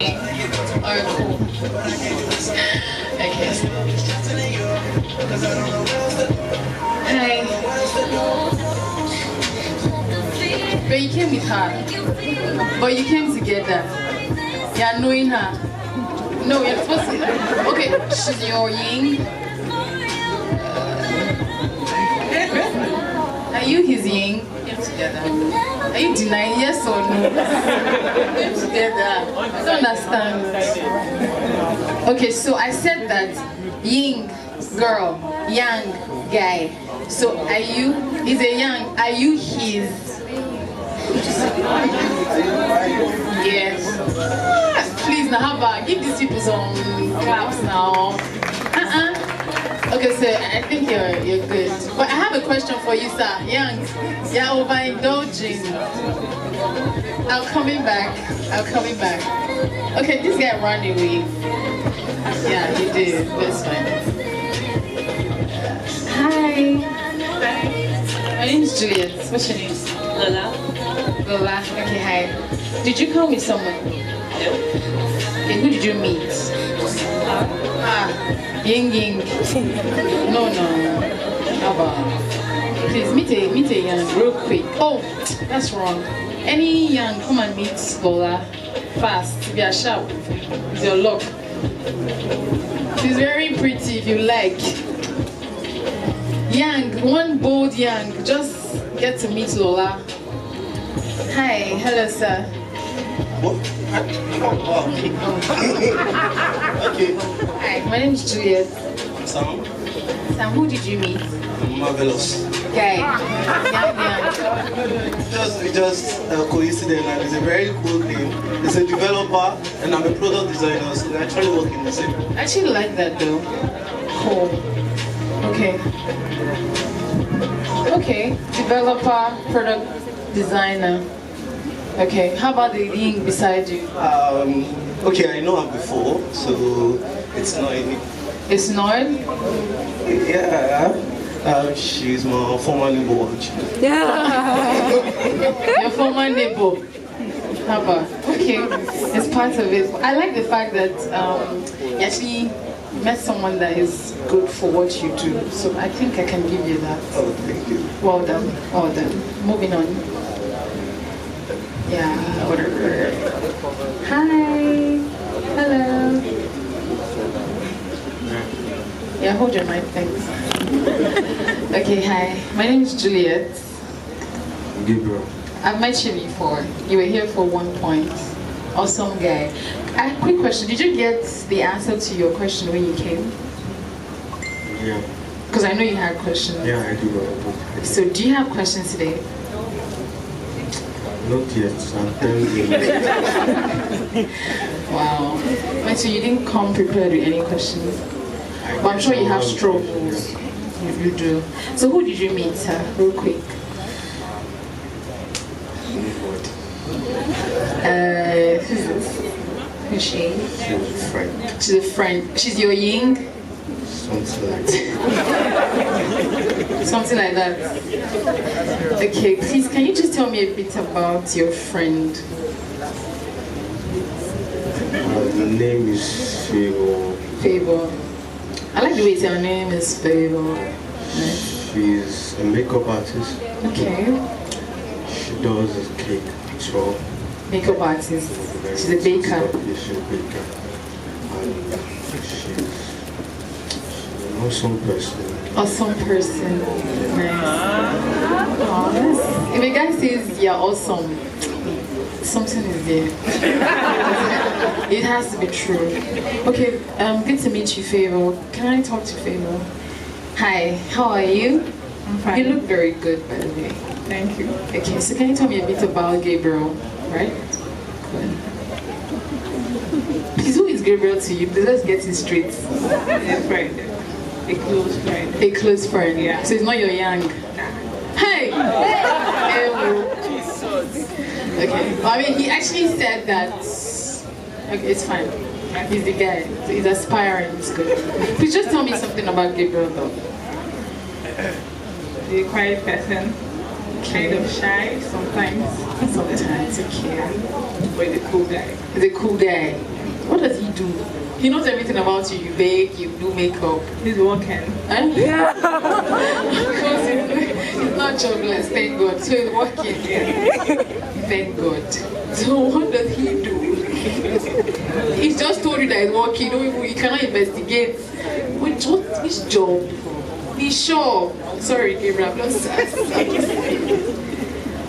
Alright, cool. Okay. Hi. But you came with her. But you came together. You're knowing her. No, you're supposed to. Okay, she's your yin. Are you his yin? Came together. Are you denying yes or no? Came together. I don't understand. Okay, so I said that yin girl, yang guy. So are you? Is a yang? Are you his? Yes. Please now, how about give these people some claps now? Okay, so I think you're good. But I have a question for you, sir. Young, you're overindulging. I'm coming back. Okay, this guy ran away. Yeah, he did. That's fine. Hi. My name is Juliet. What's your name? Lola. Lola. Okay, hi. Did you come with someone? No. Okay, who did you meet? Ying Ying. No. How about? Please meet a young real quick. Oh, that's wrong. Any young, come and meet Lola fast. If you are sharp, it's your luck. She's very pretty if you like. Young, one bold young. Just get to meet Lola. Hi, hello sir. What? Oh, okay. Hi, my name is Juliet. Sam? Sam, who did you meet? Marvelous. Guy. It's just a coincidence, and it's a very cool name. It's a developer, and I'm a product designer, so we actually work in the same. I actually like that though. Cool. Okay. Developer, product designer. Okay, how about the yin beside you? Okay, I know her before, so it's not any. It's not? Yeah. She's my former neighbor. Yeah. Your former neighbor. How about? Okay, it's part of it. I like the fact that you actually met someone that is good for what you do. So I think I can give you that. Oh, thank you. Well done. Moving on. Yeah, whatever. Hi. Hello. Yeah, hold your mic, thanks. Okay, hi. My name is Juliet. Gabriel. I've met you before. You were here for 1 point. Awesome guy. Quick question. Did you get the answer to your question when you came? Yeah. Because I know you had questions. Yeah, I do. So do you have questions today? Not yet. I'm telling you. Wow. Wait, so you didn't come prepared with any questions? But I'm sure you have struggles. You do. So who did you meet, sir? Real quick. Who's this? Who's she? She's a friend. She's a friend. She's your yin? Something like that. Something like that. Okay, please, can you just tell me a bit about your friend? The name is Favor. Favor. I like the way you say her name is Favor. Nice. She's a makeup artist. Okay. She does a cake as well. Makeup artist. She's a baker. Yeah, she's a baker. And she's an awesome person. Awesome person. Nice. Oh, if a guy says you're awesome, something is there. It has to be true. Okay, good to meet you, Favor. Can I talk to Favor? Hi, how are you? I'm fine. You look very good, by the way. Thank you. Okay, so can you tell me a bit about Gabriel, right? Good. Please, who is Gabriel to you? Please, let's get it straight. A friend. A close friend. A close friend. Yeah. So it's not your young. Hey! Okay. Well, I mean, he actually said that. Okay, it's fine. He's the guy. He's aspiring. It's good. Please just tell me something about Gabriel, though. The quiet person. Kind of shy sometimes. Sometimes, okay. But he's a cool guy. He's a cool guy. What does he do? He knows everything about you. You bake, you do makeup. He's working. And because he's not jobless, thank God. So he's working. Thank God. So what does he do? He's just told you that he's working. You cannot investigate. Which job? Be sure. Sorry, Gabriel. I'm just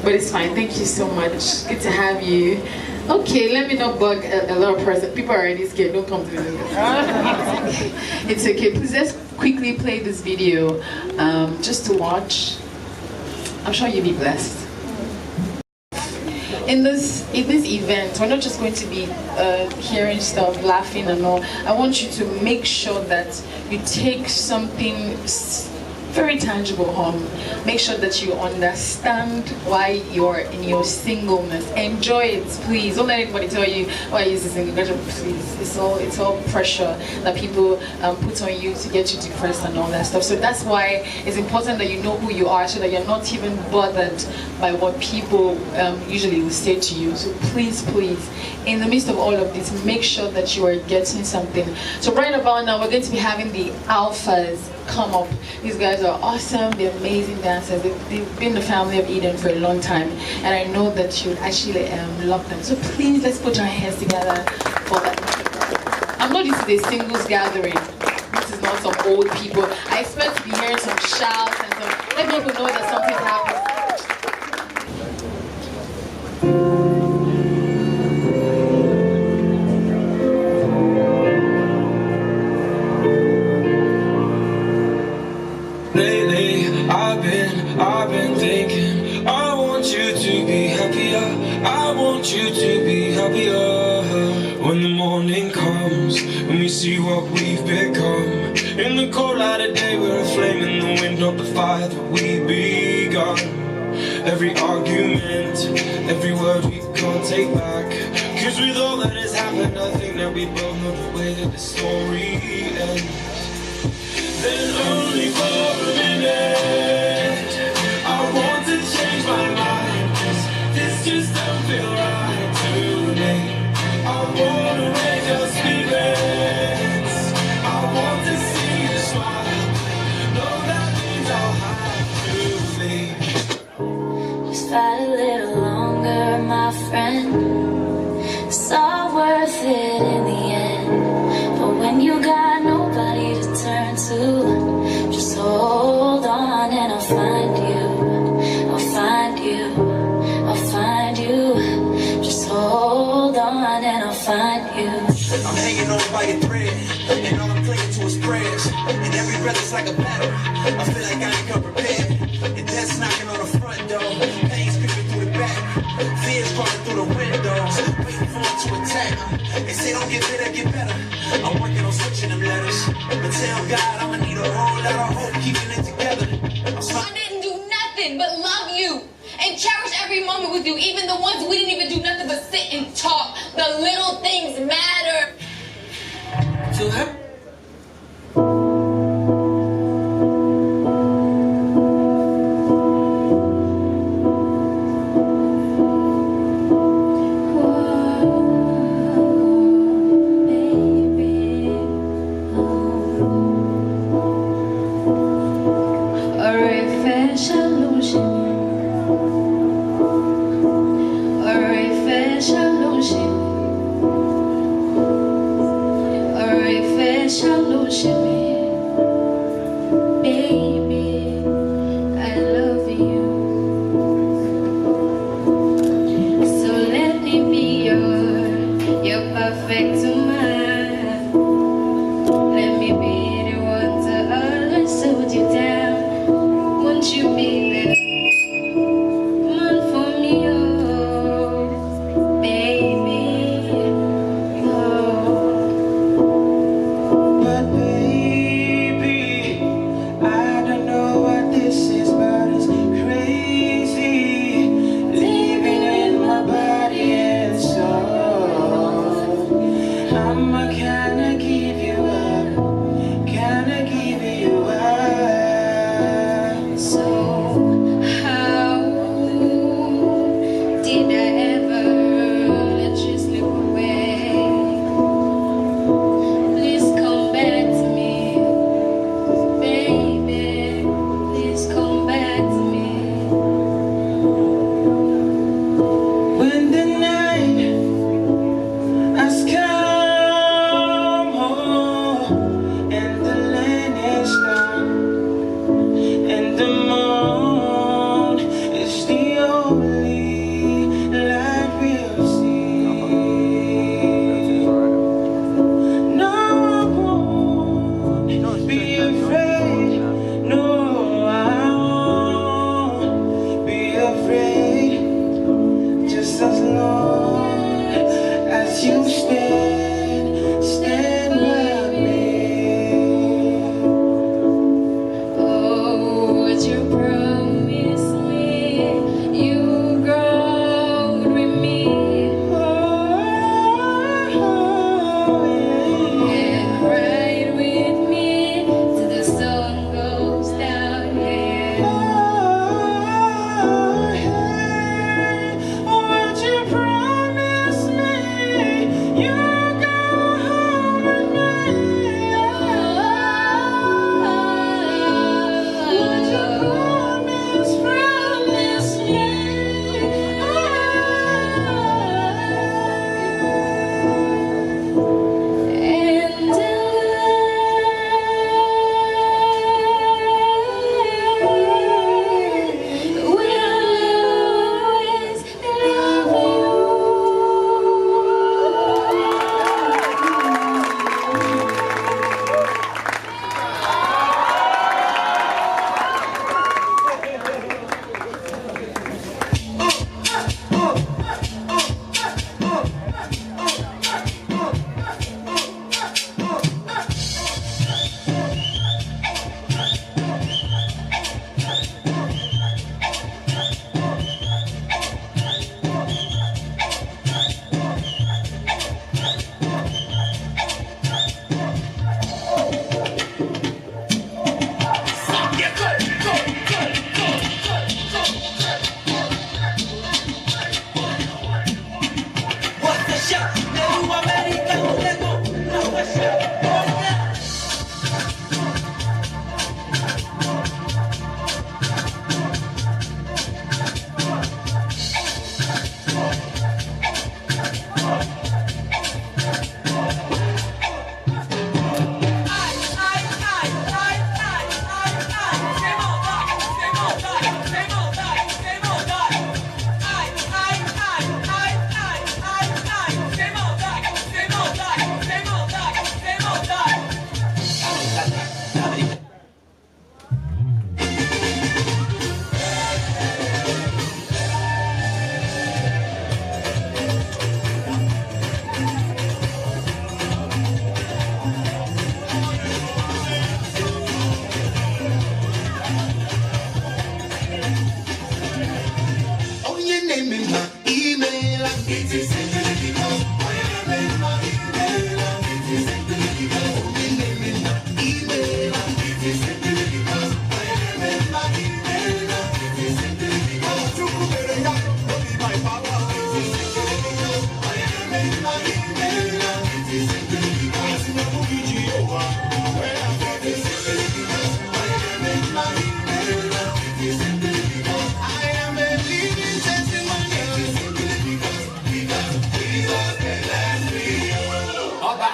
but it's fine. Thank you so much. Good to have you. Okay, let me not bug a lot of person. People are already scared. Don't come to me. It's okay. Please let's quickly play this video just to watch. I'm sure you'll be blessed. In this event, we're not just going to be hearing stuff, laughing and all. I want you to make sure that you take something very tangible home. Make sure that you understand why you're in your singleness. Enjoy it, please. Don't let anybody tell you why you're single. Please, it's all pressure that people put on you to get you depressed and all that stuff. So that's why it's important that you know who you are, so that you're not even bothered by what people usually will say to you. So please, in the midst of all of this, make sure that you are getting something. So right about now, we're going to be having the alphas come up. These guys are awesome. They're amazing dancers. They've been the family of Eden for a long time, and I know that you'd actually love them. So please, let's put our hands together for that. I'm not used to a singles gathering. This is not some old people. I expect to be hearing some shouts and some. Let people know that something happened. I've been thinking, I want you to be happier. I want you to be happier. When the morning comes, when we see what we've become. In the cold light of day, we're a flame in the wind, not the fire that we begun. Every argument, every word we can't take back. Cause with all that has happened, I think that we both know the way that the story ends. Then only for a minute I want to change my mind, 'cause this just don't feel right to me. I wanna raise your spirits, I want to see you smile. No, that means I'll have to leave. Just fight a little longer, my friend. It's all worth it in the end. But when you got nobody to turn to, just hold on and I'll find you. I'll find you, I'll find you. Just hold on and I'll find you. I'm hanging on by a thread, and all I'm clinging to is prayers. And every breath is like a battle. I feel like I ain't come prepared. And death's knocking on the front door. Pain's creeping through the back. Fears crawling through the windows. Waiting for them to attack. They say don't get bitter, get better. I'm working on switching them letters. But tell God I'ma need a whole lot of hope keeping it together. I didn't do nothing but love you and cherish every moment with you, even the ones we didn't even do nothing but sit and talk. The little things matter. To her.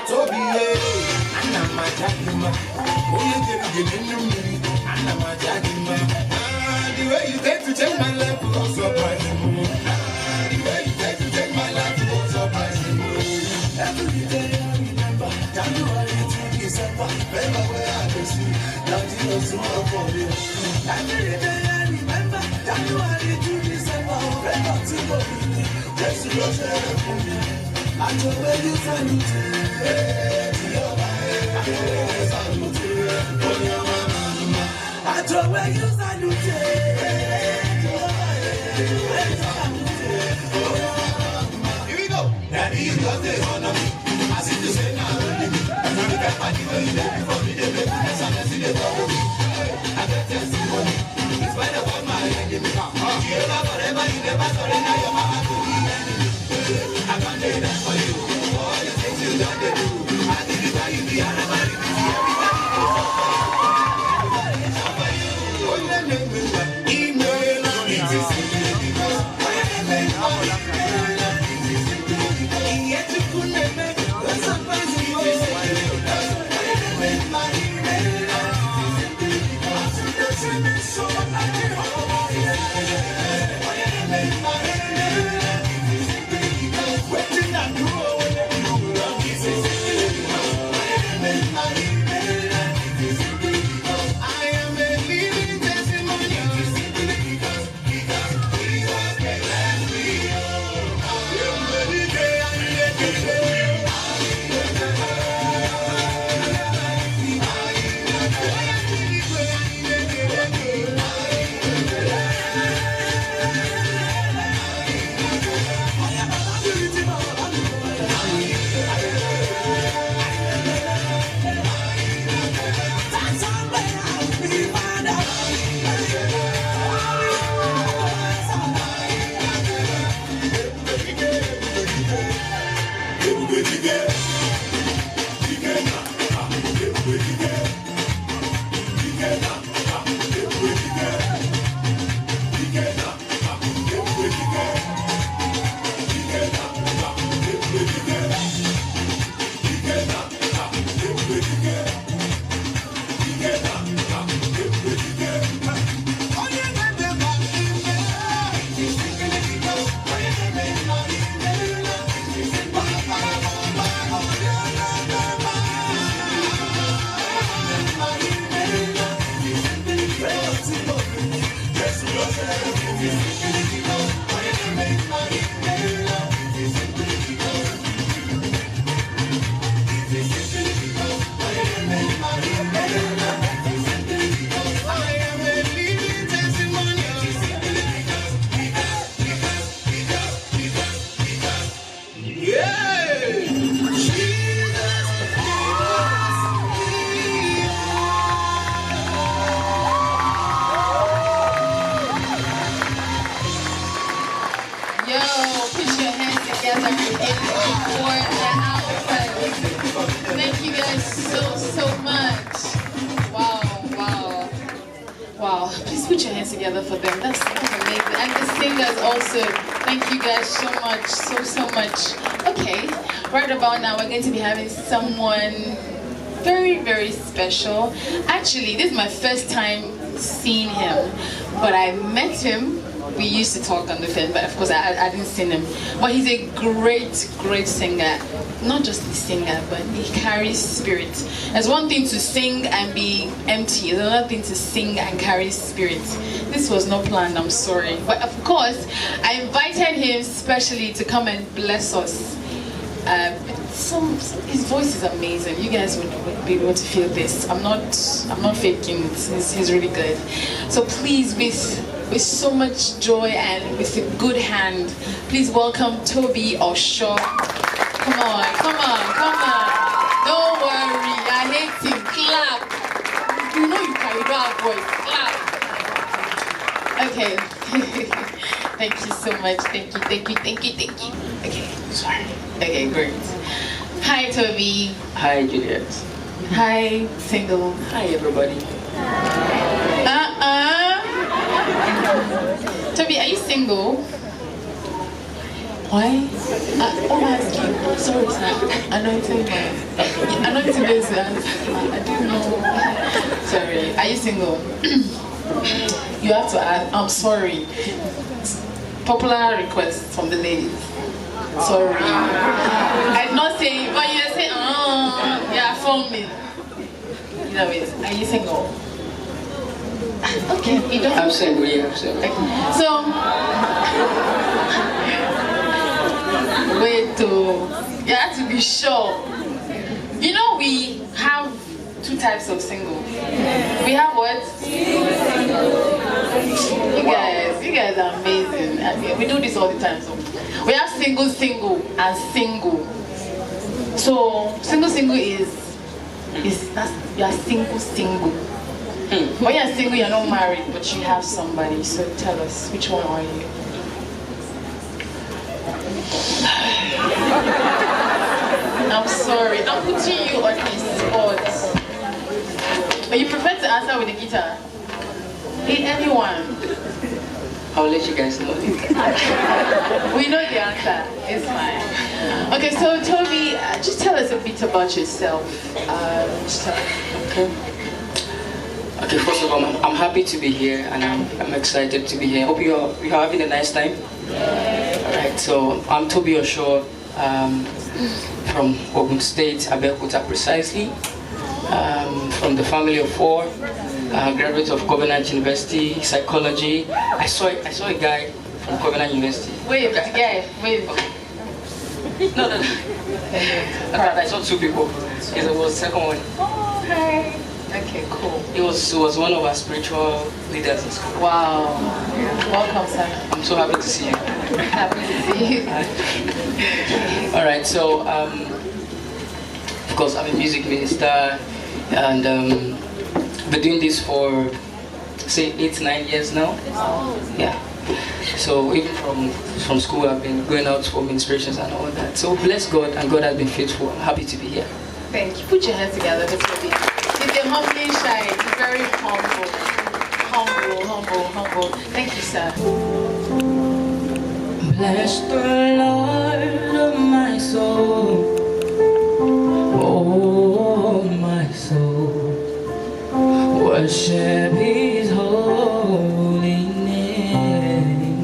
Toby, and I'm my Jackie. Oh, you didn't get me, and I'm my Jackie. The way you take to change my life was surprising. The way you take to change my life was surprising. Every day I remember January to December, remember where I can see nothing was small for you. Every day I remember January to December, remember to go with me, just to go share for me. I told you salute, I told you salute. Here we go. Daddy, you got the honor me. I see the same now. I'm going to get my deal in there before me. They make me some mess in the trouble. I get testimony. In spite of all my enemy. You never forever, you never surrender your mama to the enemy. I can't do that for you. All the things you done, they do. I think it's why you be an everybody. Thank you guys so much. Wow. Please put your hands together for them. That's amazing. And the singers also. Thank you guys so much. So much. Okay. Right about now we're going to be having someone very special. Actually, this is my first time seeing him, but I met him. We used to talk on the phone, but of course I didn't see him. But he's a great singer. Not just a singer, but he carries spirit. There's one thing to sing and be empty. There's another thing to sing and carry spirit. This was not planned, I'm sorry. But of course, I invited him specially to come and bless us. His voice is amazing. You guys would be able to feel this. I'm not faking it. He's really good. So please, with so much joy and with a good hand, please welcome Toby Osho. Come on. Don't worry. I hate him. Clap. You know you can have voice. Clap. Okay. Thank you so much. Thank you. Okay. Sorry. Okay, great. Hi, Toby. Hi, Juliet. Hi, single. Hi, everybody. Toby, are you single? Why? Oh my skin. Sorry, sir. Anointing this. I didn't know. Sorry. Are you single? You have to ask. I'm sorry. Popular request from the ladies. Sorry. I'm not saying, but you're saying, yeah, phone me. Anyways, are you single? Okay, you don't. I'm single, yeah, I'm single. So, wait, you have to be sure. You know, we have two types of single. We have what? You guys are amazing. We do this all the time. So we have single, and single. So single is that you are single. When you're single, you're not married, but you have somebody. So tell us, which one are you? I'm sorry, I'm putting you on the spot. But you prefer to answer with the guitar? Hey, anyone? I'll let you guys know. We know the answer. It's fine. Okay, so Toby, just tell us a bit about yourself. Okay, first of all, I'm happy to be here and I'm excited to be here. Hope you're having a nice time. Alright, so I'm Toby Osho from Ogun State, Abeokuta precisely. From the family of four, graduate of Covenant University, psychology. I saw a guy from Covenant University. Wait. Okay. No. I saw two people. It was the second one. Oh, hi. Okay, cool. He was one of our spiritual leaders in school. Wow. Welcome, sir. I'm so happy to see you. Happy to see you. Alright, so of course I'm a music minister and been doing this for say 8-9 years now. Yeah. So even from school I've been going out for ministrations and all that. So bless God, and God has been faithful. I'm happy to be here. Thank you. Put your hands together. He's a humbly shy. He's very humble. Humble. Thank you, sir. Bless the Lord, oh my soul. Oh my soul. Worship His holy name.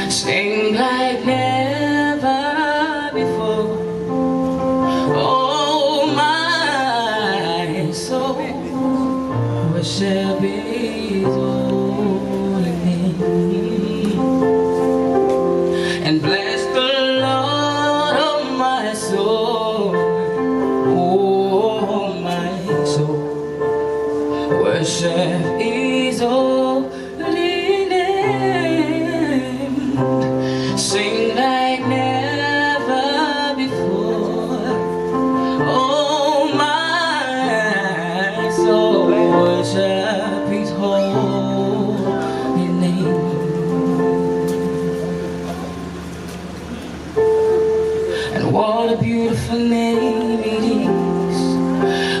Sing like never before. Oh my soul. Worship His holy name. And bless the Lord, oh my soul. Oh my soul. Worship His holy name. Sing like never before. Oh my soul. Worship His holy name. And what a beautiful name it is.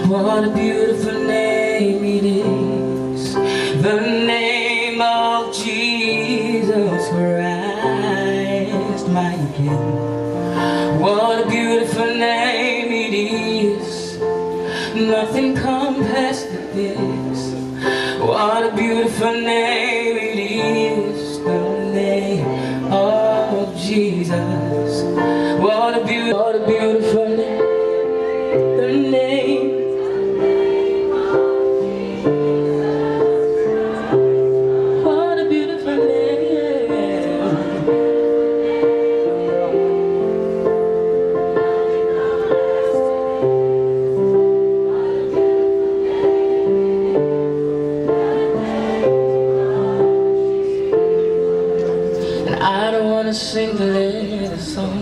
What a beautiful name it is. The name of Jesus Christ, my King. What a beautiful name it is. Nothing compares to this. What a beautiful name it is. The name of Jesus. What a beautiful name. The name. What a beautiful name. And I don't wanna sing the latest song.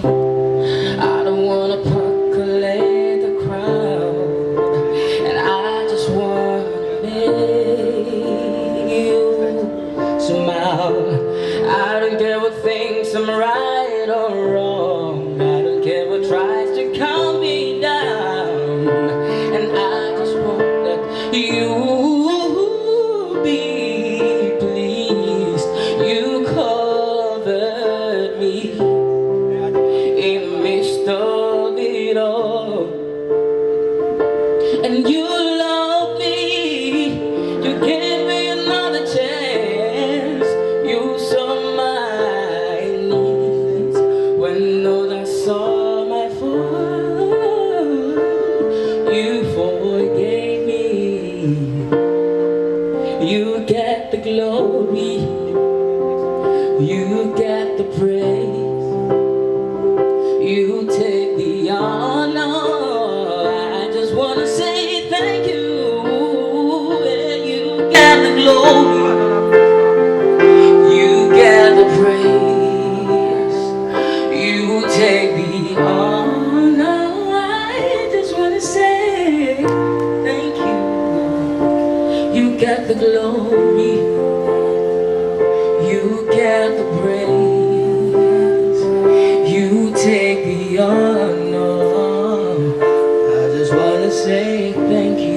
glory, you get the praise, you take the honor. I just wanna say thank you. You get the glory, you get the praise, you take the honor. I just wanna say thank you.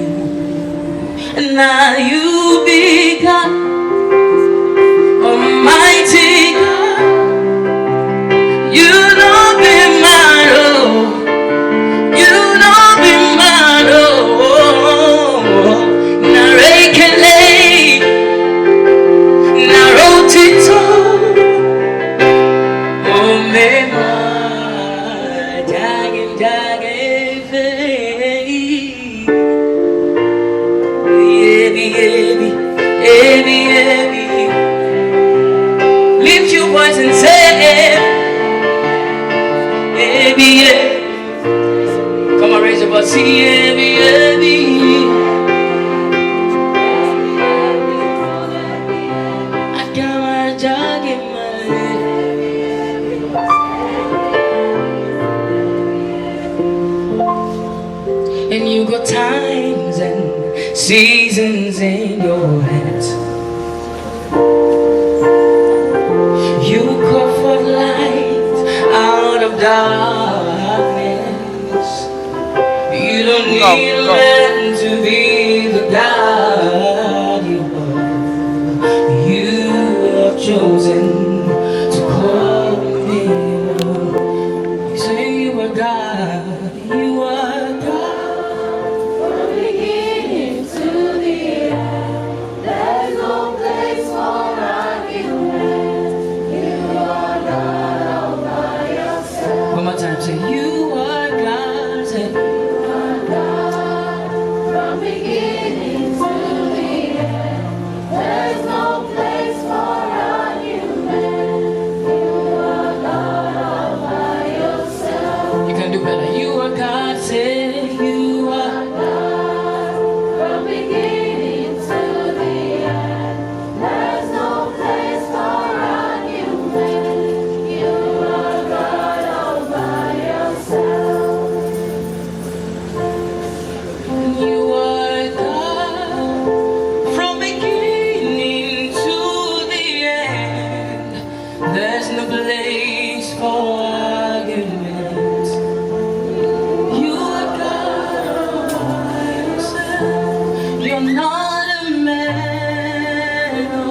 And now you be God, Almighty God. You don't be mine, oh. You don't be mine, oh. Narekele, narotito, oh mema, dagen fe. Lift your voice and say, come on, raise your voice, I got my jog in my leg. And you got times and seasons in your hands. You call for light out of darkness. You don't need a man to be the God you are. You have chosen to call me. You say you are God, you are God. From beginning to the end, there's no place for argument. You are God all by yourself. One more time, say you are God. Say you are God. From beginning to the end, there's no place for argument. You are God all by yourself. You can do better. You are God. Say you are God. From beginning to the end, there's no place for argument. You are God all by yourself. You are God from beginning to the end. There's no place for argument. You are God by yourself. You're not a man, no.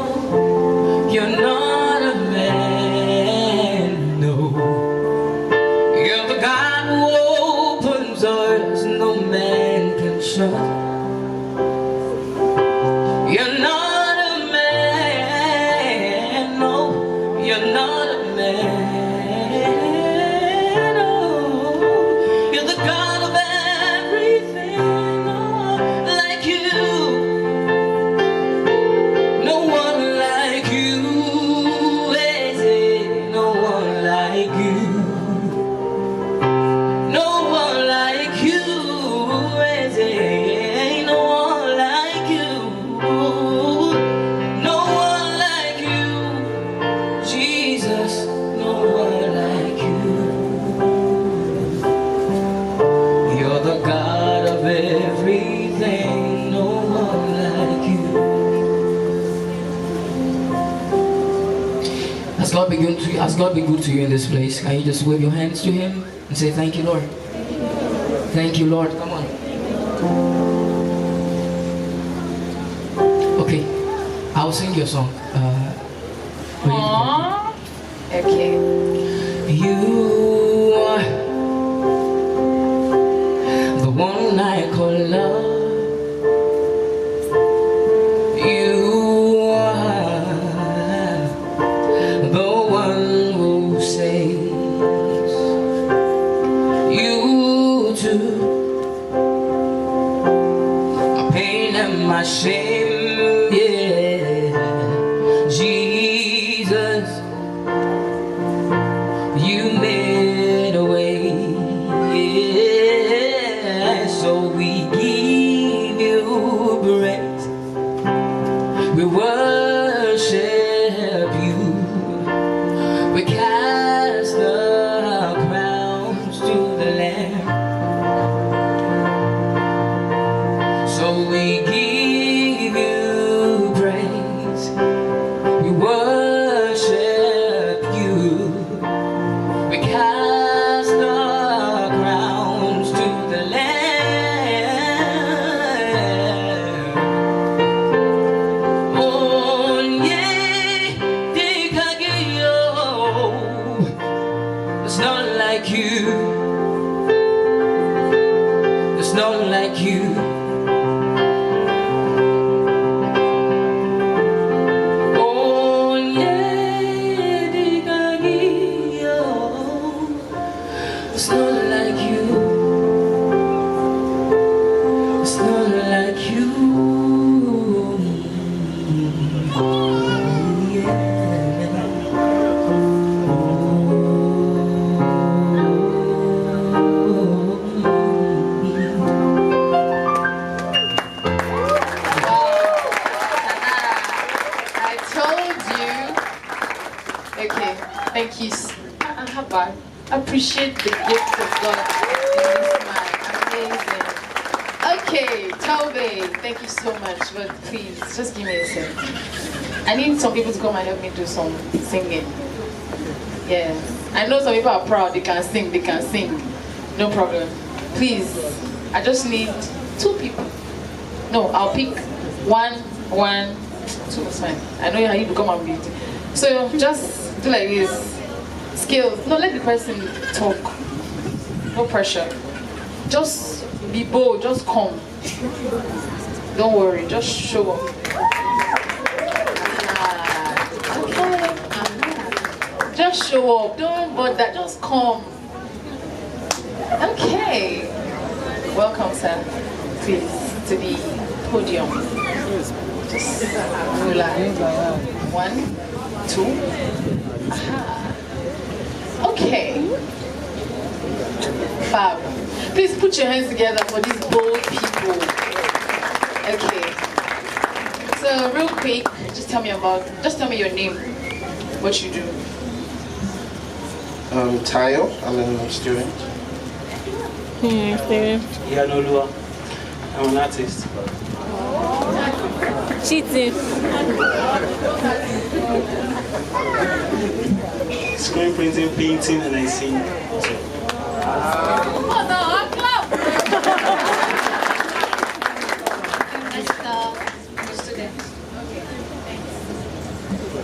You're not a man, no. You're the God who opens doors no man can shut. You're not a man, no. You're not a man, no. You're the God of everything, oh, like you. No one like you, is it? No one like you. No one like you, is it? No one like you. No one like you, Jesus. No one like you. You're the God of everything. No one like you. Has God been good to you? Has God been good to you in this place? Can you just wave your hands to Him and say, thank you, Lord. Thank you, Lord. Come on. Okay, I'll sing your song. Aww. Okay. You are the one I call love. You are the one who saves. You too, my pain and my shame, yeah. Jesus, you made a way, yeah. So we give you praise. We not like you. Oh, Lady Gaga, it's not like you. It's not like you. Okay, thank you. How about appreciate the gift of God in this man. Amazing. Okay, Toby, thank you so much. But please, just give me a second. I need some people to come and help me do some singing. Yeah, I know some people are proud. They can sing. They can sing. No problem. Please, I just need 2 people. No, I'll pick one, 2. It's fine. I know how you become a beauty. So just do like this. Skills. No, let the person talk. No pressure. Just be bold. Just come. Don't worry. Just show up. Okay. Just show up. Don't bother. Just come. Okay. Welcome, sir. Please to the podium. Just relax. 1, 2. Aha. Okay. Fab. Please put your hands together for these bold people. Okay. So real quick, just tell me your name, what you do. Tayo, I'm a student. Student. Yeah, no, Lua. I'm an artist. Cheating. Screen printing, painting, and I sing.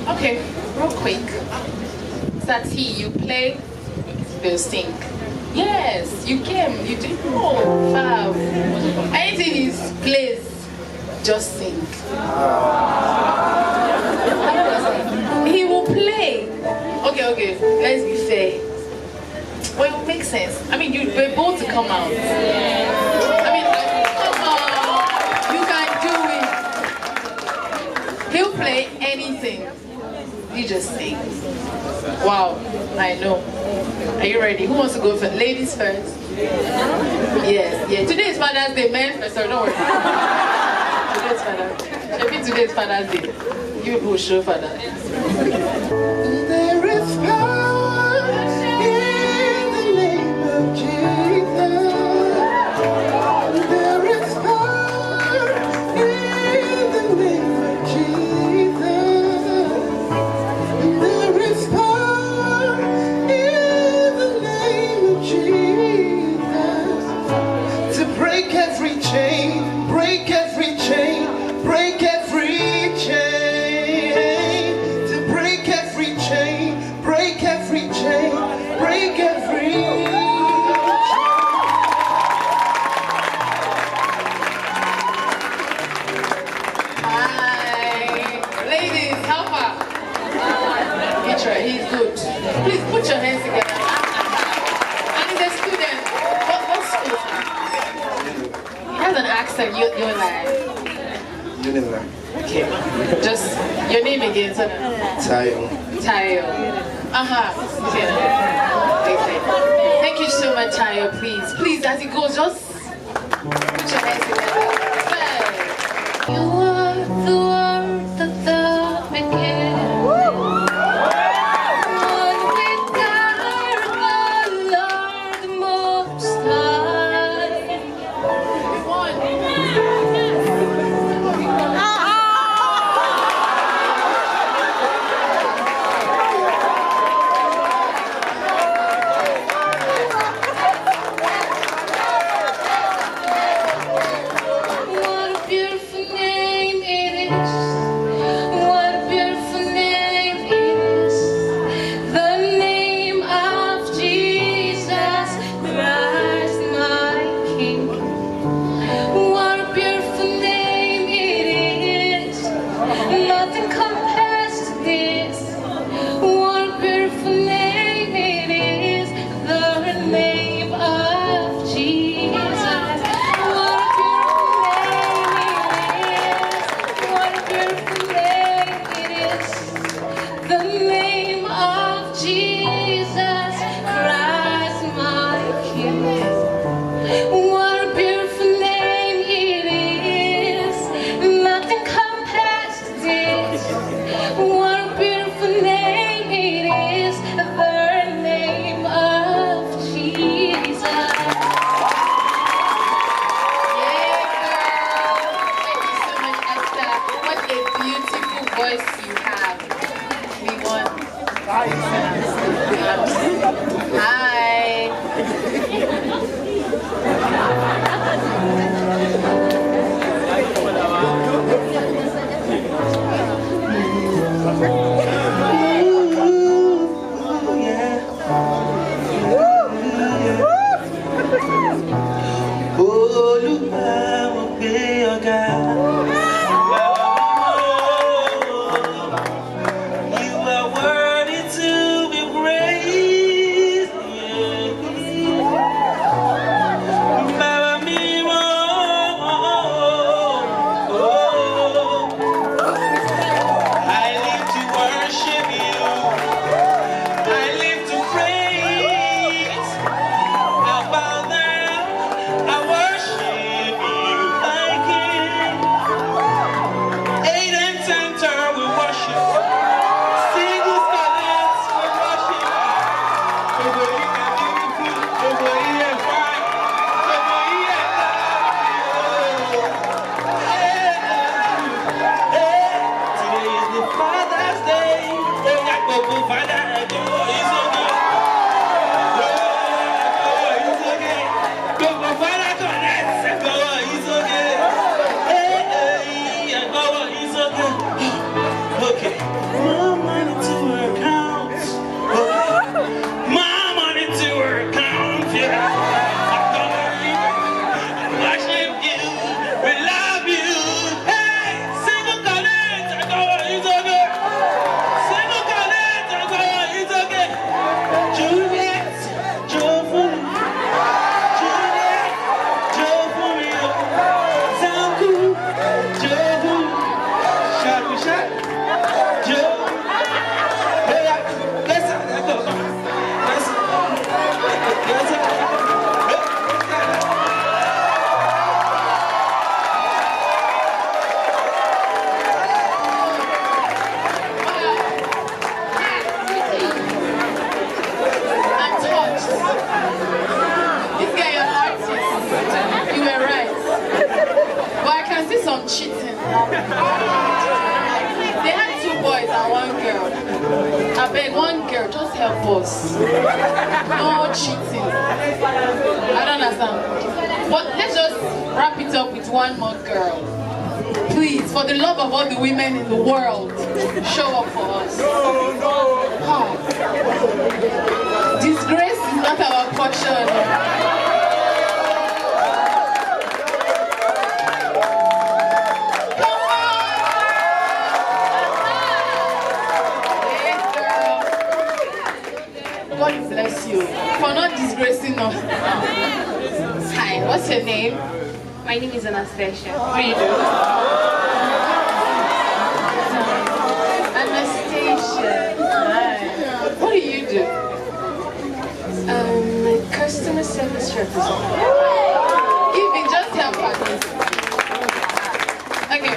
Okay, real quick. Sati, you play, they'll sing. Yes, you came, you did. Oh, fab. Anything is plays, just sing. He will play. Okay, let's be fair. Well, it will make sense. I mean, you'd be bold to come out. I mean, come on, you can do it. He'll play anything. You just sing. Wow, I know. Are you ready? Who wants to go first? Ladies first. Yes. Today is Father's Day, men first, so don't worry. Today's Father's Day. Maybe today's Father's Day. You will show Father. There is power in the name of Jesus. There is power in the name of Jesus. There is power in the name of Jesus to break every chain, break every chain, break every chain. Break every chain, break every chain. Hi. Ladies, how far? He's good. Please put your hands together. And he's a student. What school? He has an accent, you're like. Univer. Okay. Just your name again, so Tayo. Tayo. Okay. Thank you so much, Tayo. Please, as it goes, just put your hands together. You are the word that the began. One with God, our Lord the Most High. What a beautiful name. I beg one girl, just help us. No cheating. I don't understand. But let's just wrap it up with one more girl. Please, for the love of all the women in the world, show up for us. Oh. Disgrace is not our portion. God bless you for not disgracing us. Hi, what's your name? My name is Anastasia. What do you do? Anastasia. Hi. What do you do? I'm a customer service representative. Give me just help us. Okay.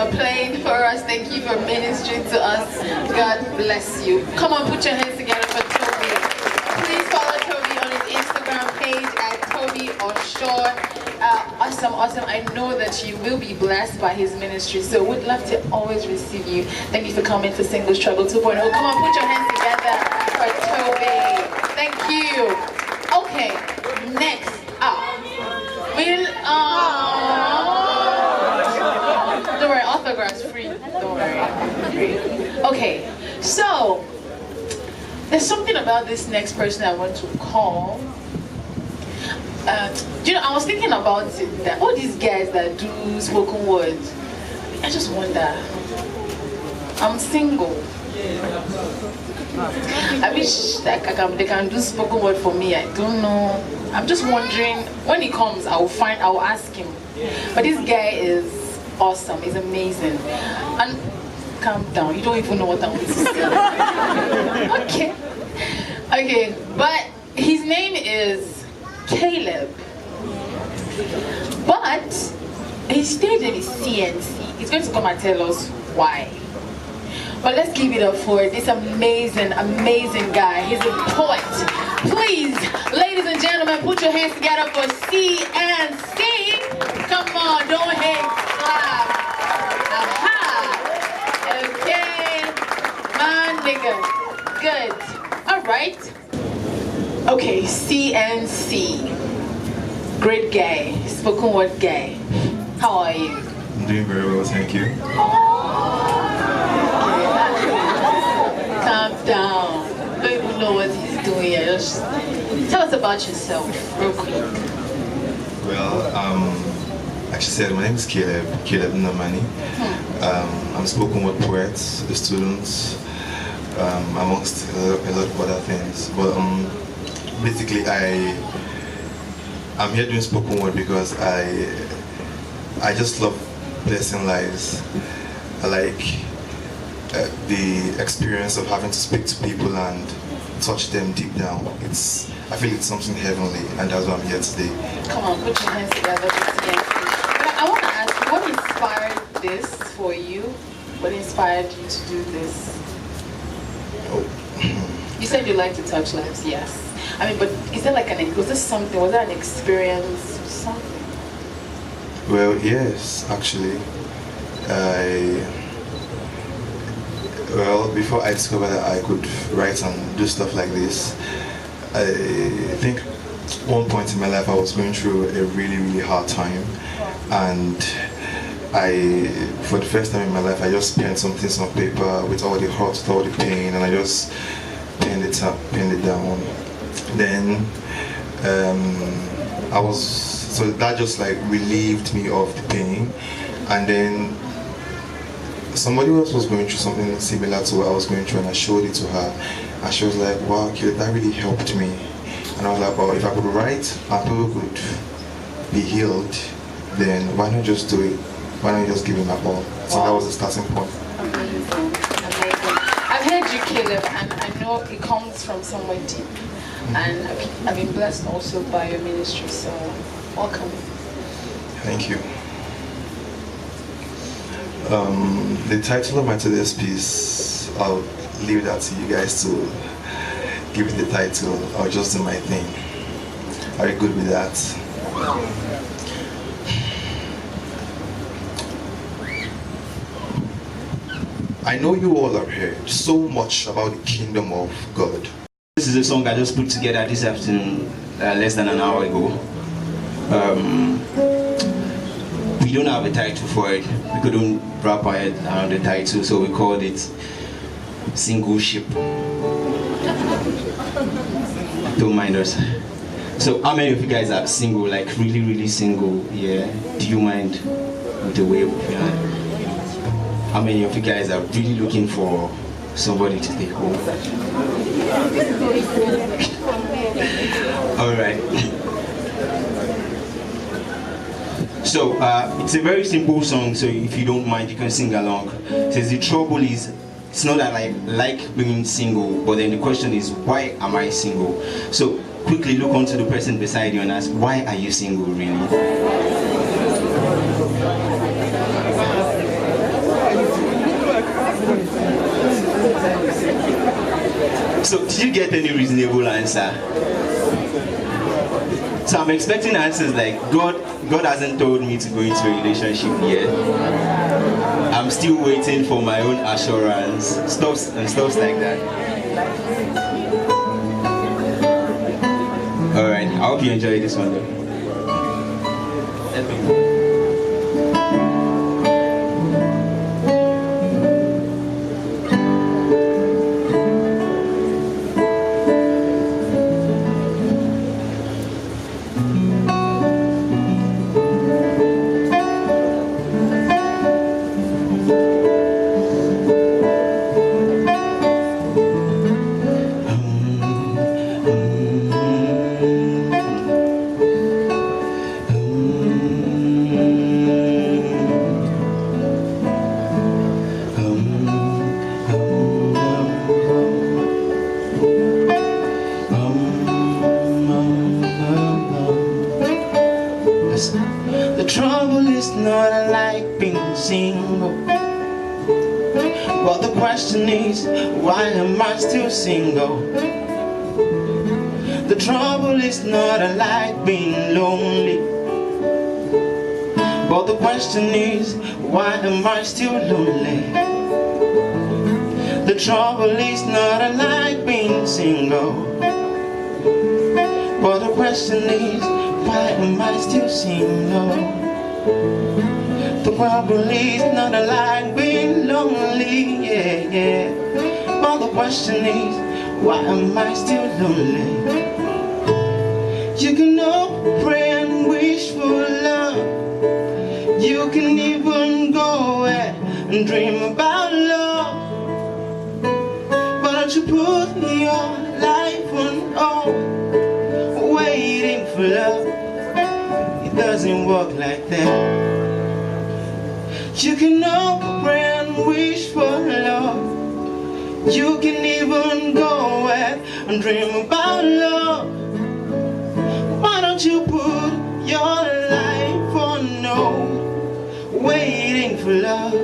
For playing for us. Thank you for ministering to us. God bless you. Come on, put your hands together for Toby. Please follow Toby on his Instagram page at Toby Offshore. Awesome. I know that you will be blessed by his ministry, so we'd love to always receive you. Thank you for coming to Single Struggle 2.0. Come on, put your hands together for Toby. Thank you. Okay, next up. Don't worry, autographs free. Don't worry. Okay, so there's something about this next person I want to call. I was thinking about it, that all these guys that do spoken words, I just wonder. I'm single. I wish that they can do spoken word for me. I don't know. I'm just wondering, when he comes, I will ask him. But this guy is awesome. He's amazing. And calm down. You don't even know what I want to say. Okay. But his name is Caleb. But he stayed in his CNC. He's going to come and tell us why. But let's give it up for this amazing guy. He's a poet. Please, ladies and gentlemen, put your hands together for CNC. Come on, don't hate, clap. Aha. Okay. My nigga. Good. All right. Okay, CNC. Great guy. Spoken word guy. How are you? I'm doing very well, thank you. Calm down. Don't even know what he's doing here. Just tell us about yourself, real quick. Well, like she said, my name is Caleb Nnamani. I'm a spoken word poet, a student, amongst a lot of other things. But basically, I'm here doing spoken word because I just love blessing lives. I like the experience of having to speak to people and touch them deep down. I feel it's something heavenly, and that's why I'm here today. Come on, put your hands together. I want to ask, what inspired this for you? What inspired you to do this? Oh. You said you like to touch lives, yes. I mean, but is there like was there an experience, something? Well, yes, actually. Well, before I discovered that I could write and do stuff like this, I think one point in my life I was going through a really hard time, and for the first time in my life, I just penned some things on paper with all the hurt, with all the pain, and I just penned it down. Then so that just like relieved me of the pain, and then somebody else was going through something similar to what I was going through, and I showed it to her, and she was like, wow, kid, that really helped me. And I was like, well, if I could write and people could be healed, then why not just do it? Why not just give it my all? So that was the starting point. Amazing. I've heard you, Caleb, and I know it comes from somewhere deep. And I've been blessed also by your ministry, so welcome. Thank you. The title of my today's piece, I'll leave that to you guys to give it the title. I'll just do my thing. Are you good with that? I know you all have heard so much about the kingdom of God. This is a song I just put together this afternoon, less than an hour ago. We don't have a title for it. We couldn't wrap our head around the title, so we called it Single Ship. Don't mind us. So how many of you guys are single, like really single? Yeah. Do you mind with the wave of your hand? How many of you guys are really looking for somebody to take home? All right. So it's a very simple song, so if you don't mind, you can sing along. It says the trouble is, it's not that I like being single, but then the question is, why am I single? So quickly look onto the person beside you and ask, why are you single, really? So, did you get any reasonable answer? So I'm expecting answers like God hasn't told me to go into a relationship yet. I'm still waiting for my own assurance, stuff like that. Alright, I hope you enjoy this one though. Let me go. The trouble is not I like being single, but the question is, why am I still single? The trouble is not I like being lonely, but the question is, why am I still lonely? The trouble is not I like being single, but the question is, why am I still single? The trouble is not I like being lonely, yeah. But the question is, why am I still lonely? You can hope, pray and wish for love. You can even go and dream about love. But don't you put your life on hold, waiting for love. It doesn't work like that. You can hope, pray and wish for love. You can even go and dream about love. Why don't you put your life on hold, waiting for love?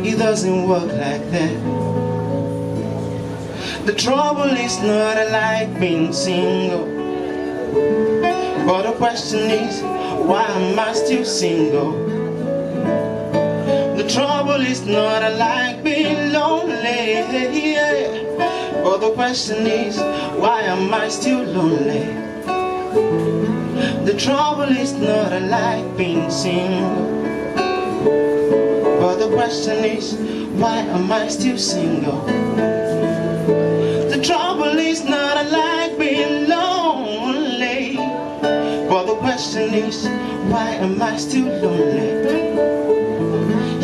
It doesn't work like that. The trouble is not I like being single, but the question is, why am I still single? The trouble is not I like being lonely, yeah. But the question is, why am I still lonely? The trouble is not I like being single, but the question is, why am I still single? The trouble is not I like being lonely, but the question is, why am I still lonely?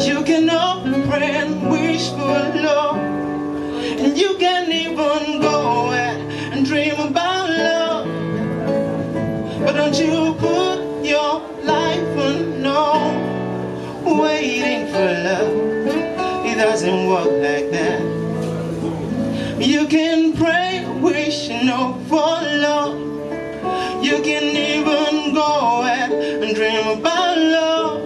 You can hope, pray and wish for love, and you can even go and dream about love. But don't you put your life on hold, waiting for love. It doesn't work like that. You can pray, wish and hope for love. You can even go and dream about love.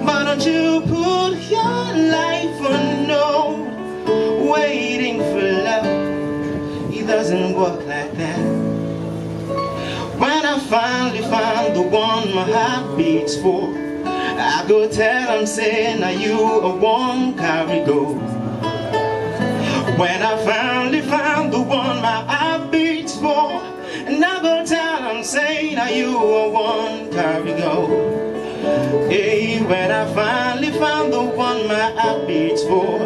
But don't you put your life on hold, waiting for love. It doesn't work like that. When I finally found the one my heart beats for, I go tell them, say, now you a one carry go. When I finally found the one my heart beats for, and I go tell them, say, now you a one carry go. Hey, when I finally found the one my heart beats for,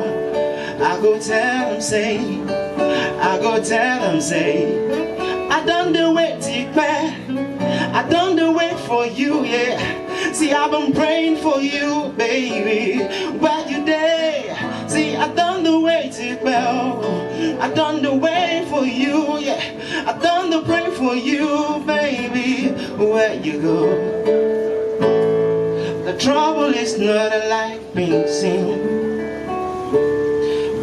I go tell them, say, I go tell them, say, I done the wait till back, I done the wait for you, yeah. See, I've been praying for you, baby, where you there? See, I done the wait till bell, I done the wait for you, yeah. I done the pray for you, baby, where you go? The trouble is not I like being single,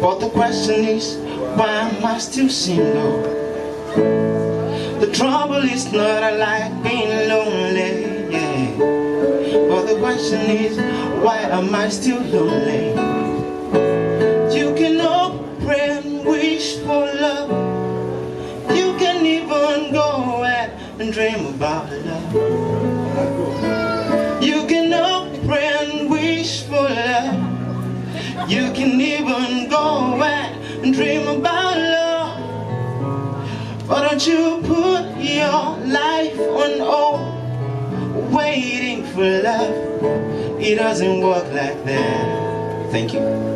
but the question is, why am I still single? The trouble is not I like being lonely, yeah. But the question is, why am I still lonely? You can hope, pray and wish wish for love. You can even go out and dream about love. You can hope, pray and wish for love. You can even go out and dream about love. But don't you put your life on hold, waiting for love. It doesn't work like that. Thank you.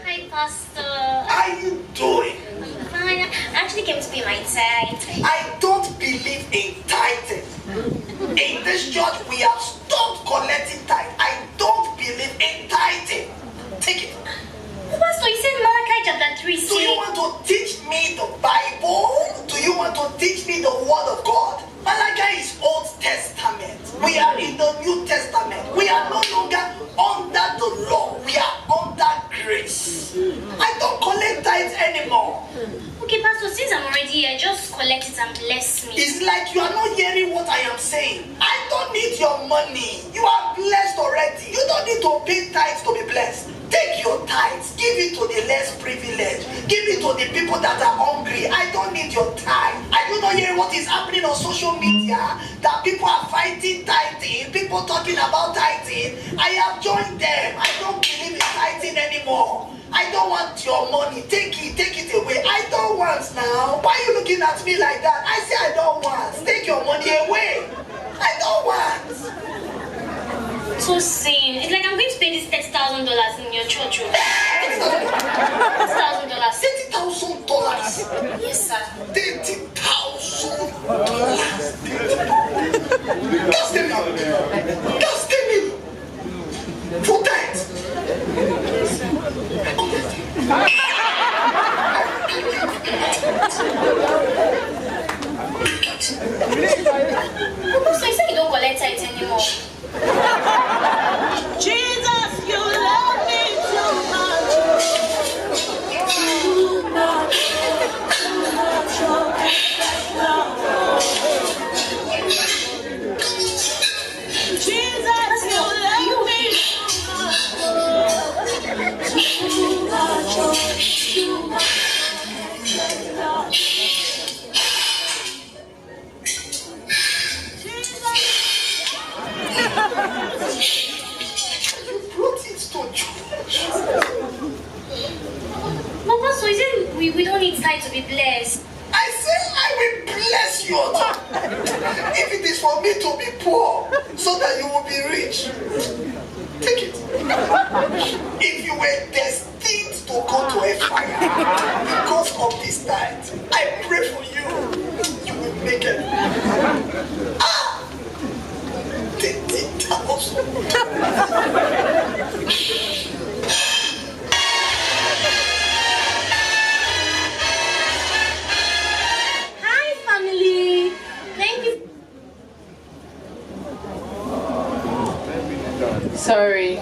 Hi, Pastor. How are you doing? Fine. I actually came to pay my tithe. I don't believe in tithing. In this church, we have stopped collecting tithe. I don't believe in tithing. Take it. Pastor, you said Malachi chapter 3. Do you want to teach me the Bible? Do you want to teach me the Word of God? Malachi is Old Testament. We are in the New Testament. We are no longer under the law. We are under grace. I don't collect tithes anymore. Okay, Pastor, since I'm already here, just collect it and bless me. It's like you are not hearing what I am saying. I don't need your money. You are blessed already. You don't need to pay tithes to be blessed. Take your tithes, give it to the less privileged, give it to the people that are hungry. I don't need your tithe. Are you not hearing what is happening on social media? That people are fighting tithing, people talking about tithing. I have joined them. I don't believe in tithing anymore. I don't want your money. Take it away. I don't want now. Why are you looking at me like that? I say I don't want. Take your money away. I don't want. So sin. It's like I'm going to pay this $30,000 in your church. $30,000. $30,000? Yes, sir. $30,000. Just tell me. Just tell me. For that. So you said you don't collect tithes anymore. Jesus, you love me too much. Too much. Too much. Jesus, you love me too much. Too much. Papa, so is it we don't need tithe to be blessed? I say I will bless you. If it is for me to be poor, so that you will be rich, take it. If you were destined to go to a fire because of this night. I pray for you. You will make it. Ah! Hi, family. Thank you. Sorry,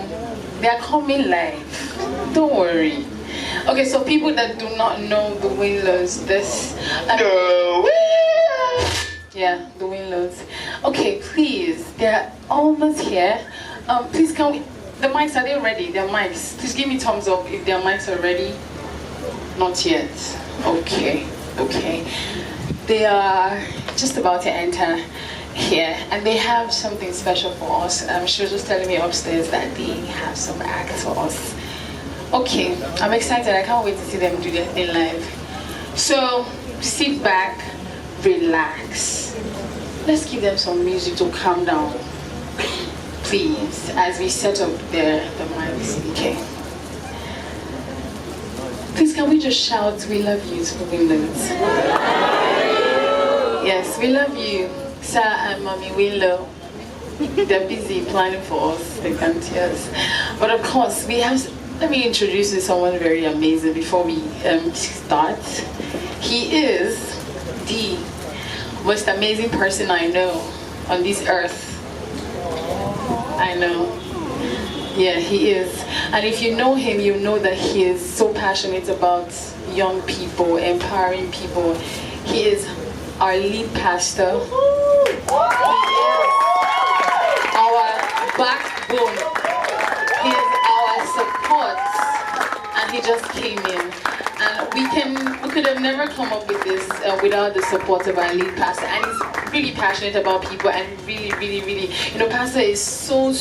they are coming live. Don't worry. Okay, so people that do not know the Winlos, yeah, the Winlos. Okay, please, they're almost here. Please can we, the mics, are they ready? Their mics. Please give me thumbs up if their mics are ready. Not yet. Okay, okay. They are just about to enter here, and they have something special for us. She was just telling me upstairs that they have some acts for us. Okay, I'm excited. I can't wait to see them do their thing live. So sit back, relax. Let's give them some music to calm down, please, as we set up the mics. Okay. Please, can we just shout, "We love you" to the Winlos? Yes, we love you, Sir and Mommy Winlo. They're busy planning for us, they can't hear us. But of course, we have, let me introduce you to someone very amazing before we start. He is the most amazing person I know on this earth. I know. Yeah, he is. And if you know him, you know that he is so passionate about young people, empowering people. He is our lead pastor. He is our backbone. He is our support. And he just came in. And we could have never come up with this without the support of our lead pastor. And he's really passionate about people, and really, you know, Pastor is so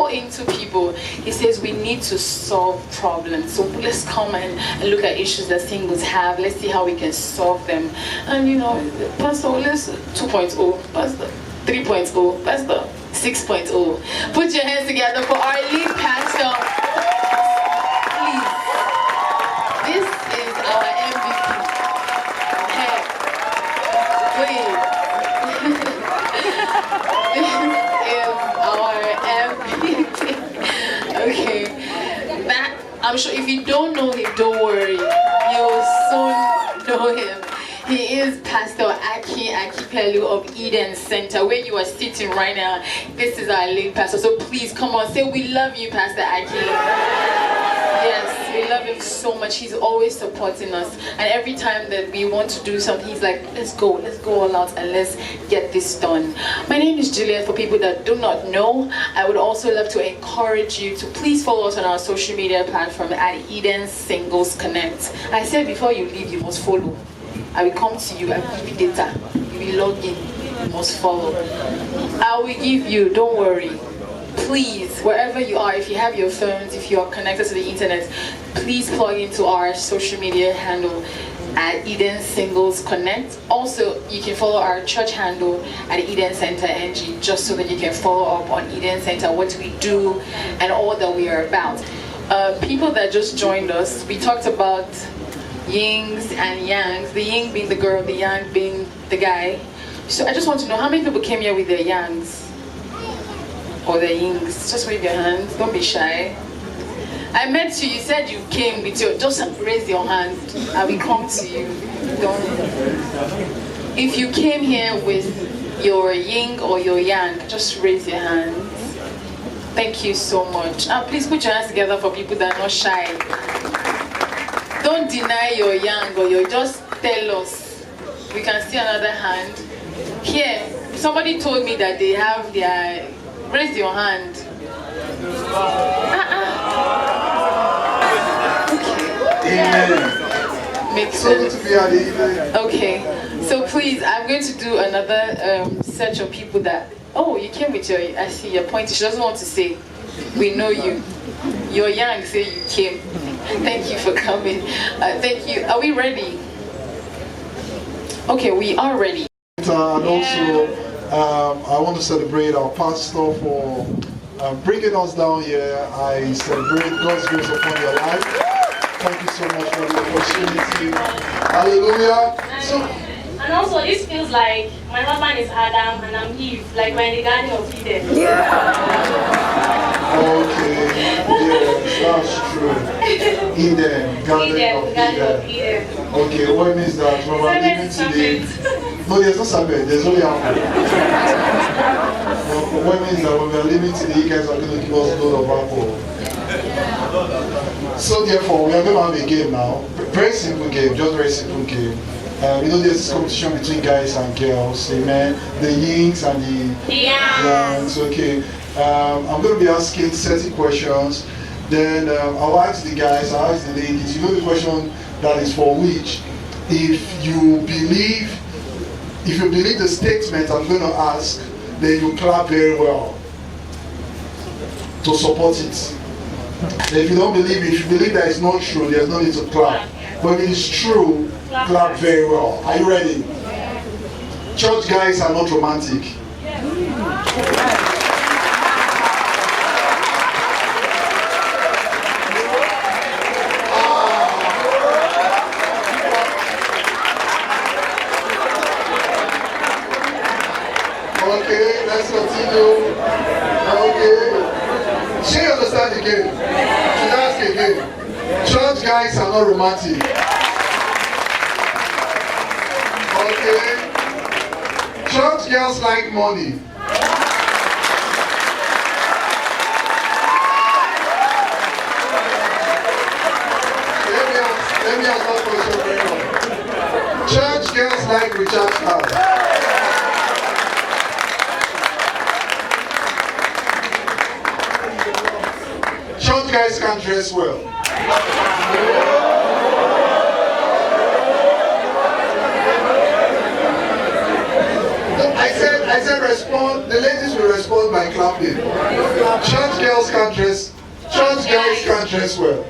into people. He says we need to solve problems. So let's come and look at issues that singles have. Let's see how we can solve them. And you know, Pastor, let's 2.0, Pastor 3.0, Pastor 6.0. Put your hands together for our lead pastor. Please. This is our MVP. Hey, please. This is our MVP. Okay. That, I'm sure if you don't know him, don't worry. You'll soon know him. He is Pastor Aki Pelu of Eden Center, where you are sitting right now. This is our lead pastor. So please come on, say we love you, Pastor Aki. Yes, we love him so much. He's always supporting us. And every time that we want to do something, he's like, let's go all out and let's get this done. My name is Juliet. For people that do not know, I would also love to encourage you to please follow us on our social media platform at Eden Singles Connect. I said before you leave, you must follow. I will come to you, I will give you data. You will log in, you must follow. I will give you, don't worry. Please, wherever you are, if you have your phones, if you are connected to the internet, please plug into our social media handle at Eden Singles Connect. Also, you can follow our church handle at Eden Center NG, just so that you can follow up on Eden Center, what we do, and all that we are about. People that just joined us, we talked about yings and yangs, the ying being the girl, the yang being the guy. So I just want to know how many people came here with their yangs or their yings. Just wave your hands, don't be shy. I met you, you said you came with your, just raise your hand, I will come to you. Don't. If you came here with your yin or your yang, just raise your hands. Thank you so much. Please put your hands together for people that are not shy. Don't deny your yang or your, just tell us. We can see another hand. Here, somebody told me that they have their, raise your hand. Okay. Amen. Makes sense. Okay, so please, I'm going to do another search of people that, oh, you came with your, I see your point. She doesn't want to say, we know you. Your yang say you came. Thank you for coming. Thank you. Are we ready? Okay, we are ready. And also, I want to celebrate our pastor for bringing us down here. I celebrate God's grace upon your life. Thank you so much for the opportunity. Hallelujah. And also, this feels like my husband is Adam and I'm Eve, like we're in the Garden of Eden. Okay, yes, that's true. Eden, Garden of Eden. Okay, what means that when we're living today? No, there's no Sabbath, there's only apple. What means that when we're living today, you guys are going to give us a load of apple. So therefore, we are going to have a game now. Very simple game, just very simple game. You know, there's this competition between guys and girls, amen. The yings and the yangs. Okay. I'm going to be asking 30 questions. Then I'll ask the guys, I'll ask the ladies. You know the question that is for which, if you believe the statement I'm going to ask, then you clap very well to support it. If you don't believe it, if you believe that it's not true, there's no need to clap. But if it is true, clap very well. Are you ready? Church guys are not romantic. Okay, let's continue. Okay. She understand again. Should I ask again? Church guys are not romantic. Okay. Church girls like money. Let me ask that question very well. Church girls like recharge cards. Church guys can dress well. I said respond, the ladies will respond by clapping. Church girls can dress, church guys can dress well.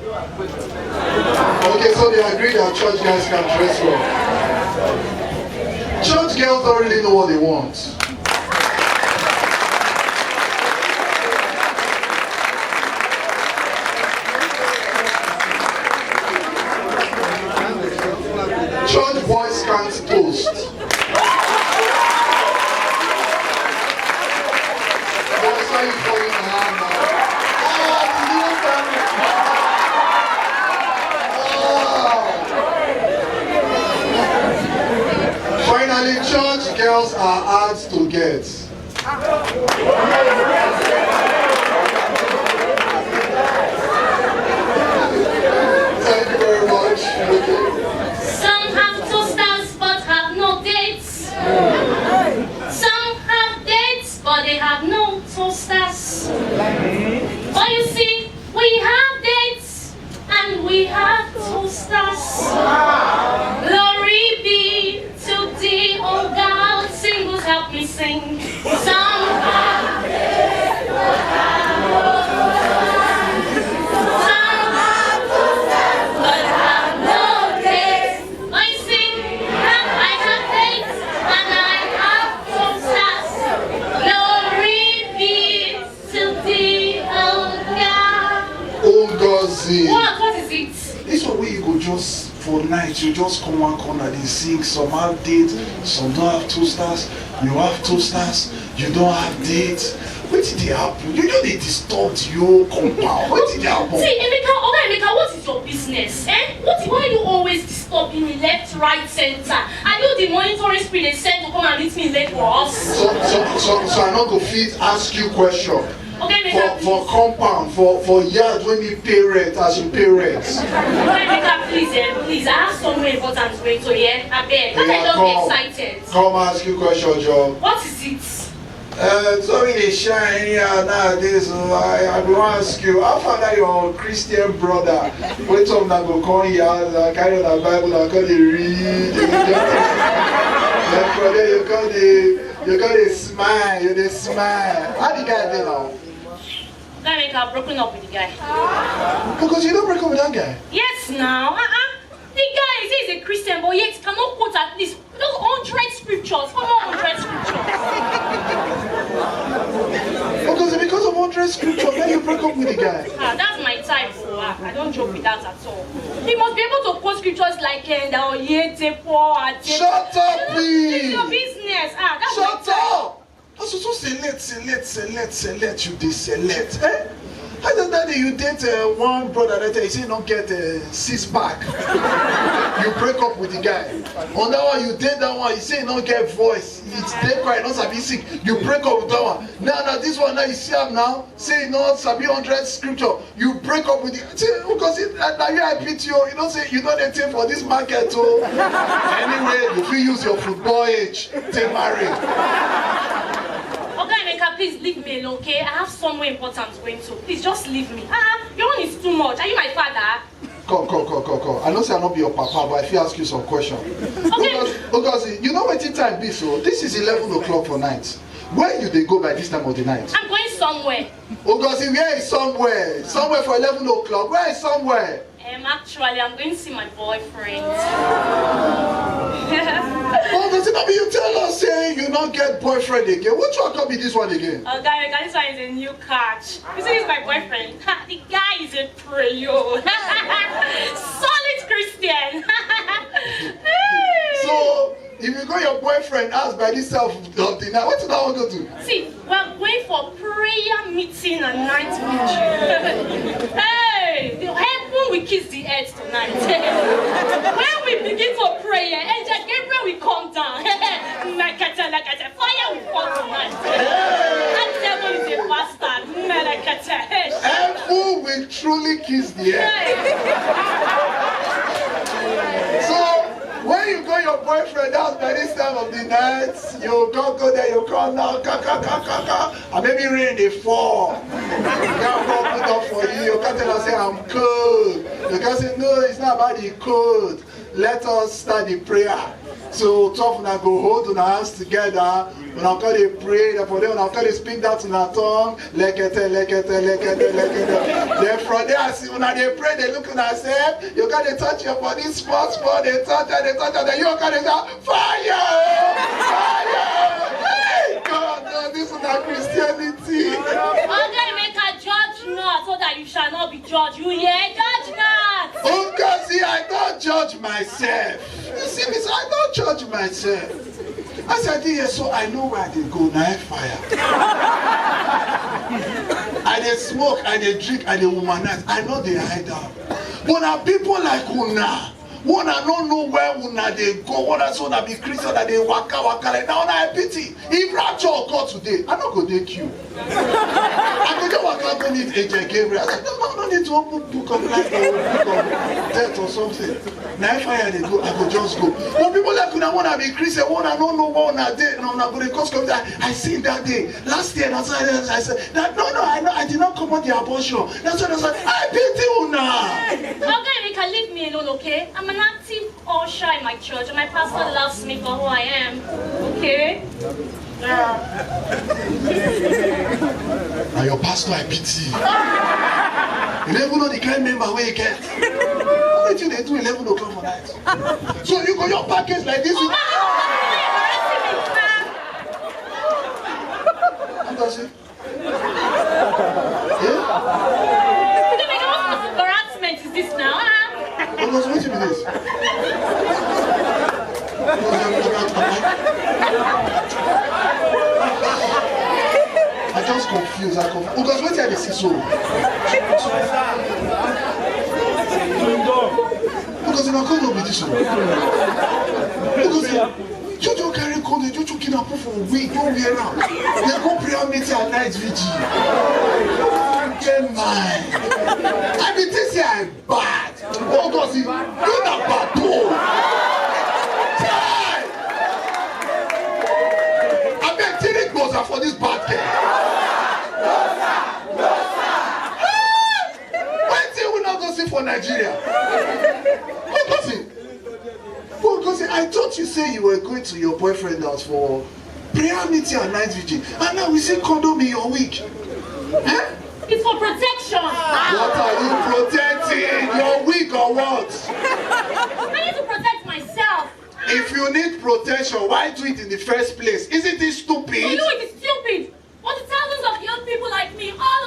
Okay, so they agree that church guys can dress well. Church girls don't really know what they want. Church boys can't toast. Finally, church girls are hard to get. Thank you very much. Some have toasters but have no dates. Some have dates but they have no toasters. But you see, we have dates and we have toasters. Glory be to thee, oh God. Singles help me sing. Some have dates but have no toasters. Some have toasters but have no dates. I sing and I have dates and I have toasters. Glory be to thee, oh God. Oh God, see. What is it? This one where you go just for night, you just come one corner, they sing, some have dates, some don't have toasters, you have toasters, you don't have dates. What did they happen? You know they disturbed your compound. What did they happen? See, Emeka, what is your business? Why are you always disturbing me left, right, center? Are you the monitoring spirit they sent to come and meet me late for us? So I'm not going to fit ask you question. Okay, Emeka, for compound, for yard when you pay rent as you pay rent. Okay, Emeka, please, I have somewhere important to wait to hear. I beg, don't I just be excited? Come ask you question, John. What is it? Something they shine here nowadays. I will ask you, how far that your Christian brother, wait till now go come here, carry on the Bible, and come they read, you got to smile, you smile. How the guy do now? That make her broken up with the guy. Because you don't break up with that guy? Yes, now. The guy says he's a Christian, but yet cannot quote at least those 100 scriptures. Come on, 100 scriptures. Because 500 scriptures, then you break up with the guy. That's my type, so I don't joke with that at all. He must be able to quote scriptures like Shut up, please! It's your business. That's Shut my type. up! Also, so select, you select. Eh? How does that you date one brother that you say you don't get a 6-pack? You break up with the guy. On that one, you date that one, you say you don't get voice. It's dead quiet, not sabi sick. You break up with that one. Now this one now you see him now, say you not sabi 100 scripture. You break up with the because now you I beat you. You don't say you don't take for this market too. Anyway, if you use your football age, take marry. Okay, Emeka, please leave me alone, okay? I have somewhere important going to. Please just leave me. Your own is too much. Are you my father? Come. I know say I not be your papa, but if you ask you some question. Okay. Because you know what time be so. This is 11 o'clock for night. Where you they go by this time of the night? I'm going somewhere. Because where is somewhere? Somewhere for 11 o'clock. Where is somewhere? Actually, I'm going to see my boyfriend. Oh, does it not be you tell us say you not get boyfriend again? Which one can be this one again? Oh, guy, this one is a new catch. You see, he's my boyfriend. The guy is a prayer. Solid Christian. So, if you got your boyfriend asked by this time of the night, what do I want to do? See, we're going for prayer meeting and night vigil. Hey, the heaven will kiss the earth tonight. When we begin to pray, Angel Gabriel will come down. Fire will fall tonight. That devil is a bastard. Heaven will truly kiss the earth. So, when you got your boyfriend out by this time of the night, you go there, you come now, and maybe rain they fall. You can't go put up for you. You can't tell us say I'm cold. You can't say no, it's not about the cold. Let us start the prayer. So tough now go hold on our hands together. When I call they pray, for them when I call they speak that in our tongue, lekete. Then from there, see when they pray, they look at themselves, you got to touch your body, spot, they touch, then you got to say, fire! Hey, God, no, this is not Christianity. Okay, make a judge not, so that you shall not be judged. You hear? Judge not! Oh, God, see, I don't judge myself. You see me, so I don't judge myself. As I did here, so I know where they go, now fire. I dey smoke, I dey drink, I dey womanize. I know they hide out. But now people like Una, Una don't know where Una they go. Una so na be Christian that they waka like now. Una I pity. If rapture occur today, I not go take you. I go just waka go need Angel Gabriel. I said, no need to open book of life or book of death or something. Now if I go, I go just go. But people like Una wanna be Christian, Una don't know what Una did. No, Una go to cause I seen that day. Last year, that's why I said that no, I did not come on the abortion. That's why I said, I pity Una. Okay, you can leave me alone, okay? I'm an active usher in my church, and my pastor loves me for who I am. Okay? Now your pastor I pity. You never know the kind member where you get. What do they do 11 o'clock for night? So you got your package like this. How does it? What embarrassment is this now? What was waiting with this? I just confused. Because what did I see so? Because in a corner with this one. Because you don't carry code, you don't kidnap for a week, don't wear out. They go prayer meeting at night vigil. Get mine. I mean, this year I'm bad. Oh, because you're not bad too. I bet Tini goes for this bad girl. Why do we not go see for Nigeria? What does it? Because I thought you said you were going to your boyfriend's house for prayer meeting and night vigil. And now we see condom in your week. Huh? It's for protection. What are you protecting? Your week or what? I need to protect myself. If you need protection, why do it in the first place? Isn't it stupid? You know it is stupid. But the thousands of young people like me all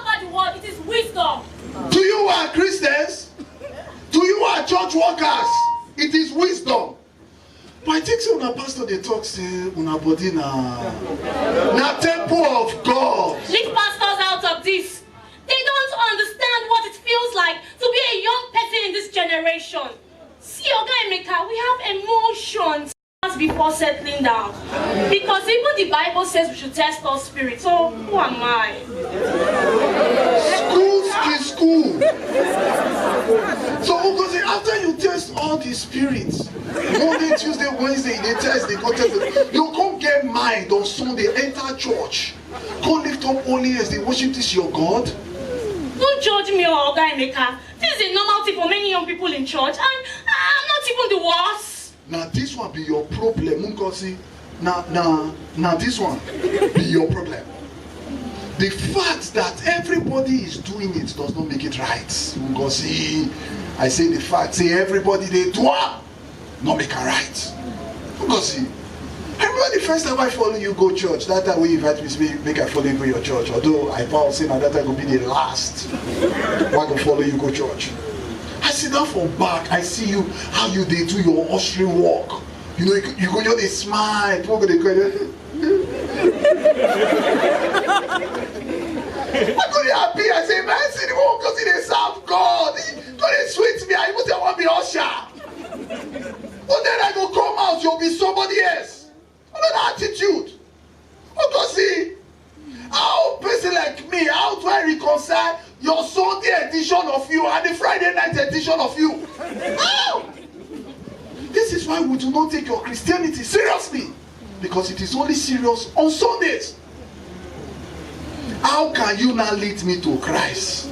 wisdom. To you who are Christians, to you who are church workers, it is wisdom. But I think so when a pastor they talk say una body na temple of God. Leave pastors out of this. They don't understand what it feels like to be a young person in this generation. See, Oga Emeka, we have emotions before settling down. Because even the Bible says we should test all spirits. So who am I? School is school. So because after you test all the spirits, Monday, Tuesday, Wednesday, they test, they contest. You can't get mind on Sunday, enter church. Go lift up only as they worship this your God. Don't judge me, Oga Emeka. This is a normal thing for many young people in church, and I'm not even the worst. Now this one be your problem, Munkosi. Now this one be your problem. The fact that everybody is doing it does not make it right. Munkosi, I say the fact, say everybody they do it, not make it right. Munkosi, I remember the first time I follow you go church. That time we invite me to make I follow you go your church. Although I vow say now that time will be the last one to follow you go church. I sit down from back. I see you how you they do your ushering walk. You know you go just they smile. People go they cry. I go they happy. I say man, see the one because they serve God. God they sweet me. I even say I want to be usher. But then I go come out. You'll be somebody else. Another attitude. Okay, see, how a person like me, how do I reconcile your Sunday edition of you and the Friday night edition of you? How? This is why we do not take your Christianity seriously, because it is only serious on Sundays. How can you now lead me to Christ?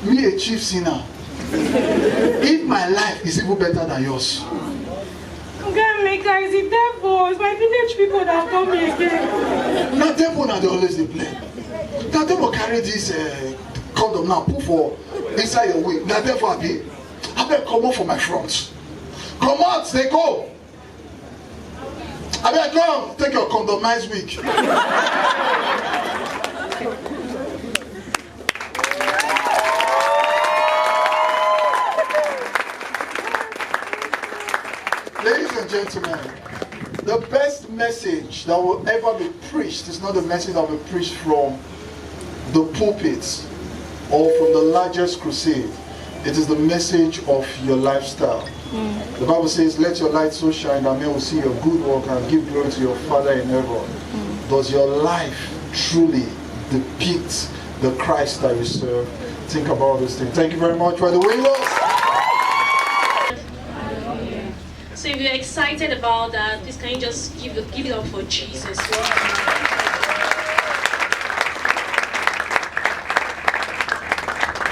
Me, a chief sinner. If my life is even better than yours. Emeka is the devil. It's my village people that call me again. Now devil now they always they play. Now devil carry this condom now put for inside your way. Now devil I better come out for my front. Come out, they go. I better come take your condom nice week. Ladies and gentlemen, the best message that will ever be preached is not the message that will be preached from the pulpit or from the largest crusade. It is the message of your lifestyle. The Bible says, let your light so shine that men will see your good work and give glory to your Father in heaven. Does your life truly depict the Christ that you serve? Think about this thing. Thank you very much for the Winlos. So if you're excited about that, please can you just give it up for Jesus?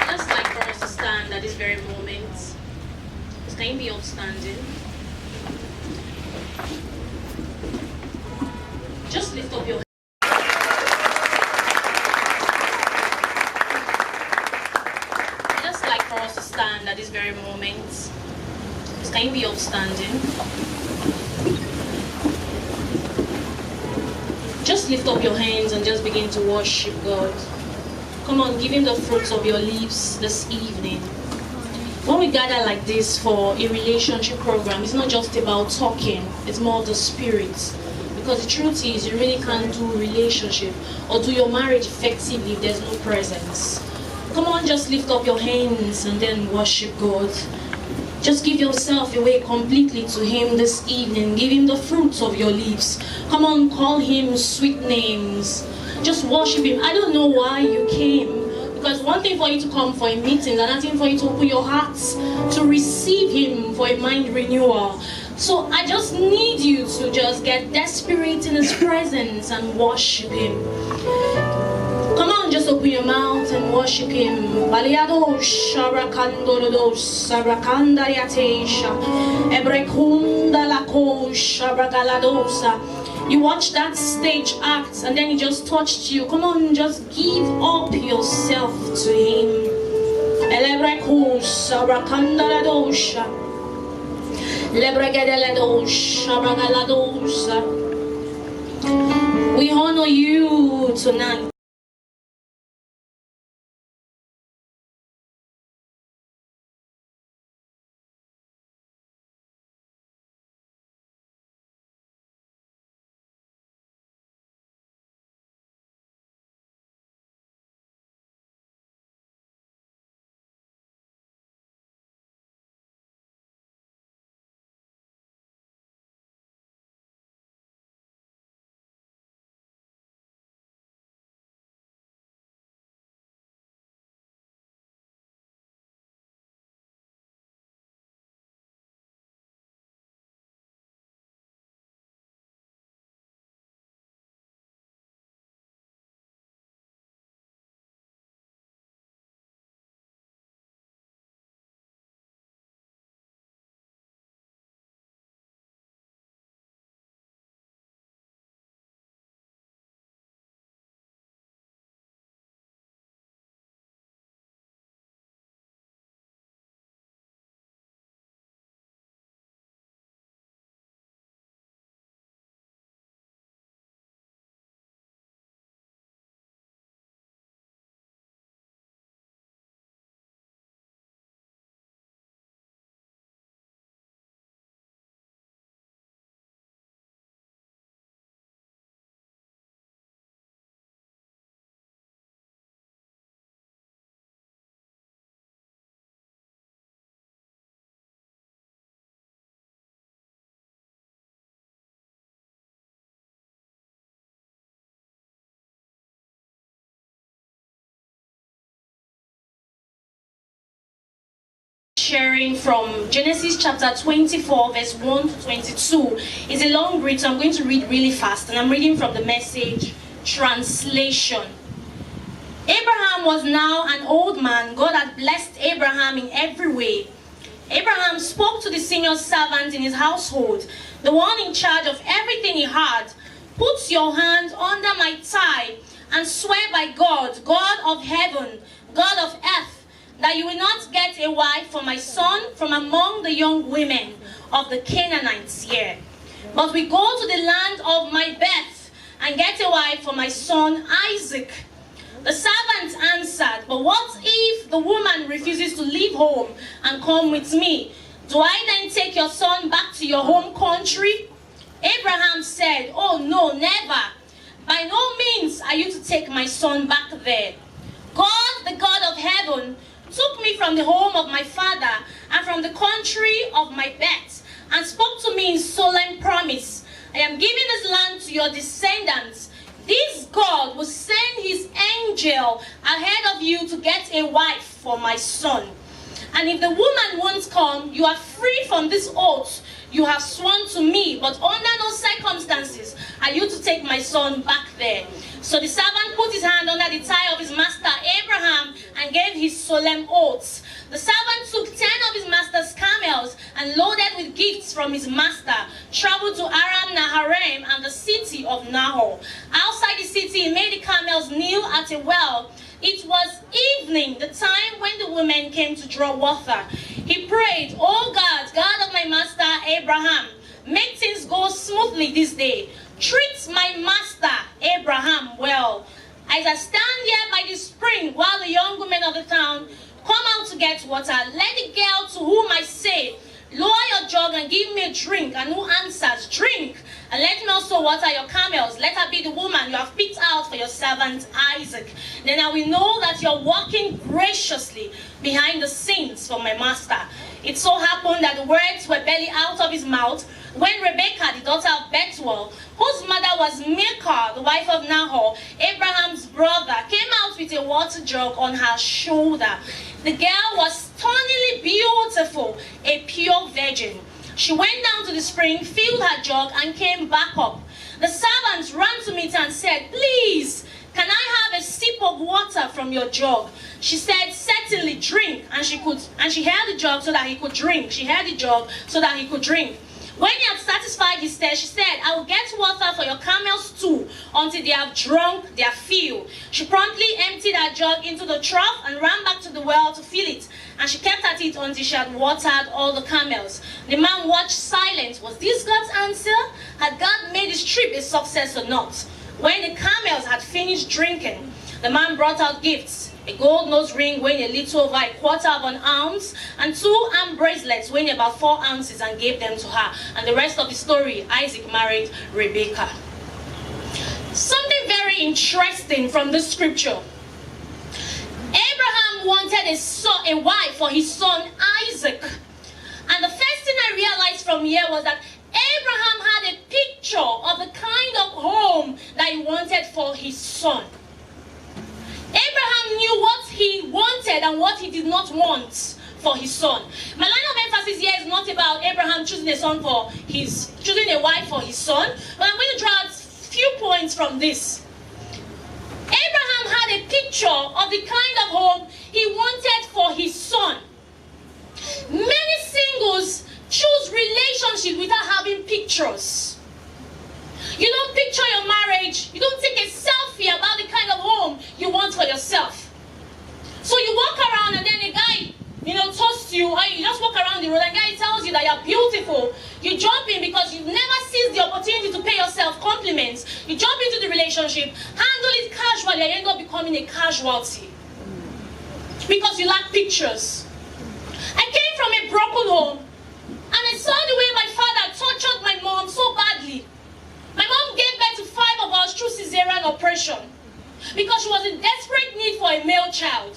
Just like for us to stand at this very moment. Please can you be upstanding? Just lift up your hands. Just like for us to stand at this very moment. Can you be upstanding? Just lift up your hands and just begin to worship God. Come on, give Him the fruits of your lips this evening. When we gather like this for a relationship program, it's not just about talking, it's more the spirit. Because the truth is, you really can't do relationship or do your marriage effectively if there's no presence. Come on, just lift up your hands and then worship God. Just give yourself away completely to Him this evening. Give Him the fruits of your lips. Come on, call Him sweet names. Just worship Him. I don't know why you came. Because one thing for you to come for a meeting, another thing for you to open your hearts to receive Him for a mind renewal. So I just need you to just get desperate in His presence and worship Him. Come on, just open your mouth and worship Him. You watch that stage act and then He just touched you. Come on, just give up yourself to Him. We honor you tonight. sharing from Genesis chapter 24, verse 1 to 22. It's a long read, so I'm going to read really fast, and I'm reading from the Message translation. Abraham was now an old man. God had blessed Abraham in every way. Abraham spoke to the senior servant in his household, the one in charge of everything he had. Put your hand under my thigh and swear by God, God of heaven, God of earth, that you will not get a wife for my son from among the young women of the Canaanites here, but we go to the land of my birth and get a wife for my son Isaac. The servant answered, but what if the woman refuses to leave home and come with me? Do I then take your son back to your home country? Abraham said, oh no, never. By no means are you to take my son back there. God, the God of heaven, took me from the home of my father and from the country of my birth and spoke to me in solemn promise. I am giving this land to your descendants. This God will send his angel ahead of you to get a wife for my son. And if the woman won't come, you are free from this oath you have sworn to me, but under no circumstances are you to take my son back there. So the servant put his hand under the thigh of his master Abraham and gave his solemn oaths. The servant took 10 of his master's camels and loaded with gifts from his master, traveled to Aram Naharaim and the city of Nahor. Outside the city, he made the camels kneel at a well. It was evening, the time when the women came to draw water. He prayed, "Oh God, God of my master Abraham, make things go smoothly this day. Treat my master Abraham well. As I stand here by the spring while the young women of the town come out to get water, let the girl to whom I say, lower your jug and give me a drink, and who answers, drink, and let me also water your camels. Let her be the woman you have picked out for your servant Isaac. Then I will know that you're walking graciously behind the scenes for my master." It so happened that the words were barely out of his mouth when Rebekah, the daughter of Bethuel, whose mother was Milcah, the wife of Nahor, Abraham's brother, came out with a water jug on her shoulder. The girl was stunningly beautiful, a pure virgin. She went down to the spring, filled her jug, and came back up. The servants ran to meet her and said, "Please, can I have a sip of water from your jug?" She said, "Certainly, drink." And she held the jug so that he could drink. She held the jug so that he could drink. When he had satisfied his thirst, she said, "I will get water for your camels too, until they have drunk their fill." She promptly emptied her jug into the trough and ran back to the well to fill it. And she kept at it until she had watered all the camels. The man watched silent. Was this God's answer? Had God made his trip a success or not? When the camels had finished drinking, the man brought out gifts: a gold nose ring weighing a little over 1/4 of an ounce, and 2 arm bracelets weighing about 4 ounces, and gave them to her. And the rest of the story, Isaac married Rebekah. Something very interesting from this scripture. Abraham wanted a wife for his son Isaac. And the first thing I realized from here was that Abraham had a picture of the kind of home that he wanted for his son. Abraham knew what he wanted and what he did not want for his son. My line of emphasis here is not about Abraham choosing choosing a wife for his son, but I'm going to draw out a few points from this. Abraham had a picture of the kind of home he wanted for his son. Many singles choose relationship without having pictures. You don't picture your marriage. You don't take a selfie about the kind of home you want for yourself. So you walk around and then a guy, toasts you, or you just walk around the road and a guy tells you that you're beautiful. You jump in because you've never seized the opportunity to pay yourself compliments. You jump into the relationship, handle it casually, and you end up becoming a casualty. Because you lack pictures. I came from a broken home, and I saw the way my father tortured my mom so badly. My mom gave birth to 5 of us through cesarean operation because she was in desperate need for a male child.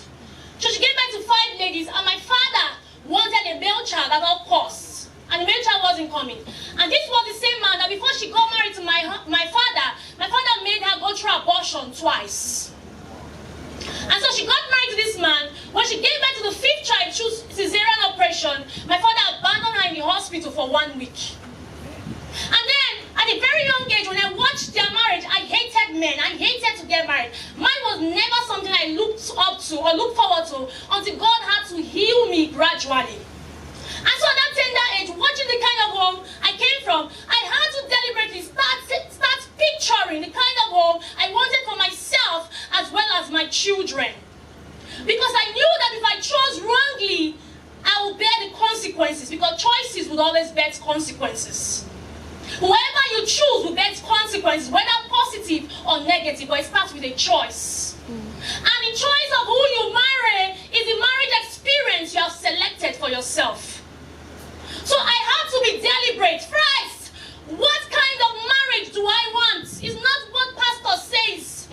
So she gave birth to 5 ladies, and my father wanted a male child at all costs. And the male child wasn't coming. And this was the same man that before she got married to my father made her go through abortion twice. And so she got married to this man. When she gave birth to the 5th child, she was cesarean operation. My father abandoned her in the hospital for 1 week. And then, at a very young age, when I watched their marriage, I hated men. I hated to get married. Mine was never something I looked up to or looked forward to until God had to heal me gradually. And so at that tender age, watching the kind of home I came from, I had to deliberately start picturing the kind of home I wanted for myself as well as my children. Because I knew that if I chose wrongly, I would bear the consequences, because choices would always bear consequences. Whoever you choose will bear consequences, whether positive or negative, but it starts with a choice. And the choice of who you marry is the marriage experience you have selected for yourself. So I had to be deliberate. First, what kind of marriage do I want? It's not what pastor says.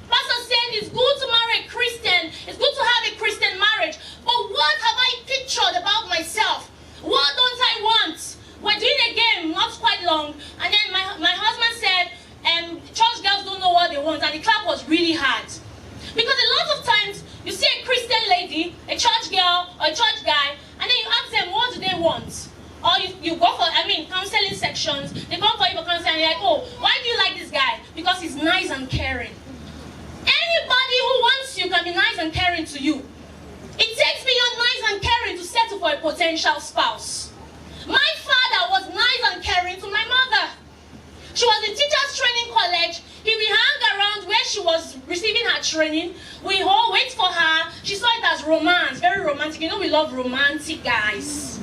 Pastor said it's good to marry a Christian. It's good to have a Christian marriage. But what have I pictured about myself? What don't I want? We're doing a game not quite long. And then my husband said, church girls don't know what they want. And the clap was really hard. Because a lot of times, you see a Christian lady, a church girl, or a church guy, and then you ask them, what do they want? Or you go for, counseling sections. They come for you for counseling and you're like, oh, why do you like this guy? Because he's nice and caring. Anybody who wants you can be nice and caring to you. It takes beyond nice and caring to settle for a potential spouse. My father was nice and caring to my mother. She was in teachers training college. He would hang around where she was receiving her training. We all wait for her. She saw it as romance, very romantic. You know we love romantic guys.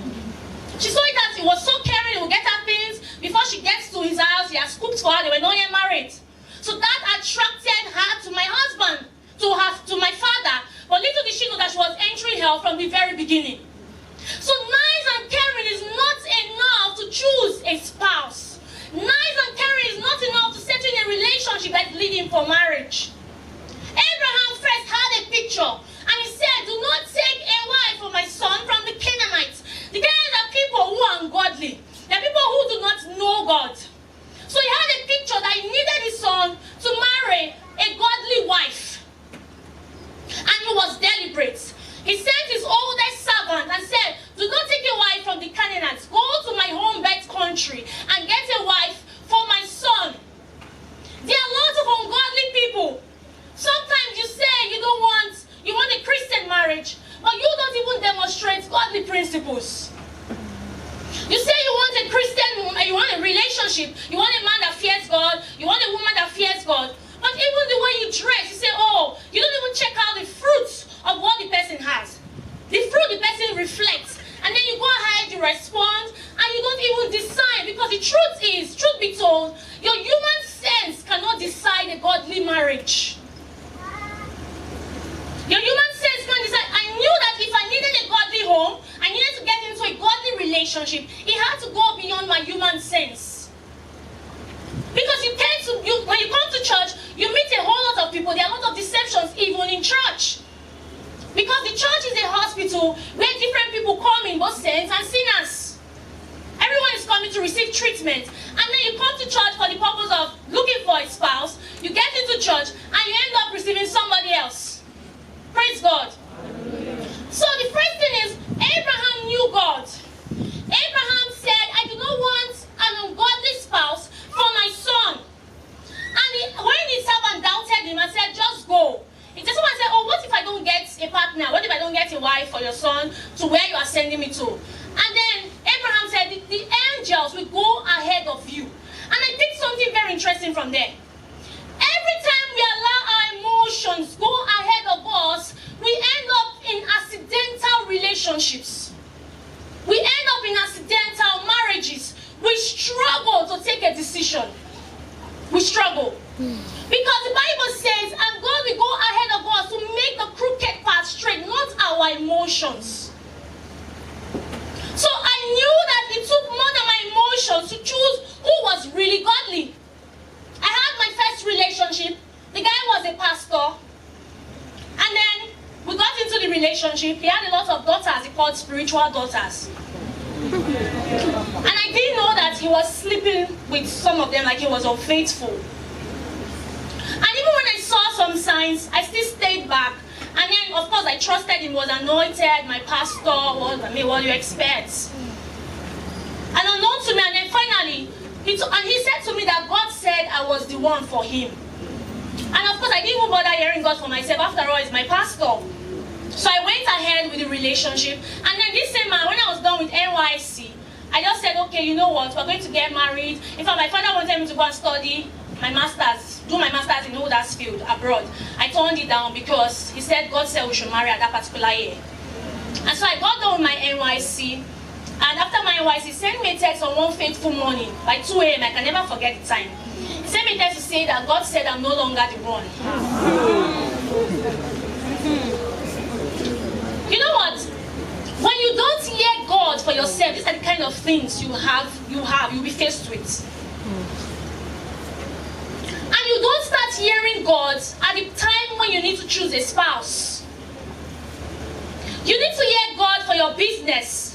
She saw it as he was so caring, he would get her things. Before she gets to his house, he has cooked for her. They were not yet married. So that attracted her to my husband, to my father. But little did she know that she was entering hell from the very beginning. So nice and caring is not enough to choose a spouse. Nice and caring is not enough to settle in a relationship that's leading for marriage. Abraham first had a picture, and he said, do not take a wife for my son from the Canaanites. The Canaanites are people who are ungodly. They are people who do not know God. So he had a picture that he needed his son to marry a godly wife. And he was deliberate. He sent his oldest servant and said, do not take a wife from the Canaanites. Go to my home birth country and get a wife for my son. There are lots of ungodly people. Sometimes you say you want a Christian marriage, but you don't even demonstrate godly principles. You say you want a Christian, you want a relationship, you want a man that fears God, you want a woman that fears God. But even the way you dress, you say, oh, you don't even check out the fruits of what the person has. The fruit the person reflects. And then you go ahead, you respond, and you don't even decide. Because the truth be told, your human sense cannot decide a godly marriage. Your human sense can decide. I knew that if I needed a godly home, I needed to get into a godly relationship. It had to go beyond my human sense. Because when you come to church, you meet a whole lot of people. There are a lot of deceptions even in church. Because the church is a hospital where different people come in, both saints and sinners. Everyone is coming to receive treatment. And then you come to church for the purpose of looking for a spouse. You get into church and you end up receiving somebody else. Praise God. So the first thing is, Abraham knew God. Abraham said, I do not want an ungodly spouse for my son. And when his servant doubted him and said, just go. He just want to say, oh, what if I don't get a partner? What if I don't get a wife for your son to where you are sending me to? And then Abraham said, the angels will go ahead of you. And I picked something very interesting from there. Every time we allow our emotions go ahead of us, we end up in accidental relationships. We end up in accidental marriages. We struggle to take a decision. We struggle. Because the Bible says, and God will go ahead of us to make the crooked path straight, not our emotions. So I knew that it took more than my emotions to choose who was really godly. I had my first relationship. The guy was a pastor. And then we got into the relationship. He had a lot of daughters. He called spiritual daughters. And I didn't know that he was sleeping with some of them, like he was unfaithful. And even when I saw some signs, I still stayed back. And then, of course, I trusted him, was anointed, my pastor, what do you expect? And unknown to me, and then finally, he said to me that God said I was the one for him. And of course, I didn't even bother hearing God for myself. After all, he's my pastor. So I went ahead with the relationship. And then this same man, when I was done with NYC, I just said, okay, you know what, we're going to get married. In fact, my father wanted me to go and study my master's, do my master's in Huddersfield abroad. I turned it down because he said, God said we should marry at that particular year. And so I got done with my NYC. And after my NYC, he sent me a text on one fateful morning by 2 a.m. I can never forget the time. He sent me a text to say that God said I'm no longer the one. You know what? When you don't hear God for yourself, these are the kind of things you'll be faced with. And you don't start hearing God at the time when you need to choose a spouse. You need to hear God for your business.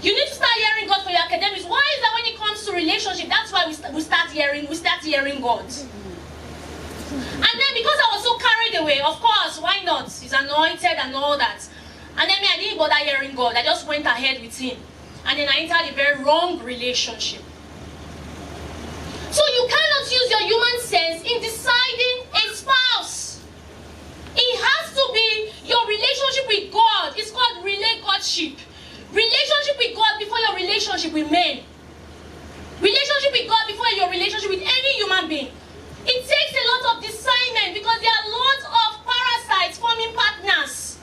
You need to start hearing God for your academics. Why is that when it comes to relationship? That's why we start hearing God. And then because I was so carried away, of course, why not? He's anointed and all that. And then I didn't bother hearing God. I just went ahead with him. And then I entered a very wrong relationship. So you cannot use your human sense in deciding a spouse. It has to be your relationship with God. It's called relay Godship. Relationship with God before your relationship with men. Relationship with God before your relationship with any human being. It takes a lot of discernment because there are lots of parasites forming partners.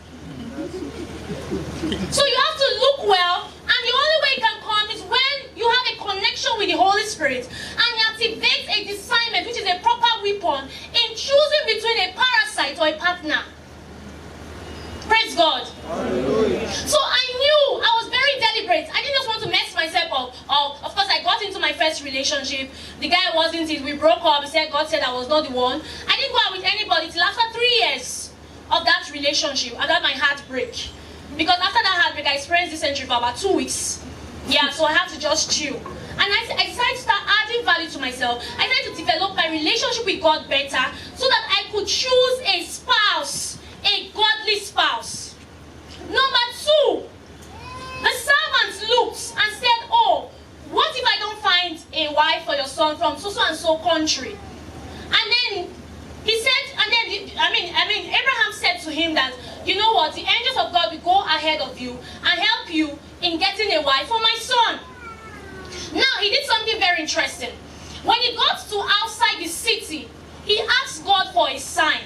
So you have to look well, and the only way it can come is when you have a connection with the Holy Spirit and you activate a discernment, which is a proper weapon in choosing between a parasite or a partner. Praise God. Hallelujah. So I knew I was very deliberate. I didn't just want to mess myself up. Of course, I got into my first relationship. The guy wasn't it. We broke up. He said God said I was not the one. I didn't go out with anybody till after 3 years of that relationship. I got my heartbreak. Because after that heartbreak, I experienced dysentery for about 2 weeks. Yeah, so I had to just chill. And I decided to start adding value to myself. I tried to develop my relationship with God better so that I could choose a spouse, a godly spouse. Number 2, the servant looked and said, oh, what if I don't find a wife for your son from so and so country? And then he said, and then Abraham said to him that, you know what, the angels of God will go ahead of you and help you in getting a wife for my son. Now, he did something very interesting. When he got to outside the city, he asked God for a sign.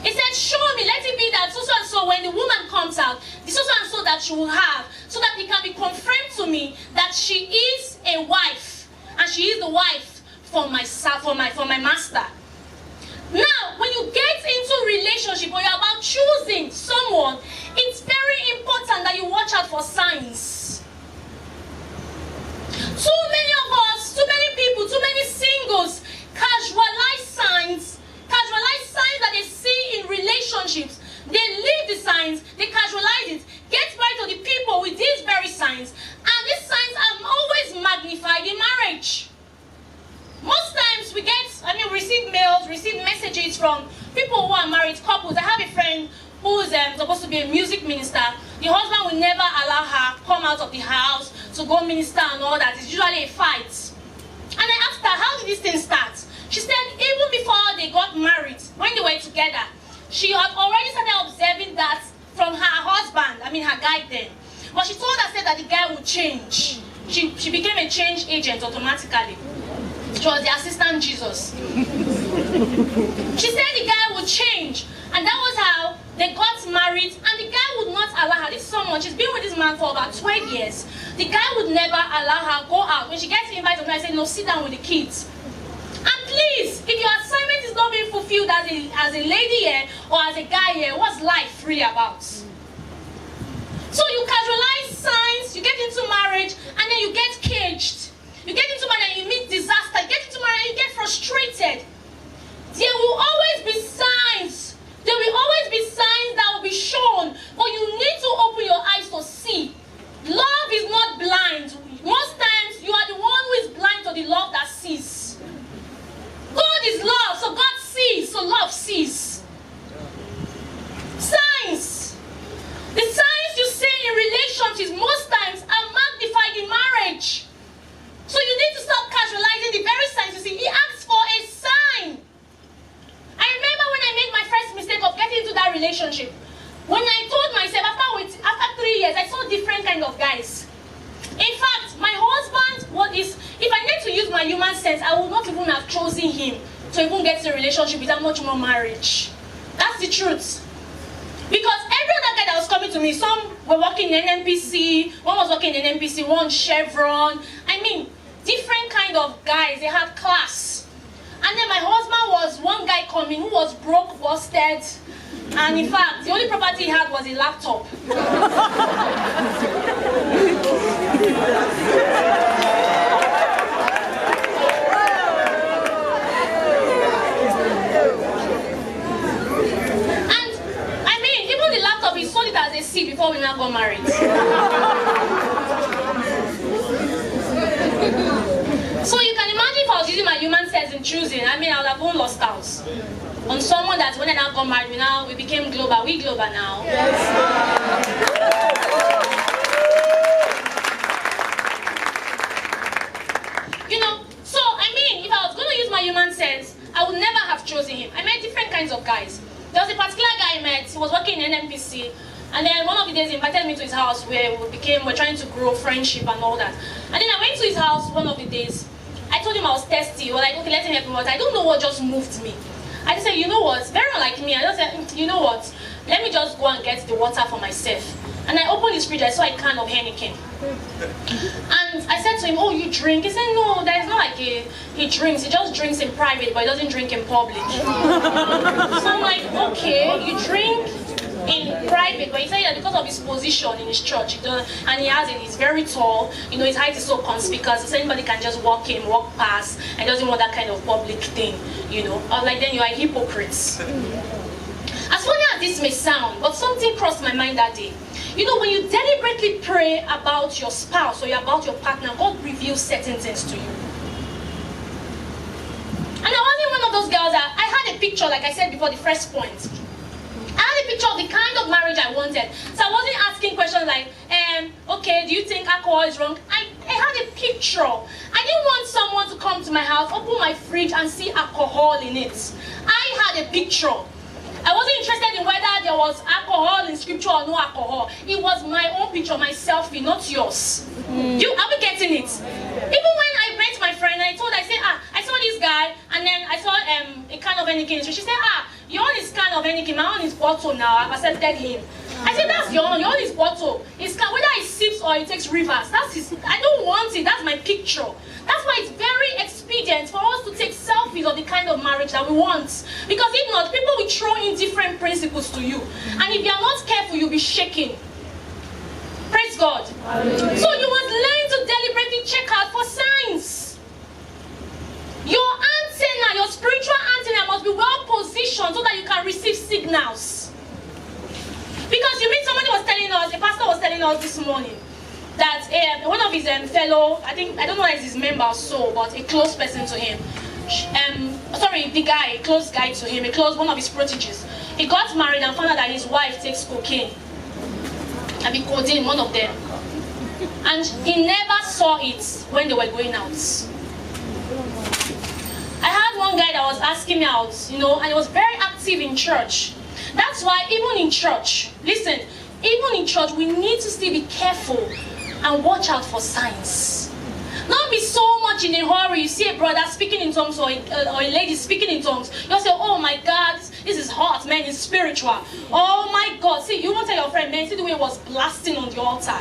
He said, show me, let it be that so and so, when the woman comes out, the so and so that she will have, so that it can be confirmed to me that she is a wife, and she is the wife for my master. Now, when you get into a relationship or you're about choosing someone, it's very important that you watch out for signs. Too many of us, too many people, too many singles casualize signs that they see in relationships. They leave the signs, they casualize it, get married to the people with these very signs, and these signs are always magnified in marriage. Most times we receive mails, receive messages from people who are married couples. I have a friend who is supposed to be a music minister. The husband will never allow her come out of the house to go minister and all that. It's usually a fight. And I asked her, how did this thing start? She said even before they got married, when they were together, she had already started observing that from her husband, her guy then. But she told herself that the guy would change. She became a change agent automatically. She was the assistant Jesus. She said the guy would change. And that was how they got married. And the guy would not allow her. This is someone, she's been with this man for about 12 years. The guy would never allow her go out. When she gets invited, I say, no, sit down with the kids. And please, if your assignment is not being fulfilled as a lady here or as a guy here, what's life really about? So you casualize signs, you get into marriage, and then you get caged. You get into marriage and you meet disaster. You get into marriage and you get frustrated. There will always be signs. There will always be signs that will be shown. But you need to open your eyes to see. Love is not blind. Most times you are the one who is blind to the love that sees. God is love, so God sees, so love sees. Signs human sense, I would not even have chosen him to even get a relationship without much more marriage. That's the truth. Because every other guy that was coming to me, some were working in NNPC, one was working in NNPC, one Chevron. I mean, different kind of guys, they had class. And then my husband was one guy coming who was broke, busted, and in fact, the only property he had was a laptop. He sold it as a seed before we now got married. So you can imagine if I was using my human sense in choosing, I mean, I would have even lost out on someone that when I now got married, we became global. We global now. Yes. You know, so I mean, if I was going to use my human sense, I would never have chosen him. I met different kinds of guys. There was a particular guy I met, he was working in NNPC, and then one of the days he invited me to his house where we're trying to grow friendship and all that. And then I went to his house one of the days. I told him I was thirsty. He was like, okay, let him help me, but I don't know what just moved me. I just said, you know what, very unlike me, I just said, you know what, let me just go and get the water for myself. And I opened his fridge, I saw a can of Heineken. And I said to him, oh, you drink? He said, no, there's not like he drinks. He just drinks in private, but he doesn't drink in public. So I'm like, okay, you drink in private, but he said that because of his position in his church, and he has it, he's very tall, you know, his height is so conspicuous, so anybody can just walk in, walk past, and doesn't want that kind of public thing, you know. I was like, then you are hypocrites. As funny as this may sound, but something crossed my mind that day. You know, when you deliberately pray about your spouse or about your partner, God reveals certain things to you. And I wasn't one of those girls that, I had a picture, like I said before, the first point. I had a picture of the kind of marriage I wanted. So I wasn't asking questions like, okay, do you think alcohol is wrong? I had a picture. I didn't want someone to come to my house, open my fridge and see alcohol in it. I had a picture. I wasn't interested in whether there was alcohol in scripture or no alcohol. It was my own picture, my selfie, not yours. Are we getting it? Even when I met my friend, I said, I saw this guy, and then I saw a can of Heineken. So she said, your own is can of Heineken, my own is bottle now. I've accepted him. I said, that's your own is bottle. It's whether it sips or it takes rivers. That's his. I don't want it. That's my picture. That's why it's very expedient for us to take selfies of the kind of marriage that we want. Because if not, people will throw in different principles to you. And if you are not careful, you'll be shaken. Praise God. So you must learn to deliberately check out for signs. Your antenna, your spiritual antenna must be well positioned so that you can receive signals. Because you meet somebody was telling us, a pastor was telling us this morning, that one of his fellow, I don't know if it's his member or so, but a close person to him, the guy, a close guy to him, one of his proteges, he got married and found out that his wife takes cocaine. I mean, codeine, one of them. And he never saw it when they were going out. I had one guy that was asking me out, you know, and he was very active in church. That's why even in church, listen, even in church, we need to still be careful and watch out for signs. Not be so much in a hurry. You see a brother speaking in tongues or a lady speaking in tongues. You'll say, oh my God, this is hot, man, it's spiritual. Oh my God. See, you won't tell your friend, man, see the way it was blasting on the altar.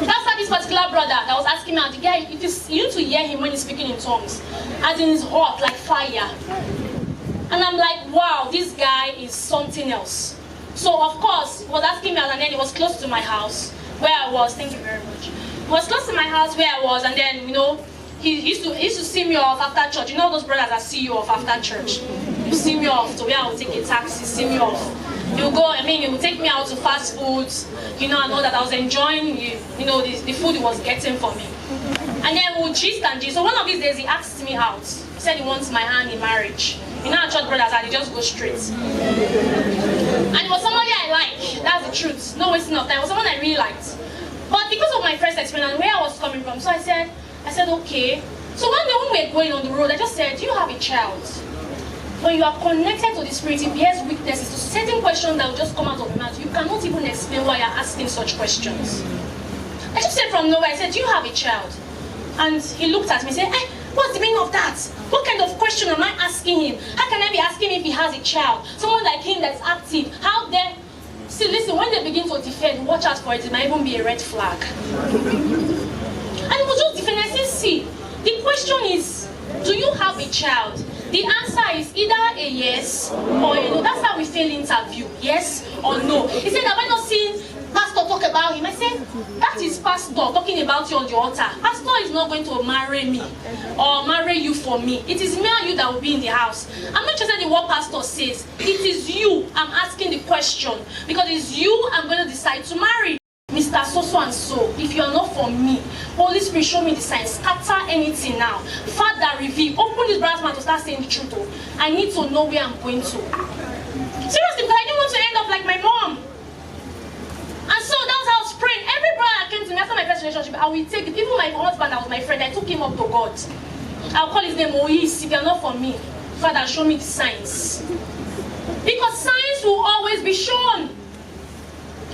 That's how this particular brother that was asking me out, the guy, you need to hear him when he's speaking in tongues. As in it's hot, like fire. And I'm like, wow, this guy is something else. So of course, he was asking me out, and then he was close to my house where I was. Thank you very much. He was close to my house where I was, and then, you know, he used to see me off after church. You know those brothers that see you off after church? You see me off to where I would take a taxi, see me off. He would take me out to fast foods, you know, and all that. I was enjoying, you know, the food he was getting for me. And then we would gist and gist. So one of these days, he asked me out. He said he wants my hand in marriage. You know how church brothers are, they just go straight. And it was somebody I like, that's the truth. No wasting of time. It was someone I really liked. But because of my first experience and where I was coming from, so I said, okay. So one day when we were going on the road, I just said, do you have a child? When you are connected to the Spirit, it bears witnesses to certain questions that will just come out of your mouth. You cannot even explain why you're asking such questions. I just said from nowhere, I said, do you have a child? And he looked at me and said, hey, what's the meaning of that? What kind of question am I asking him? How can I be asking him if he has a child? Someone like him that's active. How dare? See, listen, when they begin to defend, watch out for it. It might even be a red flag. And he was just defending. I said, see, the question is, do you have a child? The answer is either a yes or a no. That's how we fail interview. Yes or no. He said, have I not seen pastor talk about him? I said, that is pastor talking about you on the altar. Pastor is not going to marry me or marry you for me. It is me and you that will be in the house. I'm not interested in what pastor says. It is you I'm asking the question, because it's you I'm going to decide to marry. Mr. So and so, if you are not for me, Holy Spirit, show me the sign. Scatter anything now. Father, reveal. Open this brass man to start saying the truth. I need to know where I'm going to. Seriously, because I didn't want to end up like my mom. And so that was how I was praying. Every brother that came to me after my first relationship, I will take it. Even my husband that was my friend, I took him up to God. I'll call his name Moise. If you're not for me, Father, show me the signs. Because signs will always be shown.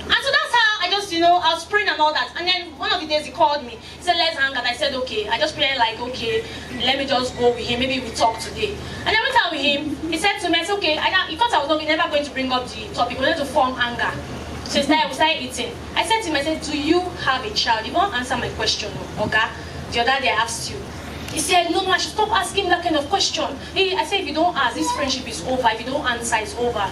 And so that's how I just, I was praying and all that. And then one of the days he called me. He said, let's hang out. I said, okay. I just prayed like, okay, let me just go with him. Maybe we talk today. And I went out with him. He said to me, I said, okay. He thought I was never going to bring up the topic. We wanted to form anger. So we started eating. I said to him, I said, do you have a child? You won't answer my question, okay? The other day I asked you. He said, no, I should stop asking that kind of question. I said, if you don't ask, this friendship is over. If you don't answer, it's over.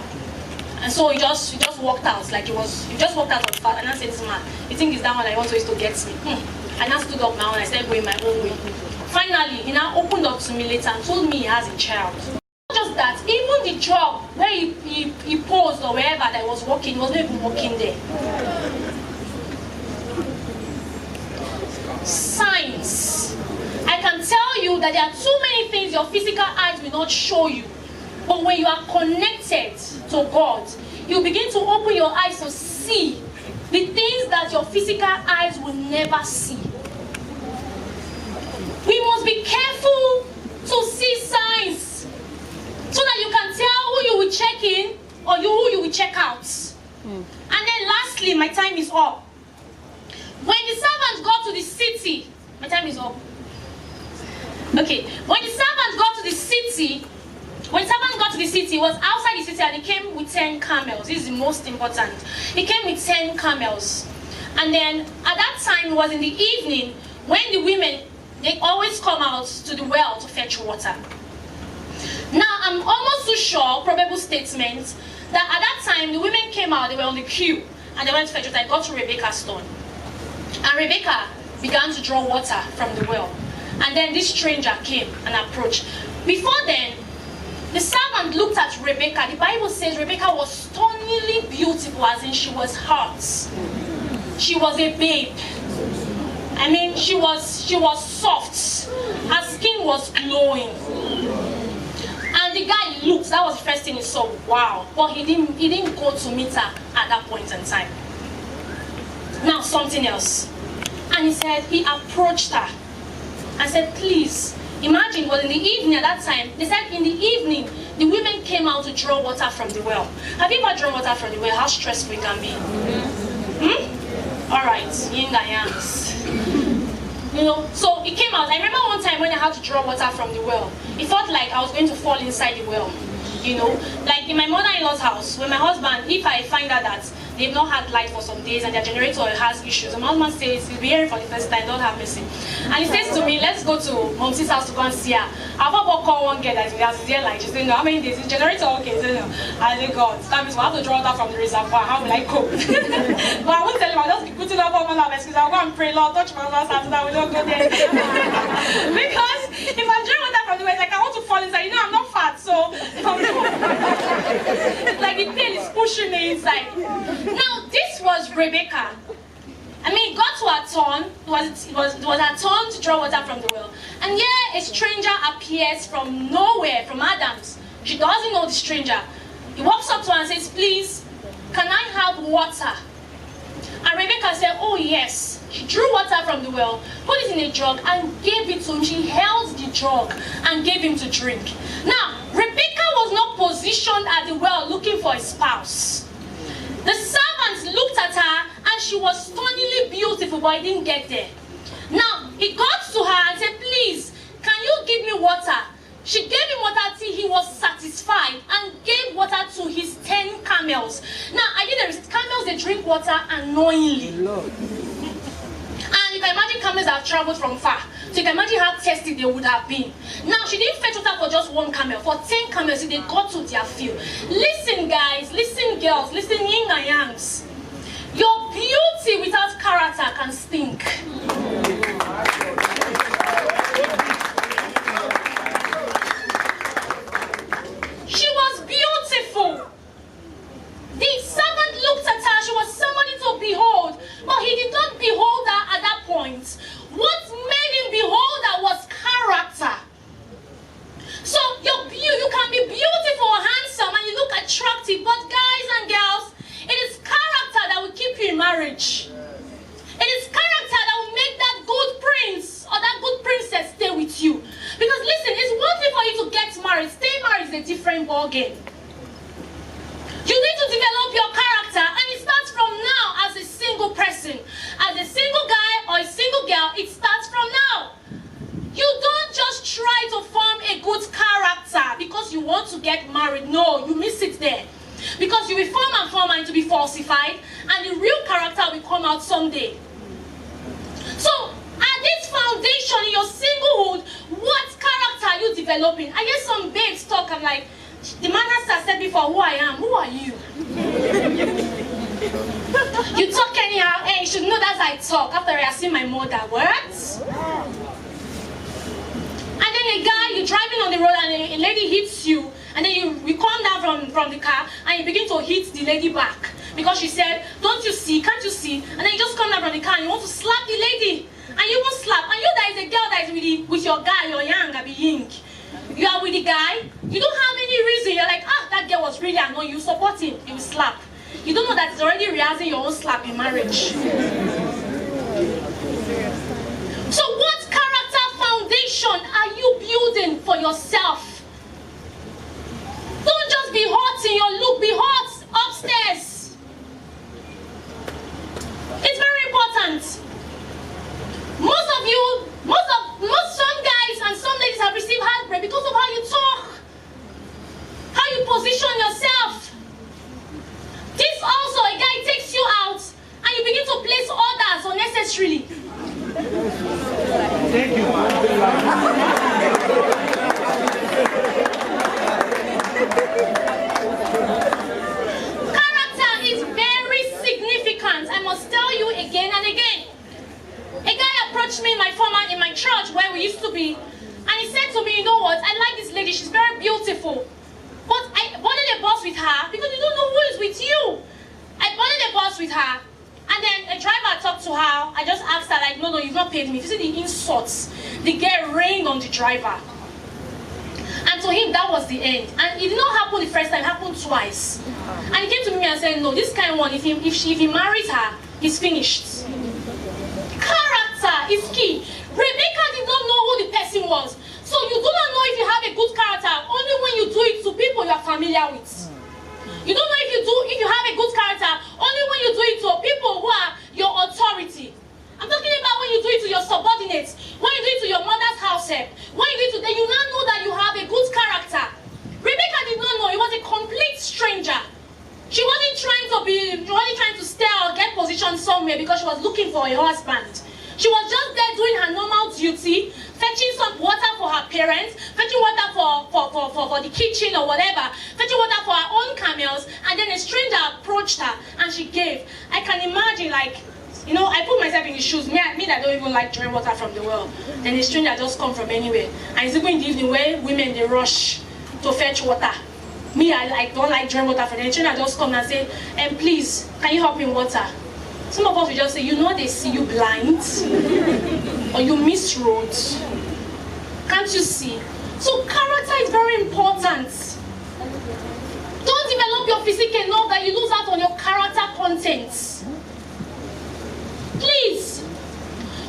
And so he just walked out like he just walked out of the fact. And I said, this man, you think it's that one that he wants to get me? And I stood up now and I started going my own way. Finally, he now opened up to me later and told me he has a child. Not just that, even the job where he posed or wherever that he was working, he wasn't even working there. Signs. I can tell you that there are too many things your physical eyes will not show you. But when you are connected to God, you begin to open your eyes to see the things that your physical eyes will never see. We must be careful to see signs so that you can tell who you will check in or who you will check out. And then lastly, my time is up. When the servant got to the city, my time is up. Okay, when the servant got to the city, he was outside the city and he came with 10 camels. This is the most important. He came with 10 camels. And then at that time, it was in the evening when the women, they always come out to the well to fetch water. Now, I'm almost too sure, probable statement, that at that time, the women came out, they were on the queue, and they went to fetch water. I got to Rebecca's stone. And Rebecca began to draw water from the well. And then this stranger came and approached. Before then, the servant looked at Rebecca. The Bible says Rebecca was stunningly beautiful, as in she was hot. She was a babe. I mean, she was soft. Her skin was glowing. And the guy looked. That was the first thing he saw. Wow. But he didn't go to meet her at that point in time. Now something else. And he said he approached her and said, please. Imagine, well, in the evening at that time, they said in the evening, the women came out to draw water from the well. Have you ever drawn water from the well? How stressful it can be? All right, yin and yangs. So it came out. I remember one time when I had to draw water from the well. It felt like I was going to fall inside the well. Like in my mother-in-law's house, when my husband, if I find out that they've not had light for some days and their generator has issues, and my husband says, he'll be hearing for the first time, don't have mercy. And he says to me, let's go to Mom's house to go and see her. I've ever called one girl that is there, like, she's saying, no, how many days? Is the generator okay? So, no. I say, God, that means we'll have to draw water from the reservoir. How will I cope? But I won't tell him, I'll just be putting up all my love excuse. I'll go and pray, Lord, touch my husband's heart so that we don't go there. Because if I draw water from the well, like, I want to fall inside. I'm not fat, so like the pain is pushing me inside. Now, this was Rebecca. I mean, it got to her turn. It was her turn to draw water from the well. And yeah, a stranger appears from nowhere, from Adams. She doesn't know the stranger. He walks up to her and says, please, can I have water? And Rebecca said, oh yes. She drew water from the well, put it in a jug, and gave it to him. She held the jug and gave him to drink. Now, Rebecca was not positioned at the well looking for a spouse. The servants looked at her and she was stunningly beautiful, but he didn't get there. Now, he got to her water unknowingly. And you can imagine camels have traveled from far. So you can imagine how thirsty they would have been. Now, she didn't fetch water for just one camel. For 10 camels, they got to their field. Listen, guys. Listen, girls. Listen, yin and yangs. Your beauty without character can stink. She was beautiful. The servant looked at her. She was somebody to behold. But he did not behold her at that point. What made him behold her was character. So you can be beautiful, handsome, and you look attractive. But guys and girls, it is character that will keep you in marriage. It is character that will make that good prince or that good princess stay with you. Because listen, it's one thing for you to get married. Stay married is a different ballgame. You need to develop your character, and it starts from now as a single person. As a single guy or a single girl, it starts from now. You don't just try to form a good character because you want to get married. No, you miss it there. Because you will form and it will be falsified, and the real character will come out someday. So, at this foundation in your singlehood, what character are you developing? I hear some babes talk, I'm like, the man has said before, who I am, who are you? You talk anyhow, hey, you should know that's how I talk after I see my mother. What? And then a guy, you're driving on the road and a lady hits you, and then you come down from the car and you begin to hit the lady back. Because she said, don't you see, can't you see? And then you just come down from the car and you want to slap the lady. And you won't slap. And you that is a girl that is with your guy, you're young, I be yink. You are with the guy, you don't have any reason. You're like, that girl was really annoying. You support him, you will slap. You don't know that it's already rehearsing your own slap in marriage. So what character foundation are you building for yourself? Don't just be hot in your look, be hot upstairs. It's very important. Some guys and some ladies have received heartbreak because of how you talk, how you position yourself. This also, a guy takes you out and you begin to place orders unnecessarily. Thank you, Character is very significant. I must tell you again and again. A guy approached me in my church where we used to be, and he said to me, you know what, I like this lady, she's very beautiful. But I wanted a bus with her because you don't know who is with you. I wanted a bus with her, and then a driver talked to her. I just asked her, like, no, you've not paid me. You see the insults. The girl rained on the driver. And to him, that was the end. And it did not happen the first time, it happened twice. And he came to me and said, no, this kind of one, if he marries her, he's finished. Character is key. Rebecca did not know who the person was. So you do not know if you have a good character only when you do it to people you are familiar with. You don't know if you have a good character only when you do it to people who are your authority. I'm talking about when you do it to your subordinates, when you do it to your mother's house help, when you do it to them, you now know that you have a good character. Rebecca did not know. He was a complete stranger. She wasn't trying to stay or get position somewhere because she was looking for a husband. She was just there doing her normal duty, fetching some water for her parents, fetching water for the kitchen or whatever, fetching water for her own camels, and then a stranger approached her and she gave. I can imagine, like, you know, I put myself in the shoes, me that don't even like drawing water from the well. Then a stranger just come from anywhere. And it's even in the evening where women, they rush to fetch water. Me, I don't like drawing water from them. The stranger just come and say, please, can you help me in water? Some of us will just say, you know they see you blind, or you miss roads. Can't you see? So character is very important. Don't develop your physique enough that you lose out on your character contents. Please.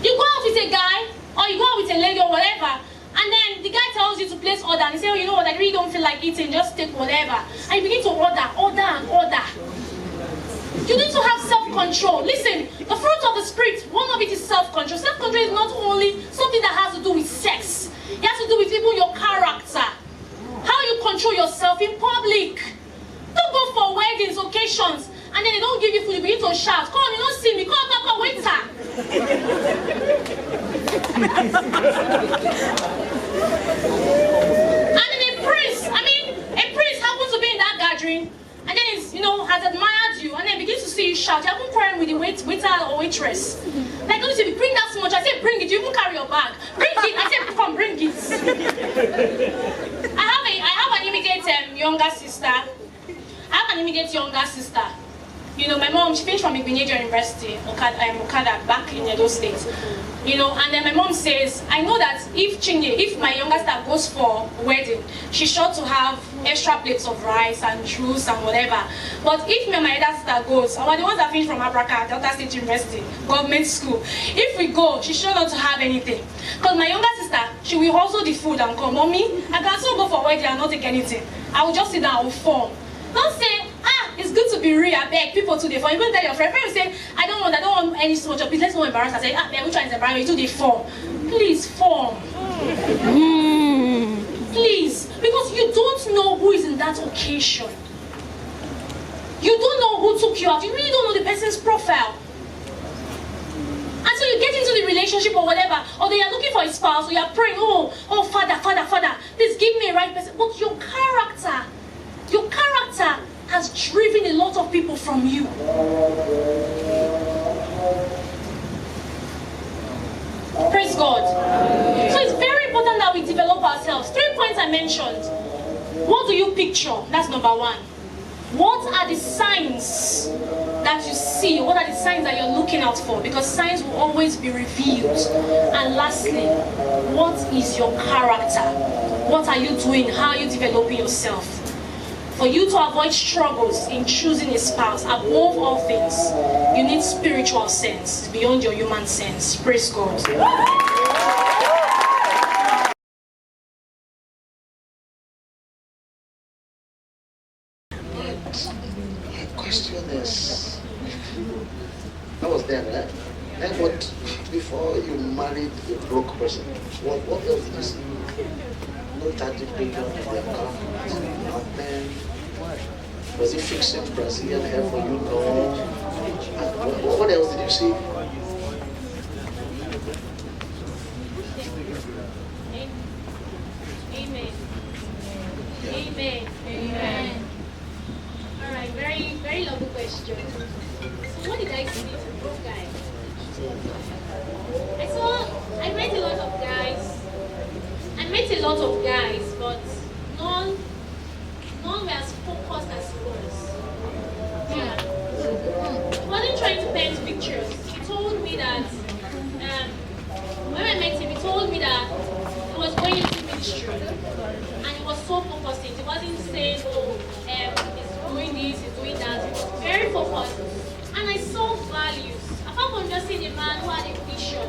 You go out with a guy, or you go out with a lady or whatever, and then the guy tells you to place order, and you say, oh, you know what, I really don't feel like eating, just take whatever. And you begin to order. You need to have self-control. Listen, the fruit of the spirit, one of it is self-control. Self-control is not only something that has to do with sex. It has to do with even your character. How you control yourself in public. Don't go for weddings, occasions, and and then they don't give you food, you begin to shout, come, you don't see me, come, waiter. And then a priest happens to be in that gathering, and then he's, has admired you, and then begins to see you shout. You haven't quarreled with the waiter or waitress. Like, don't you bring that so much? I say, bring it. You even carry your bag. Bring it. I say, come, bring it. I have an immediate younger sister. My mom, she finished from Igbeneghu University, Okada, back in Edo State. And then my mom says, I know that if my younger sister goes for a wedding, she's sure to have extra plates of rice and juice and whatever. But if me and my elder sister goes, and we're the ones that finished from Abraka, Delta State University, government school, if we go, she's sure not to have anything. Because my younger sister, she will hustle the food and come, mommy, I can still go for a wedding and not take anything. I will just sit down, I will form. Don't say, it's good to be real, I beg people to the form. You go tell your friend will say, I don't want any so much of it, let's not embarrass. I say, man, which one is embarrassing? You do the form. Please, form. Please, because you don't know who is in that occasion. You don't know who took you out. You really don't know the person's profile. And so you get into the relationship or whatever, or they are looking for a spouse, or you are praying, oh, Father, please give me a right person. But your character has driven a lot of people from you. Praise God. So it's very important that we develop ourselves. 3 points I mentioned. What do you picture? That's number 1. What are the signs that you see? What are the signs that you're looking out for? Because signs will always be revealed. And lastly, what is your character? What are you doing? How are you developing yourself? For you to avoid struggles in choosing a spouse, above all things, you need spiritual sense beyond your human sense. Praise God. My question is, I was there, right? And what, before you married a broke person, what else did you see? No 30 billion in their account, and then was it fixing Brazilian hair for you? No. And what else did you see? Amen. All right, very, very lovely question. So what did I see from this guy? I met a lot of guys, but none were as focused as he was. Yeah. He wasn't trying to paint pictures. He told me that, when I met him, he told me that he was going into ministry. And he was so focused. He wasn't saying, he's doing this, he's doing that. He was very focused. And I saw values. Apart from just seeing a man who had a vision,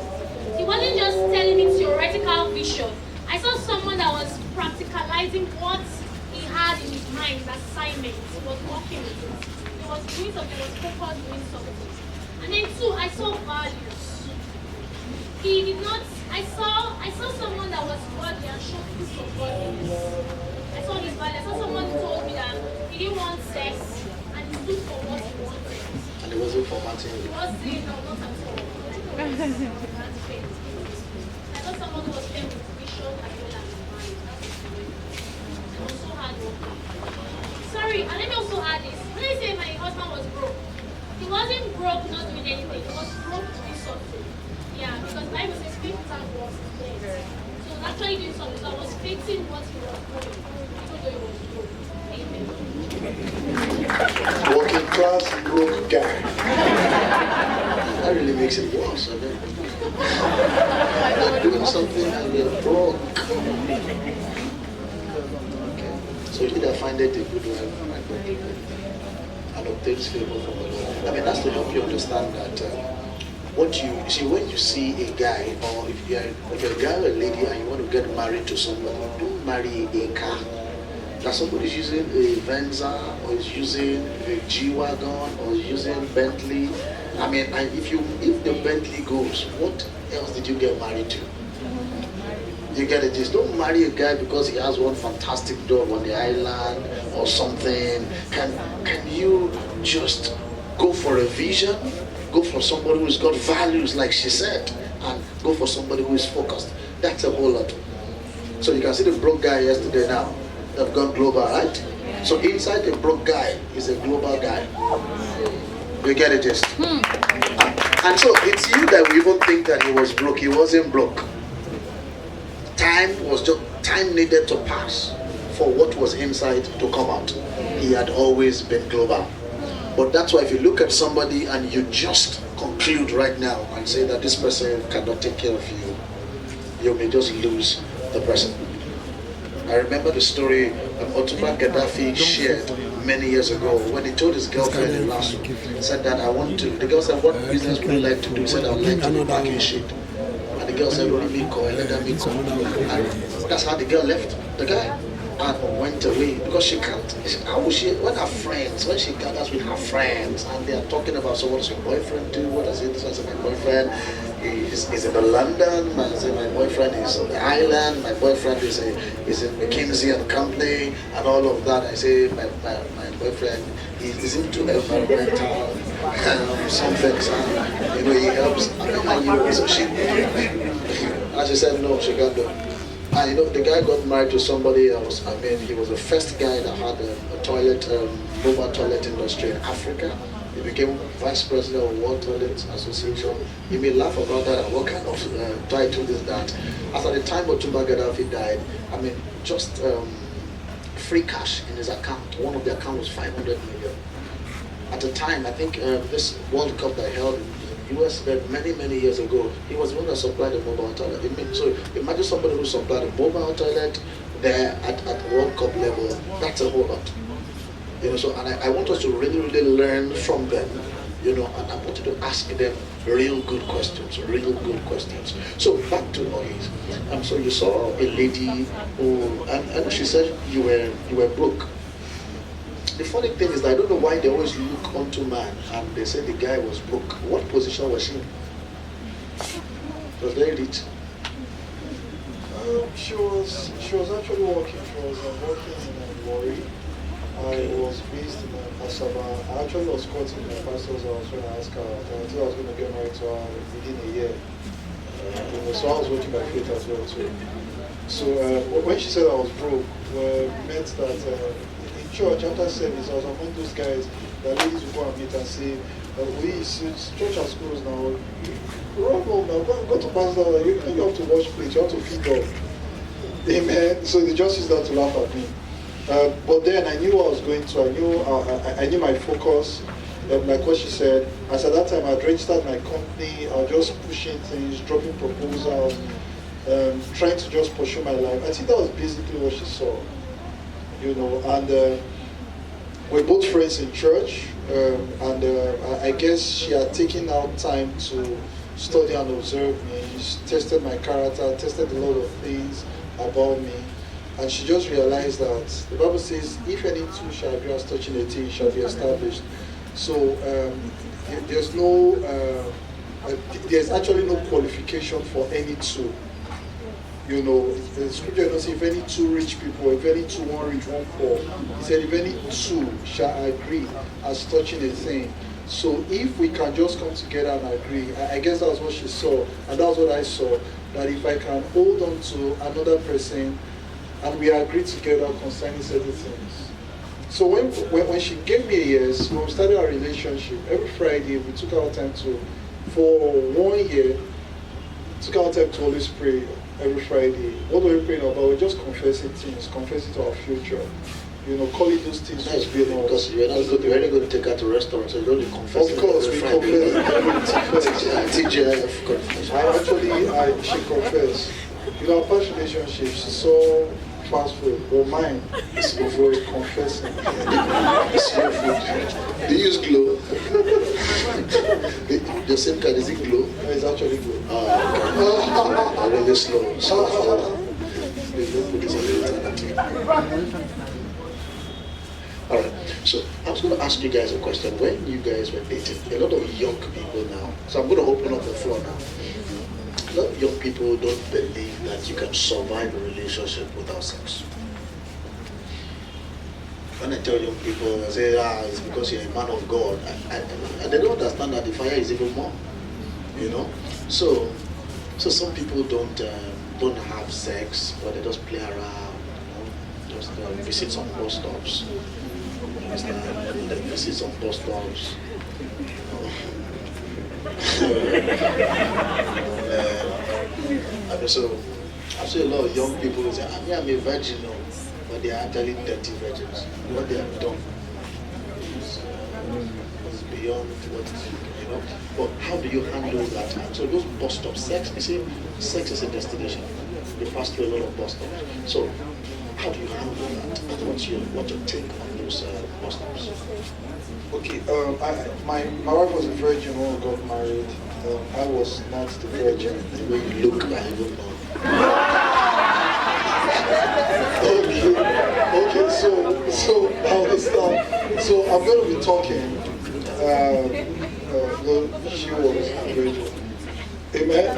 he wasn't just telling me theoretical vision. I saw someone that was practicalizing what he had in his mind, his assignment. He was working with it. He was doing something, he was focused doing something. And then 2, I saw values. He did not, I saw someone that was godly and showed peace of godliness. I saw his value. I saw someone who told me that he didn't want sex and he stood for what he wanted. And it wasn't formatting. He was saying no, not at all. That's faith. I saw someone who was filled with vision as well as mind. And also hardworking. Sorry, and let me also add this. When I say my husband was broke, he wasn't broke not doing anything. He was broke doing something. Yeah, because Bible says faith without works is dead. So actually doing something. So I was fixing what he was doing, even though he was broke. Amen. Working class broke guy. That really makes it worse. I mean, you're doing something and you're broke. Okay. So you either find it a good wife and obtain favor from the Lord. I mean, that's to help you understand that what you see when you see a guy, or if you're a guy or a lady and you want to get married to somebody, don't marry a car. That somebody's using a Venza, or is using a G-Wagon, or is using Bentley. I mean, if the Bentley goes, what else did you get married to? You get it? Just don't marry a guy because he has one fantastic dog on the island or something. Can you just go for a vision, go for somebody who's got values, like she said, and go for somebody who is focused. That's a whole lot. So you can see the broke guy yesterday now. They've gone global, right? So inside the broke guy is a global guy. You get it, just. And so it's you that we even think that he was broke. He wasn't broke. Time needed to pass for what was inside to come out. He had always been global. But that's why if you look at somebody and you just conclude right now and say that this person cannot take care of you, you may just lose the person. I remember the story Ottoman Gaddafi shared many years ago when he told his girlfriend in Lasso, said that the girl said, what business would you like to do? He said, I would like to be packing shit. And the girl said, let me call. And that's how the girl left the guy and went away, because she can't. When her friends, when she gathers with her friends and they are talking about, so what does your boyfriend do? What does it do? I said, my boyfriend is in London. I said, my boyfriend is on the island. My boyfriend is in McKinsey and Company and all of that. I say, my boyfriend is into environmental some things. He helps. So and she said, no, she can't do it. And the guy got married to somebody else. He was the first guy that had a toilet, mobile toilet industry in Africa. He became vice president of World Toilet Association. You may laugh about that. What kind of title is that? As at the time Ottoman Gaddafi died, just free cash in his account. One of the accounts was 500 million. At the time, I think this World Cup that held in the US many years ago, he was the one that supplied the mobile toilet. So imagine somebody who supplied a mobile toilet there at World Cup level. That's a whole lot. So and I want us to really learn from them. And I wanted to ask them real good questions. So back to Moise. So you saw a lady who, and she said you were broke. The funny thing is that I don't know why they always look onto man and they say the guy was broke. What position was she in? Was very rich. She was actually working. She was working in Warri. I was based in Asaba. I actually was caught in my pastor's house when I asked her. I thought I was going to get married to her within a year. So I was working by faith as well too. So when she said I was broke, meant that in church after service I was among those guys that ladies would go and meet and say, church has closed now. Run home now. Go to pastor. You have to wash plates. You have to feed dog. Amen. So they just used that to laugh at me. But then I knew what I was going to. I knew my focus. Like what she said, as at that time I'd registered my company. I was just pushing things, dropping proposals, trying to just pursue my life. I think that was basically what she saw, And we're both friends in church, and I guess she had taken out time to study and observe me. She tested my character, tested a lot of things about me. And she just realized that the Bible says, if any two shall agree as touching a thing, shall be established. So there's actually no qualification for any two. The scripture doesn't say if any two rich people, if any two one rich, one poor. He said if any two shall agree as touching a thing. So if we can just come together and agree, I guess that's what she saw, and that's what I saw, that if I can hold on to another person, and we agreed together concerning certain things. So when she gave me a yes, when we started our relationship, every Friday we took our time for 1 year, took our time to always pray every Friday. What were we praying about? We're just confessing things, confessing to our future. Calling those things. That's good, because you're very good to take her to restaurants, so you don't confess. Of course, we confess. TGIF confess. She confessed. Our past relationship, she saw fast food, but mine is for confessing. It's your food. Do you use Glow? The same card, is it Glow? No, it's actually Glow. Okay. I'm really slow. They don't put this on the alternative. Alright, so I was going to ask you guys a question. When you guys were dating, a lot of young people now, so I'm going to open up the floor now. A lot of young people don't believe that you can survive a relationship without sex. when I tell young people, I say, it's because you're a man of God. And they don't understand that the fire is even more, you know. So some people don't have sex, but they just play around, you know, just visit some bus stops. You understand? They visit some bus stops. So I see a lot of young people who say, I'm a virgin, but they are actually dirty virgins. What they have done is beyond what, you know. But how do you handle that? And so those bus stops, sex, you see, sex is a destination. They pass through a lot of bus stops. So how do you handle that? What's your take on those bus stops? Okay, my wife was a virgin when we got married. I was not the virgin. The way you look, I don't know. Okay, so I understand. So I'm going to be talking. She was a virgin. Amen.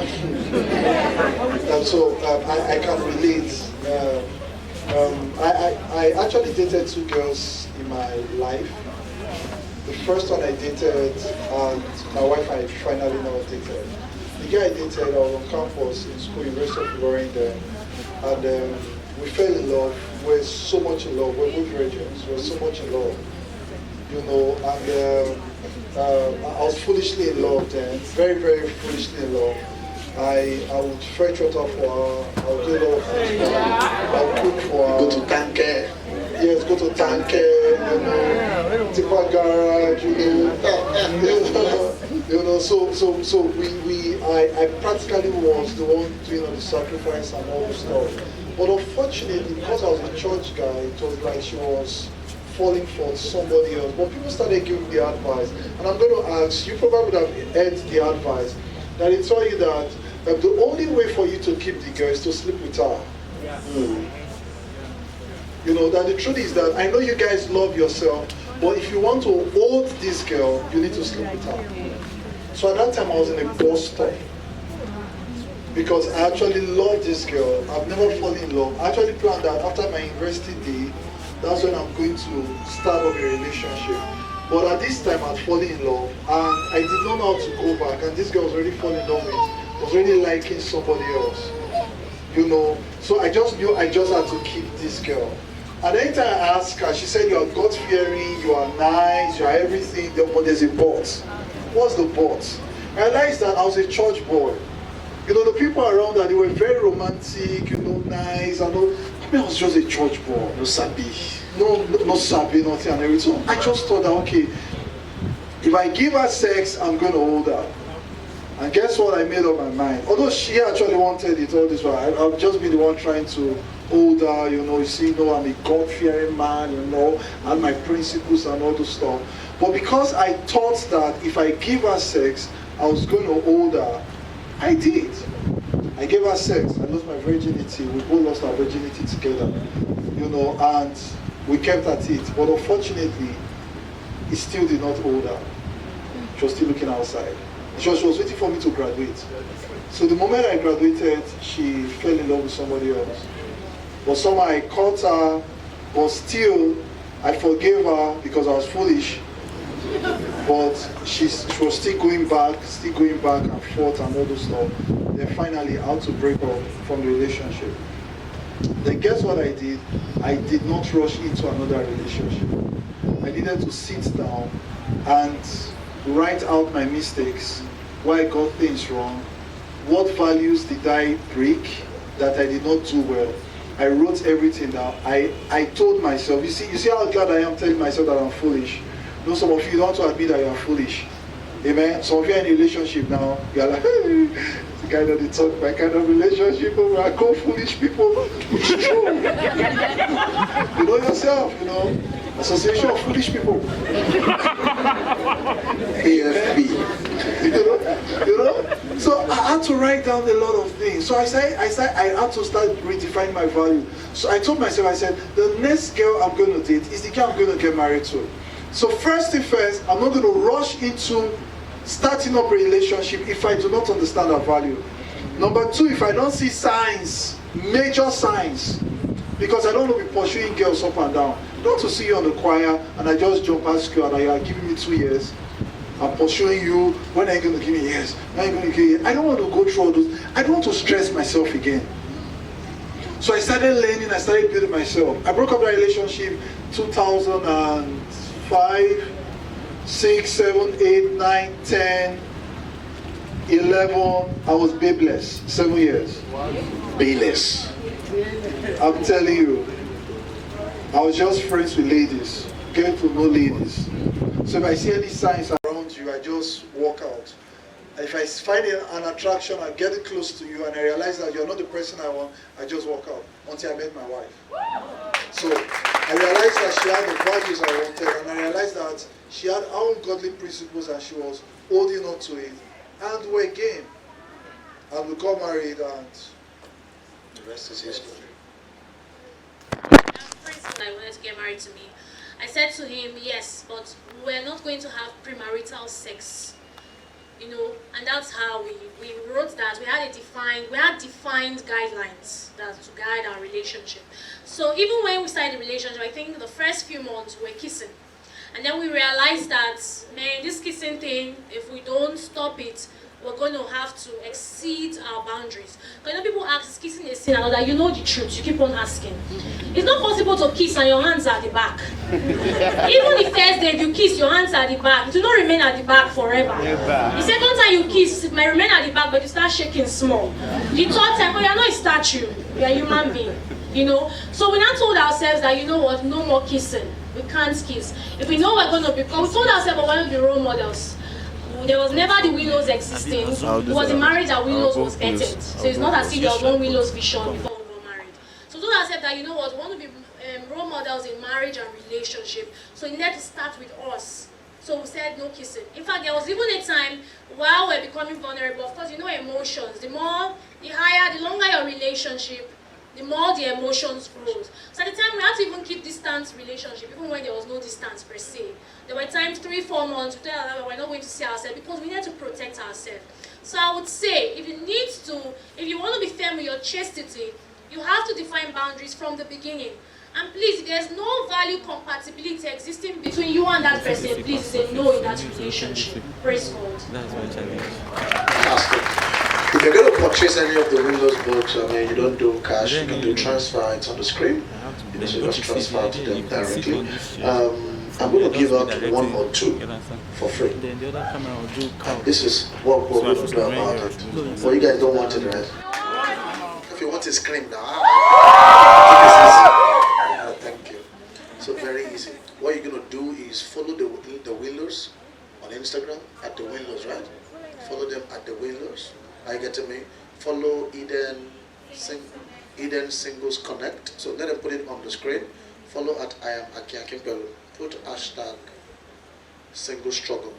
And so I can relate. I actually dated 2 girls in my life. The first one I dated, and my wife I finally now dated. The guy I dated, I was on campus in school, University of Florida, and we fell in love. We were so much in love. We were both virgins. We were so much in love, you know. And I was foolishly in love then, very, very foolishly in love. I would fetch water for her. I would do a lot of things for her. I would cook for her. Go to Tanker. Yes, go to Tanker, you know, Tipa Garage, you know, so I practically was the one doing all the sacrifice and all the stuff. But unfortunately, because I was a church guy, it was like she was falling for somebody else. But people started giving me the advice, and I'm going to ask, you probably would have heard the advice, that they tell you that the only way for you to keep the girl is to sleep with her. Yeah. You know, that the truth is that I know you guys love yourself, but if you want to hold this girl, you need to sleep with her. So at that time I was in a bus stop, because I actually love this girl. I've never fallen in love. I actually planned that after my university day, that's when I'm going to start up a relationship. But at this time I'd fallen in love, and I did not know how to go back, and this girl was already falling in love with, was already liking somebody else. You know, so I just knew I just had to keep this girl. And anytime I asked her, she said, you are God-fearing, you are nice, you are everything, but there's a but. What's the but? I realized that I was a church boy. You know, the people around that, they were very romantic, you know, nice, and all. I mean, I was just a church boy. No sabi. No sabi, nothing and everything. So I just thought that, okay, if I give her sex, I'm going to hold her. And guess what? I made up my mind. Although she actually wanted it all this while, I've just been the one trying to hold her, you know, you see, you know, I'm a God-fearing man, you know, and my principles and all this stuff. But because I thought that if I give her sex, I was going to hold her, I did. I gave her sex. I lost my virginity. We both lost our virginity together, you know, and we kept at it. But unfortunately, it still did not hold her. She was still looking outside. She was waiting for me to graduate. So the moment I graduated, she fell in love with somebody else. But somehow I caught her, but still I forgave her because I was foolish. But she was still going back and forth and all those stuff. Then finally I had to break up from the relationship. Then guess what I did? I did not rush into another relationship. I needed to sit down and write out my mistakes, why I got things wrong, what values did I break that I did not do well. I wrote everything down. I told myself, you see how glad I am telling myself that I'm foolish. You know, some of you don't want to admit that you are foolish. Amen. Some of you are in a relationship now, you're like, hey, the guy that they talk my kind of relationship, where I call foolish people. It's true. You know yourself, you know. Association of Foolish People. AFB. You know? So I had to write down a lot of things. So I had to start redefining my value. So I told myself, I said, the next girl I'm going to date is the girl I'm going to get married to. So first thing first, I'm not going to rush into starting up a relationship if I do not understand her value. Number two, if I don't see signs, major signs, Because I don't want to be pursuing girls up and down. I don't want to see you on the choir and I just jump past you and you are giving me 2 years. I'm pursuing you. When are you going to give me years? When are you going to give me? I don't want to go through all those. I don't want to stress myself again. So I started learning, I started building myself. I broke up that relationship 2005, 6, 7, 8, 9, 10, 11. I was babeless, 7 years. Bayless. I'm telling you, I was just friends with ladies, getting to know ladies. So if I see any signs around you, I just walk out. If I find an attraction, I get it close to you and I realize that you're not the person I want, I just walk out until I met my wife. So I realized that she had the values I wanted and I realized that she had her own godly principles and she was holding on to it. And we're game. And we got married and the rest is history. I wanted to get married to me. I said to him, yes, but we're not going to have premarital sex. You know, and that's how we wrote that. We had defined guidelines that to guide our relationship. So even when we started the relationship, I think the first few months we were kissing. And then we realized that, man, this kissing thing, if we don't stop it, we're going to have to exceed our boundaries. Because you know, people ask, is kissing a sin? And that you know the truth, you keep on asking. It's not possible to kiss and your hands are at the back. Even the first day you kiss, your hands are at the back. It will not remain at the back forever. The second time you kiss, it may remain at the back, but you start shaking small. The third time, oh, you're not a statue, you're a human being. You know? So we now told ourselves that, you know what, no more kissing. We can't kiss. If we know we're going to become, we told ourselves we're going to be role models. There was never the Winlos existing. It was the marriage that Winlos was vetted. So it's not as if there was one Winlos vision before we got married. So we told ourselves that, you know what, we want to be role models in marriage and relationship. So it needed to start with us. So we said no kissing. In fact, there was even a time while we're becoming vulnerable. Of course, you know emotions. The higher, the longer your relationship, the more the emotions grows. So at the time, we had to even keep distance relationship, even when there was no distance per se. There were times 3-4 months, we told ourselves we're not going to see ourselves because we need to protect ourselves. So I would say, if you want to be firm with your chastity, you have to define boundaries from the beginning. And please, if there's no value compatibility existing between you and that person, please say no in that relationship. Praise God. That's my challenge. If you're going to purchase any of the Winlos books, I mean, you don't do cash, you can do transfer, it's on the screen. You just transfer to them directly. I'm going to give out 1 or 2 for free. This is what we're going to do about it. Well, you guys don't want it, right? If you want a scream now. Thank you. So very easy. What you're going to do is follow the Winlos on Instagram at the Winlos, right? Follow them at the Winlos. I get to me. Follow Eden Singles Connect. So let them put it on the screen. Follow at I am Aki Akimpelu. Put hashtag single struggle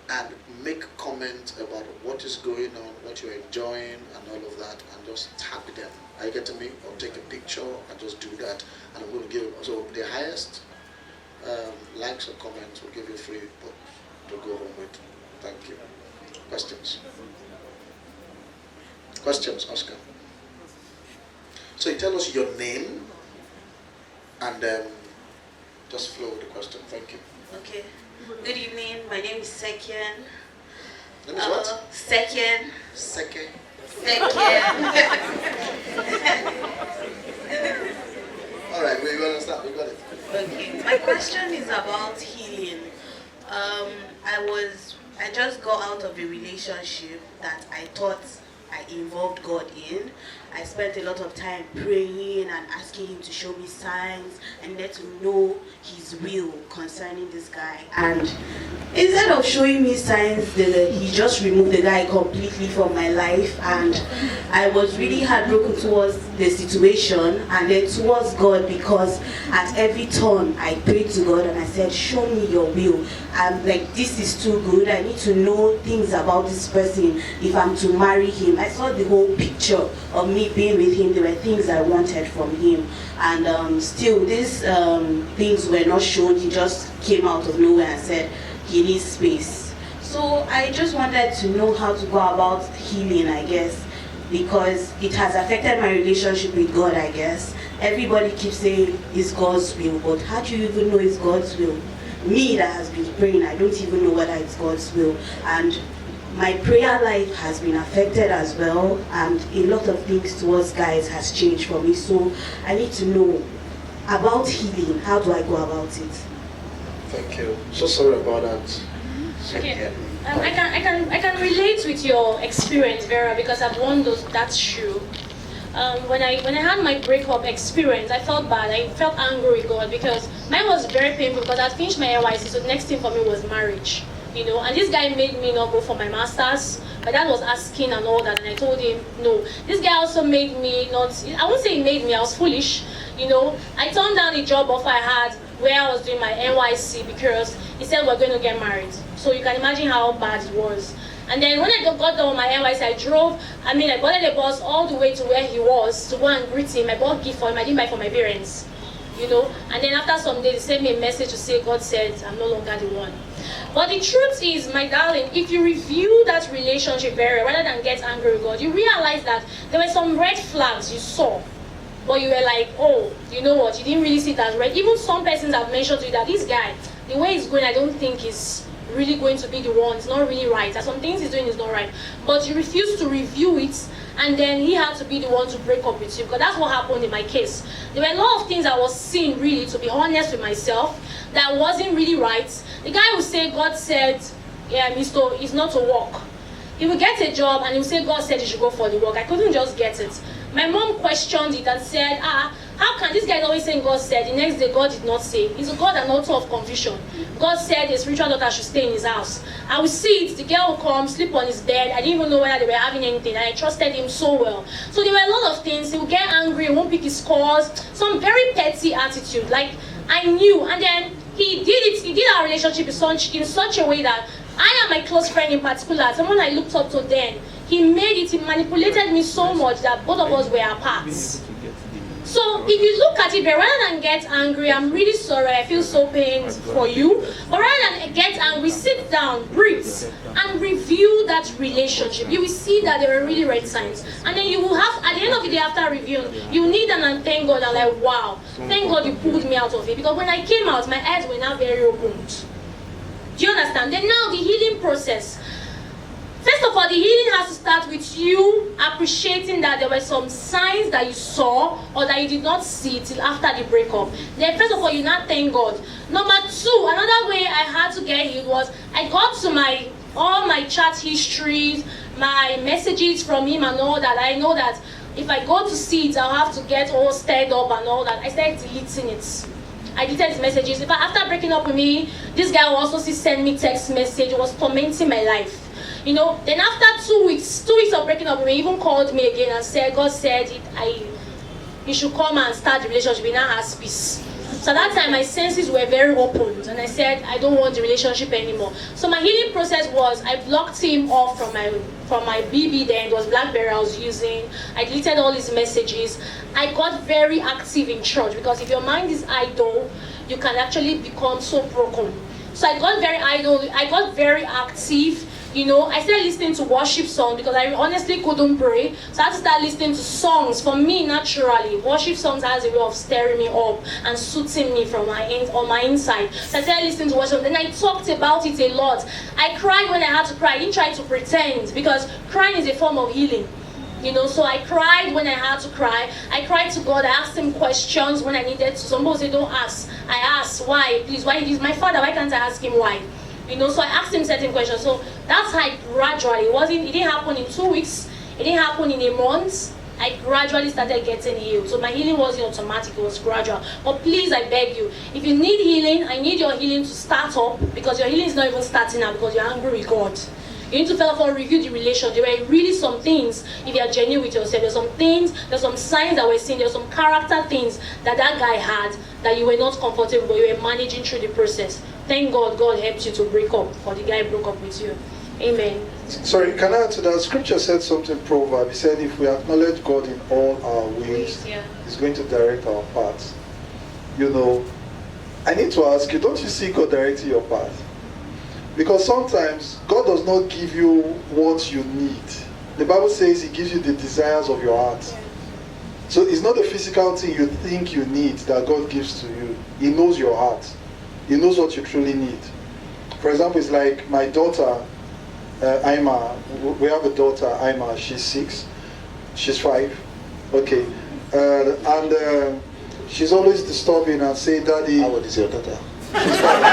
and make comments about what is going on, what you're enjoying and all of that, and just tag them. I get to me, or take a picture and just do that, and I'm going to give, so the highest likes or comments will give you a free book to go home with. Thank you. Questions? Questions, Oscar? So you tell us your name and just flow with the question. Thank you. Okay. Good evening. My name is Sekian. Name is what? Sekian. Sekian. All right, we understand. We got it. Okay. My question is about healing. I just got out of a relationship that I thought I involved God in. I spent a lot of time praying and asking him to show me signs and let to know his will concerning this guy. And instead of showing me signs, he just removed the guy completely from my life. And I was really heartbroken towards the situation and then towards God, because at every turn I prayed to God and I said, show me your will. I'm like, this is too good. I need to know things about this person if I'm to marry him. I saw the whole picture of me being with him. There were things I wanted from him, and still these things were not shown. He just came out of nowhere and said he needs space. So I just wanted to know how to go about healing, I guess. because it has affected my relationship with God, I guess. Everybody keeps saying it's God's will, but how do you even know it's God's will? Me that has been praying, I don't even know whether it's God's will. And my prayer life has been affected as well, and a lot of things towards guys has changed for me. So I need to know about healing. How do I go about it? Thank you. So sorry about that. Okay. I can relate with your experience, Vera, because I've worn that shoe. When I had my breakup experience, I felt bad. I felt angry with God because mine was very painful because I finished my NYC, so the next thing for me was marriage. You know, and this guy made me not go for my master's. My dad was asking and all that, and I told him no. This guy also made me not, I won't say he made me, I was foolish. You know, I turned down the job offer I had where I was doing my NYC because he said we're going to get married. So you can imagine how bad it was. And then when I got done with my NYC, I boarded the bus all the way to where he was to go and greet him. I bought a gift for him, I didn't buy for my parents. You know, and then after some days, he sent me a message to say, God said, I'm no longer the one. But the truth is, my darling, if you review that relationship very rather than get angry with God, you realize that there were some red flags you saw. But you were like, oh, you know what, you didn't really see that red. Even some persons have mentioned to you that this guy, the way he's going, I don't think is really going to be the one. It's not really right. There's some things he's doing is not right. But you refuse to review it, and then he had to be the one to break up with you, because that's what happened in my case. There were a lot of things I was seeing, really, to be honest with myself, that wasn't really right. The guy would say, God said, yeah, Mr. It's not to work. He would get a job and he would say, God said you should go for the work. I couldn't just get it. My mom questioned it and said, how can this guy always saying God said? The next day God did not say. He's a God and author of confusion. God said his spiritual daughter should stay in his house. I would see it, the girl would come, sleep on his bed. I didn't even know whether they were having anything, and I trusted him so well. So there were a lot of things. He would get angry, he won't pick his calls, some very petty attitude. Like I knew, and then he did our relationship in such a way that I and my close friend in particular, someone I looked up to then, he manipulated me so much that both of us were apart. So if you look at it, rather than get angry, I'm really sorry, I feel so pained for you. But rather than get angry, sit down, breathe, and review that relationship. You will see that there are really red signs. And then you will have, at the end of the day, after reviewing, you need and thank God, and like, wow, thank God you pulled me out of it. Because when I came out, my eyes were now very opened. Do you understand? Then now the healing process. First of all, the healing has to start with you appreciating that there were some signs that you saw or that you did not see till after the breakup. Then first of all, you not thank God. Number two, another way I had to get healed was I got to all my chat histories, my messages from him and all that. I know that if I go to see it, I'll have to get all stirred up and all that. I started deleting it. I deleted his messages. In fact, after breaking up with me, this guy will also send me text message. It was tormenting my life. You know, then after 2 weeks of breaking up with me, he even called me again and said, God said you should come and start the relationship. He now has peace. So at that time, my senses were very opened, and I said, I don't want the relationship anymore. So my healing process was, I blocked him off from my BB then, it was BlackBerry I was using. I deleted all his messages. I got very active in church, because if your mind is idle, you can actually become so broken. So I got very idle, I got very active. You know, I started listening to worship songs because I honestly couldn't pray. So I had to start listening to songs. For me, naturally, worship songs has a way of stirring me up and soothing me from on my inside. So I started listening to worship. Then I talked about it a lot. I cried when I had to cry. I didn't try to pretend, because crying is a form of healing. You know, so I cried when I had to cry. I cried to God. I asked him questions when I needed to. Some people say, don't ask. I asked, why? Please, why? He's my father. Why can't I ask him why? You know, so I asked him certain questions. So that's how it didn't happen in 2 weeks. It didn't happen in a month. I gradually started getting healed. So my healing wasn't automatic, it was gradual. But please, I beg you, if you need healing, I need your healing to start up, because your healing is not even starting now because you're angry with God. You need to first of all review the relation. There were really some things, if you are genuine with yourself, there's some things, there's some signs that we're seeing, there's some character things that guy had that you were not comfortable, but you were managing through the process. Thank God, God helped you to break up, or the guy broke up with you. Amen. Sorry, can I add to that? Scripture said something, proverb. He said, if we acknowledge God in all our ways, He's going to direct our paths. You know, I need to ask you, don't you see God directing your path? Because sometimes God does not give you what you need, the Bible says He gives you the desires of your heart. So it's not a physical thing you think you need that God gives to you. He knows your heart. He knows what you truly need. For example, it's like my daughter, Ima. We have a daughter, Ima. She's 6. She's 5. Okay. And she's always disturbing and saying, Daddy. How old is your daughter? She's 5.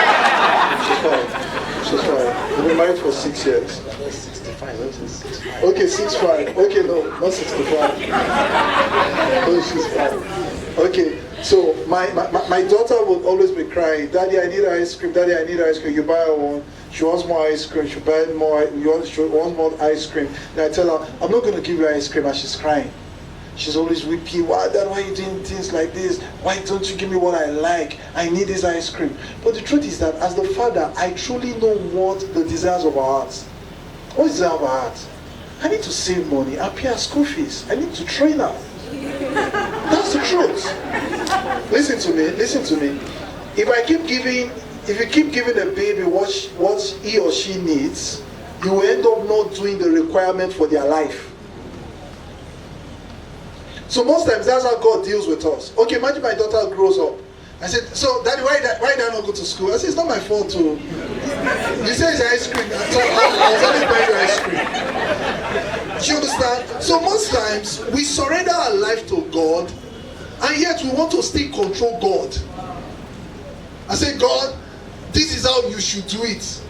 She's 5. We've been married for 6 years. That's 65. That's 65. Okay, 65. Okay, no, not 65. No, she's 5. Okay, so my daughter would always be crying, Daddy, I need ice cream. Daddy, I need ice cream. You buy her one. She wants more ice cream. She buy more. She wants more ice cream. Then I tell her, I'm not going to give you ice cream, and she's crying. She's always weeping. Why, Dad, why are you doing things like this? Why don't you give me what I like? I need this ice cream. But the truth is that as the father, I truly know what the desires of our hearts. What is our heart? I need to save money. I pay her school fees. I need to train her. That's the truth. Listen to me. Listen to me. If you keep giving a baby what he or she needs, you will end up not doing the requirement for their life. So most times that's how God deals with us. Okay, imagine my daughter grows up. I said, so Daddy, why did I not go to school? I said, it's not my fault too. You say it's ice cream. I was only buying you ice cream. Do you understand? So most times we surrender our life to God, and yet we want to still control God. I say, God, this is how you should do it.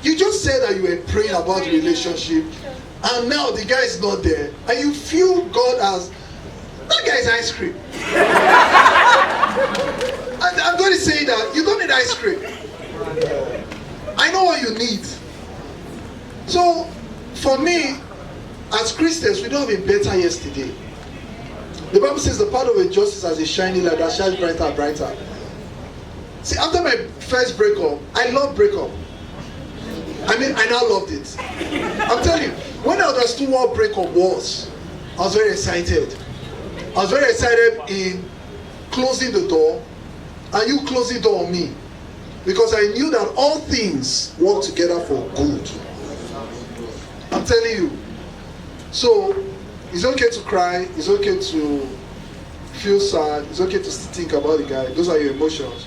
You just said that you were praying about the relationship, and now the guy is not there, and you feel God as that guy's ice cream. And I'm going to say that you don't need ice cream. I know what you need. So, for me, as Christians, we don't have a better yesterday. The Bible says the path of a justice as a shining light that shines brighter and brighter. See, after my first breakup, I loved breakup. I mean, I now loved it. I'm telling you, when I understood what breakup was, I was very excited. I was very excited in closing the door, and you closing the door on me, because I knew that all things work together for good. I'm telling you. So it's okay to cry, it's okay to feel sad, it's okay to think about the guy. Those are your emotions.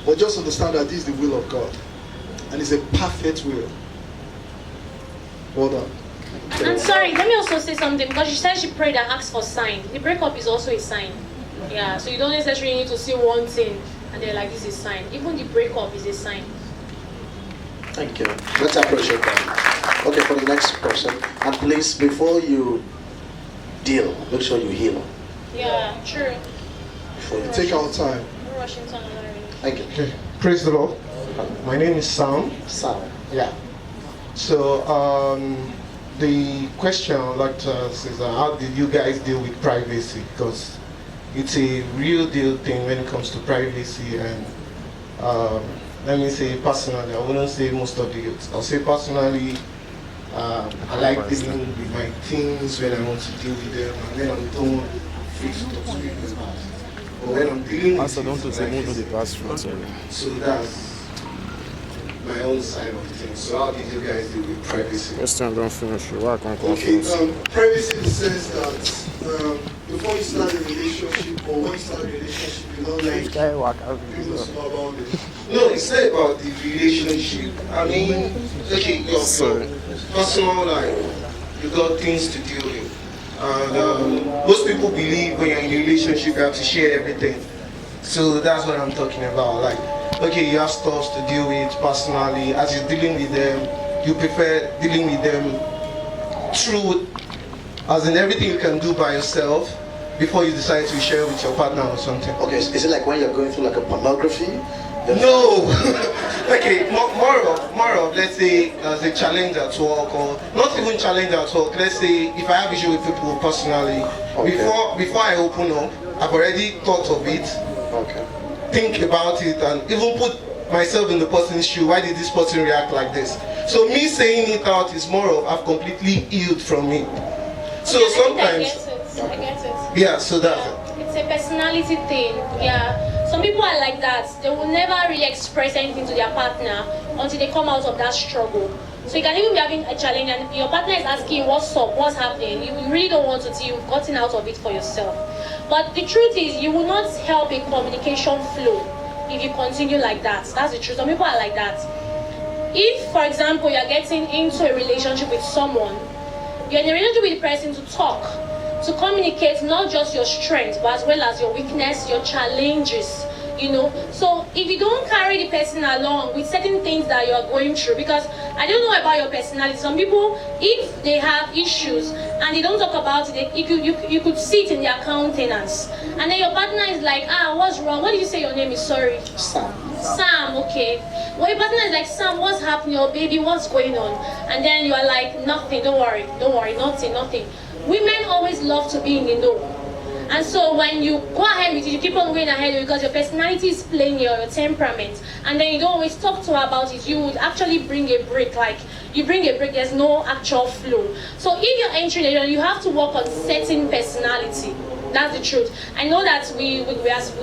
But just understand that this is the will of God, and it's a perfect will. Well done. I'm sorry, let me also say something, because she said she prayed and asked for sign. The breakup is also a sign. Yeah, so you don't necessarily need to see one thing and they're like, this is a sign. Even the breakup is a sign. Thank you. Let's appreciate that. Okay, for the next person. And please, before you deal, make sure you heal. Yeah, true. Before you take our time. We're rushing to another. Thank you. Okay. Praise the Lord. My name is Sam. Sam. Yeah. So, the question I'd like to ask is how did you guys deal with privacy? Because it's a real deal thing when it comes to privacy, and let me say personally, I wouldn't say most of the youths. I'll say personally, I like dealing with my things when I want to deal with them, and then I'm done free to talk to people. But when I'm dealing with so that's my own side of things. So how did you guys deal with privacy? Question don't finish. Work on Okay, privacy in the sense that before you start a relationship, or when you start a relationship, you don't like people know about it. No, it's not about the relationship. I mean, okay, your personal life, you got things to deal with. And most people believe when you're in a relationship, you have to share everything. So that's what I'm talking about. Like, okay, you have stuff to deal with personally. As you're dealing with them, you prefer dealing with them through, as in everything you can do by yourself before you decide to share with your partner or something. Okay, is it like when you're going through like a pornography? No! Okay, more of, let's say, there's a challenge at work, or not even challenge at work. Let's say, if I have issue with people personally, before I open up, I've already thought of it. Okay. Think about it and even put myself in the person's shoe. Why did this person react like this? So me saying it out is more of I've completely healed from it. So yeah, sometimes I get it. Yeah, so that's it. It's a personality thing. Yeah. Some people are like that. They will never really express anything to their partner until they come out of that struggle. So you can even be having a challenge and your partner is asking you what's up, what's happening. You really don't want to see, you've gotten out of it for yourself. But the truth is, you will not help a communication flow if you continue like that. That's the truth. Some people are like that. If, for example, you're getting into a relationship with someone, you're in a relationship with the person to talk, to communicate not just your strengths, but as well as your weakness, your challenges, you know. So if you don't carry the person along with certain things that you're going through, because I don't know about your personality, some people, if they have issues and they don't talk about it, you could see it in their countenance. And then your partner is like, what's wrong? What did you say your name is? Sorry. Sam, okay. Well, your partner is like, Sam, what's happening? Oh, baby, what's going on? And then you are like, nothing, don't worry, nothing. Women always love to be in the know. And so when you go ahead with it, you keep on going ahead because your personality is playing your temperament, and then you don't always talk to her about it, you would actually bring a break. Like, you bring a break, there's no actual flow. So if you're entering a, you have to work on setting personality. That's the truth. I know that we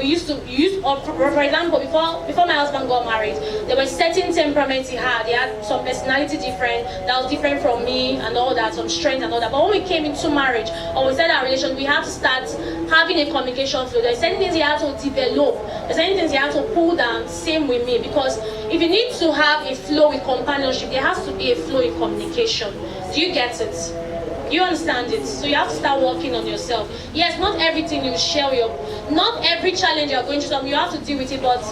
used to use, for example, before my husband got married, there were certain temperaments he had. He had some personality different, that was different from me and all that, some strength and all that. But when we came into marriage, or we started our relation, we have to start having a communication flow. There's certain things you have to develop. There's certain things you have to pull down. Same with me, because if you need to have a flow with companionship, there has to be a flow in communication. Do you get it? You understand it? So you have to start working on yourself. Yes, not everything you share with not every challenge you're going through, you have to deal with it, but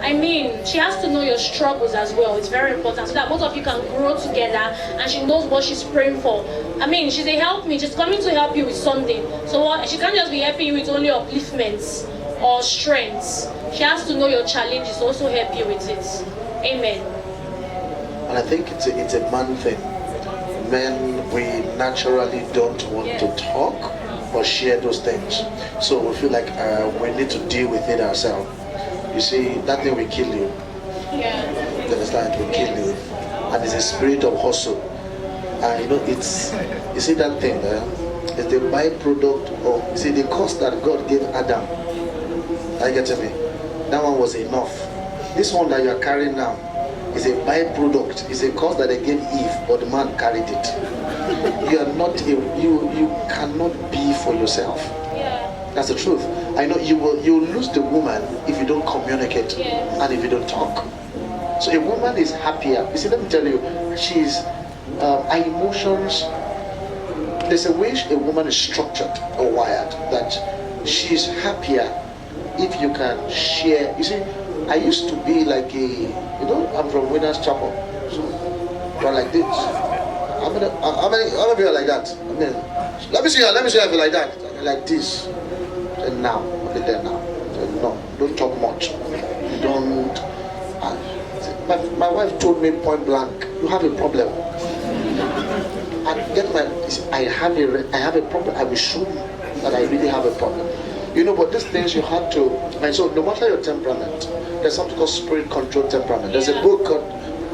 I mean, she has to know your struggles as well. It's very important so that both of you can grow together and she knows what she's praying for. I mean, she's a help me, she's coming to help you with something. So she can't just be helping you with only upliftments or strengths. She has to know your challenges, also help you with it. Amen. And I think it's a man thing. Men, we naturally don't want to talk or share those things. So we feel like we need to deal with it ourselves. You see, that thing will kill you. Yeah. You understand? It will kill you. And it's a spirit of hustle. And you know, you see that thing there? It's the byproduct of, you see, the cost that God gave Adam. Are you getting me? That one was enough. This one that you are carrying now, is a byproduct. It's a cost that they gave Eve, but the man carried it. You are not you cannot be for yourself. Yeah. That's the truth. I know you'll lose the woman if you don't communicate and if you don't talk. So a woman is happier. You see, let me tell you, she's her emotions. There's a way a woman is structured or wired that she's happier if you can share. You see, I used to be like I'm from Winners Chapel, so we're like this. How many of you are like that? I mean, let me see you feel like that. Like this. And now, I'll be there now. No, don't talk much. You don't. My wife told me point blank, you have a problem. I have a problem. I will show you that I really have a problem. You know, but these things you have to, and so no matter your temperament, there's something called spirit control temperament. There's a book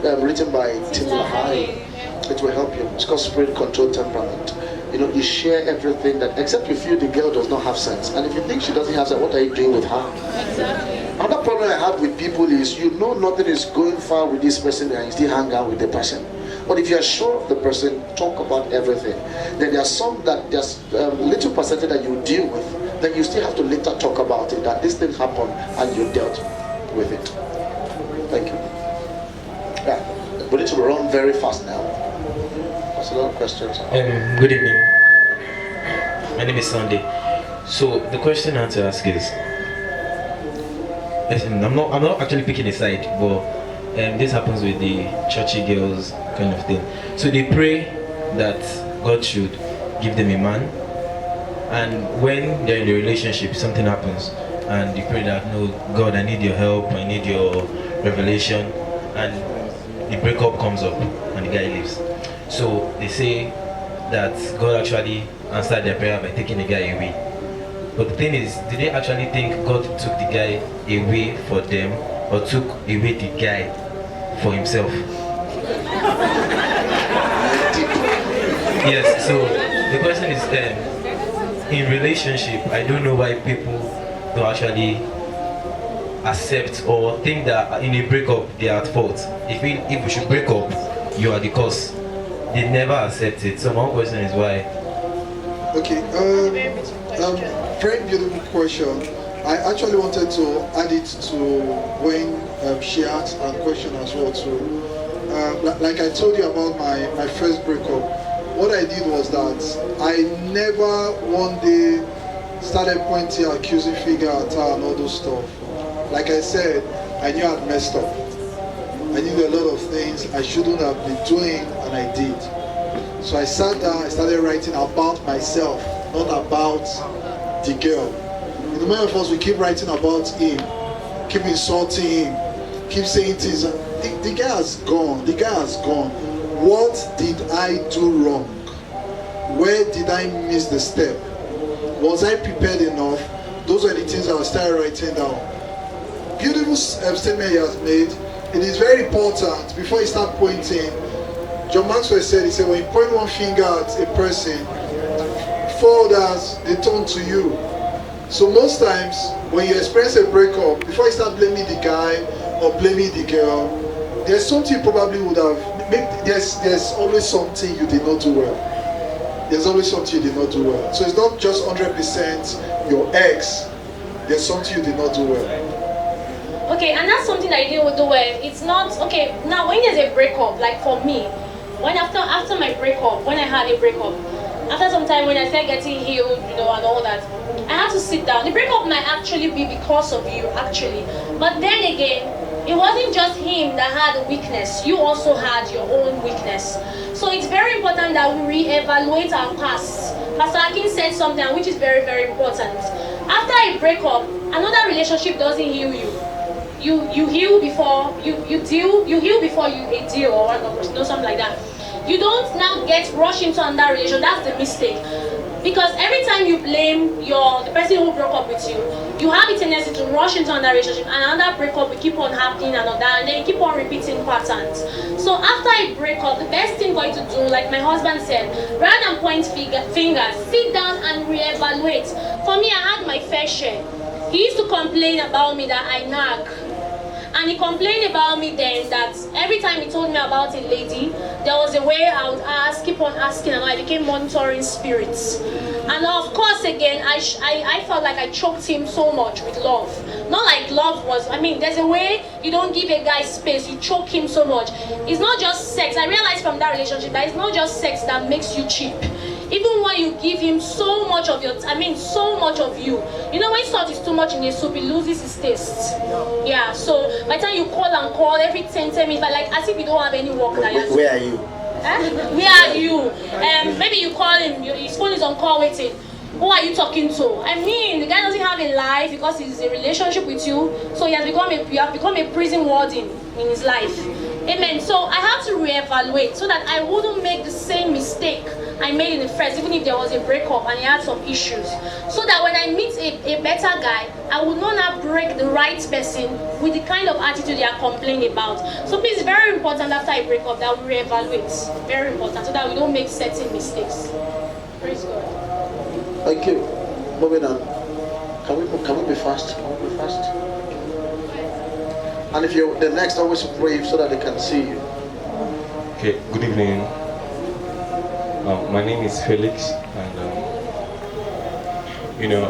written by Tim LaHaye. It will help you. It's called Spirit Control Temperament. You know, you share everything that, except you feel the girl does not have sense. And if you think she doesn't have sense, what are you doing with her? Exactly. Another problem I have with people is, you know nothing is going far with this person and you still hang out with the person. But if you're sure of the person, talk about everything. Then there are some that there's little percentage that you deal with, then you still have to later talk about it, that this thing happened and you dealt with it. Thank you. Yeah, we need to run very fast now. There's a lot of questions. Good evening. My name is Sunday. So the question I have to ask is, listen, I'm not actually picking a side, but this happens with the churchy girls kind of thing. So they pray that God should give them a man, and when they're in a relationship, something happens, and they pray that, no, God, I need your help, I need your revelation, and the breakup comes up and the guy leaves. So they say that God actually answered their prayer by taking the guy away. But the thing is, did they actually think God took the guy away for them, or took away the guy for himself? Yes, so the question is, in relationship, I don't know why people don't actually accept or think that in a breakup they are at fault. If we should break up, you are the cause. They never accept it. So my question is why? Okay, very beautiful question. I actually wanted to add it to when she asked a question as well too. Like I told you about my first breakup, what I did was that I never one day started pointing accusing finger at her and all those stuff. Like I said, I knew I'd messed up. I knew a lot of things I shouldn't have been doing, and I did. So I sat down, I started writing about myself, not about the girl. You know, many of us, we keep writing about him, keep insulting him, keep saying things. The guy has gone, the guy has gone. What did I do wrong? Where did I miss the step? Was I prepared enough? Those are the things I started writing down. Beautiful statement he has made. It is very important, before you start pointing, John Maxwell said, he said, when you point one finger at a person, 4 others, they turn to you. So most times, when you experience a breakup, before you start blaming the guy or blaming the girl, there's something you probably would have, there's always something you did not do well. There's always something you did not do well. So it's not just 100% your ex, there's something you did not do well. Okay, and that's something that I didn't do well. It's not, okay, now when there's a breakup, like for me, when after my breakup, when I had a breakup, after some time when I started getting healed, you know, and all that, I had to sit down. The breakup might actually be because of you, actually. But then again, it wasn't just him that had a weakness. You also had your own weakness. So it's very important that we re-evaluate our past. Pastor Akin said something which is very, very important. After a breakup, another relationship doesn't heal you. You heal before you heal before you deal or something like that. You don't now rush into another relationship. That's the mistake. Because every time you blame the person who broke up with you, you have a tendency to rush into another relationship, and another breakup will keep on happening and then you keep on repeating patterns. So after a breakup, the best thing for you to do, like my husband said, rather than point fingers, sit down and reevaluate. For me, I had my fair share. He used to complain about me that I nag. And he complained about me then that every time he told me about a lady, there was a way I would keep on asking, and I became monitoring spirits. And of course, again, I felt like I choked him so much with love. Not like love was, there's a way you don't give a guy space, you choke him so much. It's not just sex. I realized from that relationship that it's not just sex that makes you cheap. Even when you give him so much of so much of you. You know, when salt is too much in a soup, it loses its taste. Yeah, so by the time you call every 10 minutes, but like as if you don't have any work. Where are you? Where are you? Maybe you call him, his phone is on call waiting. Who are you talking to? The guy doesn't have a life because he's in a relationship with you, so you have become a prison warden in his life. Amen. So I have to reevaluate so that I wouldn't make the same mistake I made in the first, even if there was a breakup and he had some issues. So that when I meet a better guy, I would not now break the right person with the kind of attitude they are complaining about. So please, it's very important after a breakup that we reevaluate. Very important, so that we don't make certain mistakes. Praise God. Thank you. Moving on. Can we be fast? Can we be fast? And if you're the next, always brave so that they can see you. Okay, good evening. My name is Felix, and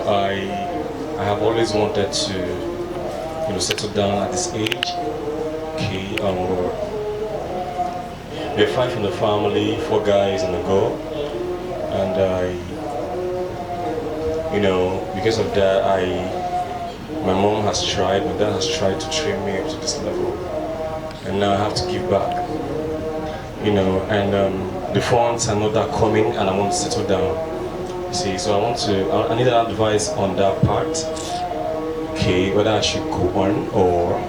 I have always wanted to settle down at this age. Okay, we're 5 in the family, 4 guys and a girl, and because of that, my mom has tried, my dad has tried to train me up to this level, and now I have to give back. The funds are not that coming, and I want to settle down. You see, so I need advice on that part. Okay, whether I should go on or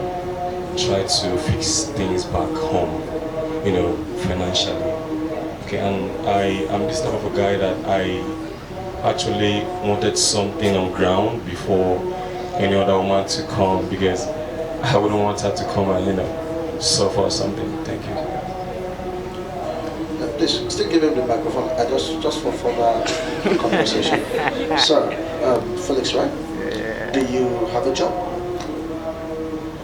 try to fix things back home, financially. Okay, and I'm this type of a guy that I actually wanted something on ground before any other woman to come, because I wouldn't want her to come and suffer or something. Thank you. Please still give him the microphone. Just for further conversation. Sir, Felix, right? Yeah. Do you have a job?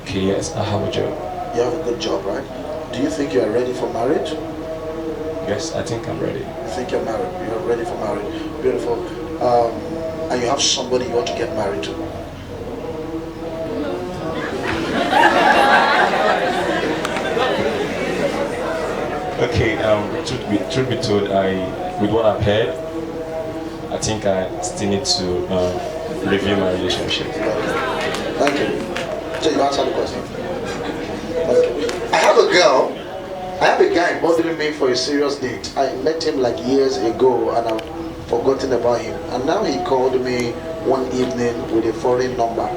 Okay, yes, I have a job. You have a good job, right? Do you think you are ready for marriage? Yes, I think I'm ready. You think you're married? You're ready for marriage. Beautiful. And you have somebody you want to get married to? Okay, truth be told, with what I've heard, I think I still need to review my relationship. Thank you. So you answer the question. Okay. I have a guy bothering me for a serious date. I met him like years ago and I've forgotten about him. And now he called me one evening with a foreign number.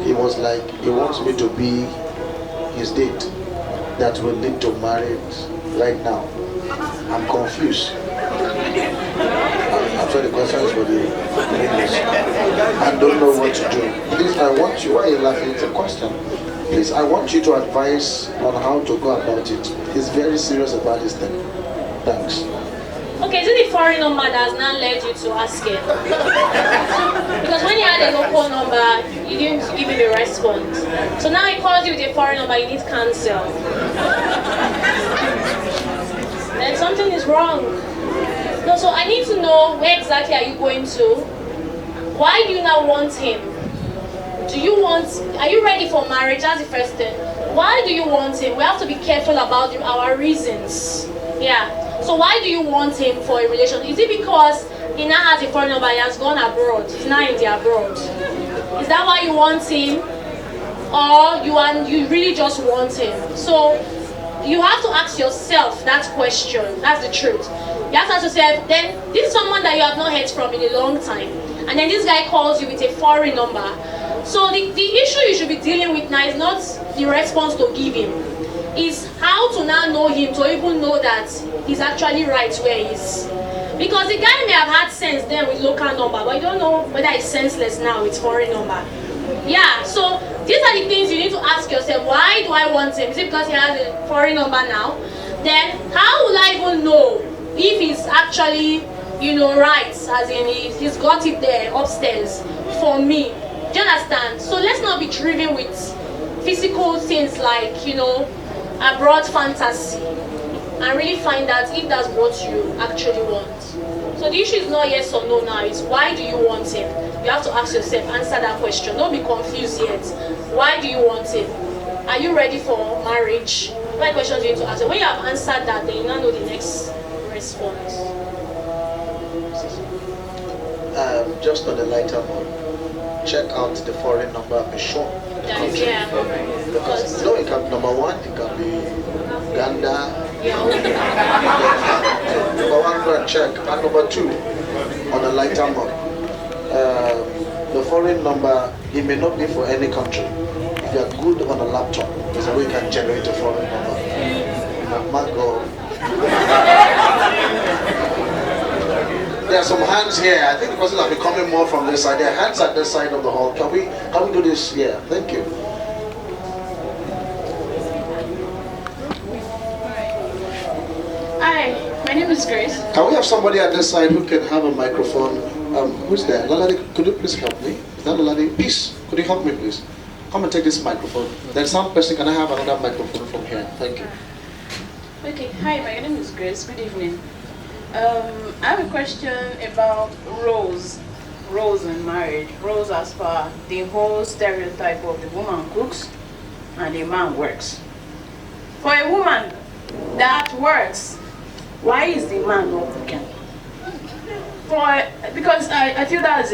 He was like, he wants me to be his date that will lead to marriage right now. I'm confused. I'm sure the question is for the Winlos. I don't know what to do. Please, I want you, why are you laughing? It's a question. Please, I want you to advise on how to go about it. He's very serious about this thing. Thanks. Okay, is it the foreign number that has now led you to ask him? Because when you had a local number, you didn't give him a response. So now he calls you with a foreign number, you need to cancel. Then something is wrong. No, so I need to know, where exactly are you going to? Why do you now want him? Are you ready for marriage? That's the first thing. Why do you want him? We have to be careful about our reasons. Yeah. So why do you want him for a relationship? Is it because he now has a foreign number, he has gone abroad, he's now in the abroad? Is that why you want him? Or you really just want him? So you have to ask yourself that question. That's the truth. You have to ask yourself, then this is someone that you have not heard from in a long time. And then this guy calls you with a foreign number. So the issue you should be dealing with now is not the response to give him. Is how to now know him, to even know that he's actually right where he is. Because the guy may have had sense then with local number, but you don't know whether he's senseless now with foreign number. Yeah, so these are the things you need to ask yourself. Why do I want him? Is it because he has a foreign number now? Then how will I even know if he's actually, right, as in he's got it there upstairs for me? Do you understand? So let's not be driven with physical things like, abroad fantasy, and really find out if that's what you actually want. So the issue is not yes or no now, it's why do you want him? You have to ask yourself, answer that question. Don't be confused yet. Why do you want him? Are you ready for marriage? What questions you need to answer? When you have answered that, then you now know the next response. Just on the lighter note, check out the foreign number and be sure. Yeah. Because it can, number one, it can be Uganda. Number one, go and check. And number two, on a lighter note, the foreign number, it may not be for any country. If you are good on a laptop, there's a way you can generate a foreign number. My God. There are some hands here. I think the person are becoming more from this side. There are hands at this side of the hall. Can we do this here? Thank you. Hi, my name is Grace. Can we have somebody at this side who can have a microphone? Who's there? Laladi, could you please help me? Is that Laladi? Please, could you help me, please? Come and take this microphone. Then some person, can I have another microphone from here? Thank you. Okay, hi, my name is Grace. Good evening. I have a question about roles in marriage. Roles as per the whole stereotype of the woman cooks and the man works. For a woman that works, why is the man not cooking? Because I feel that's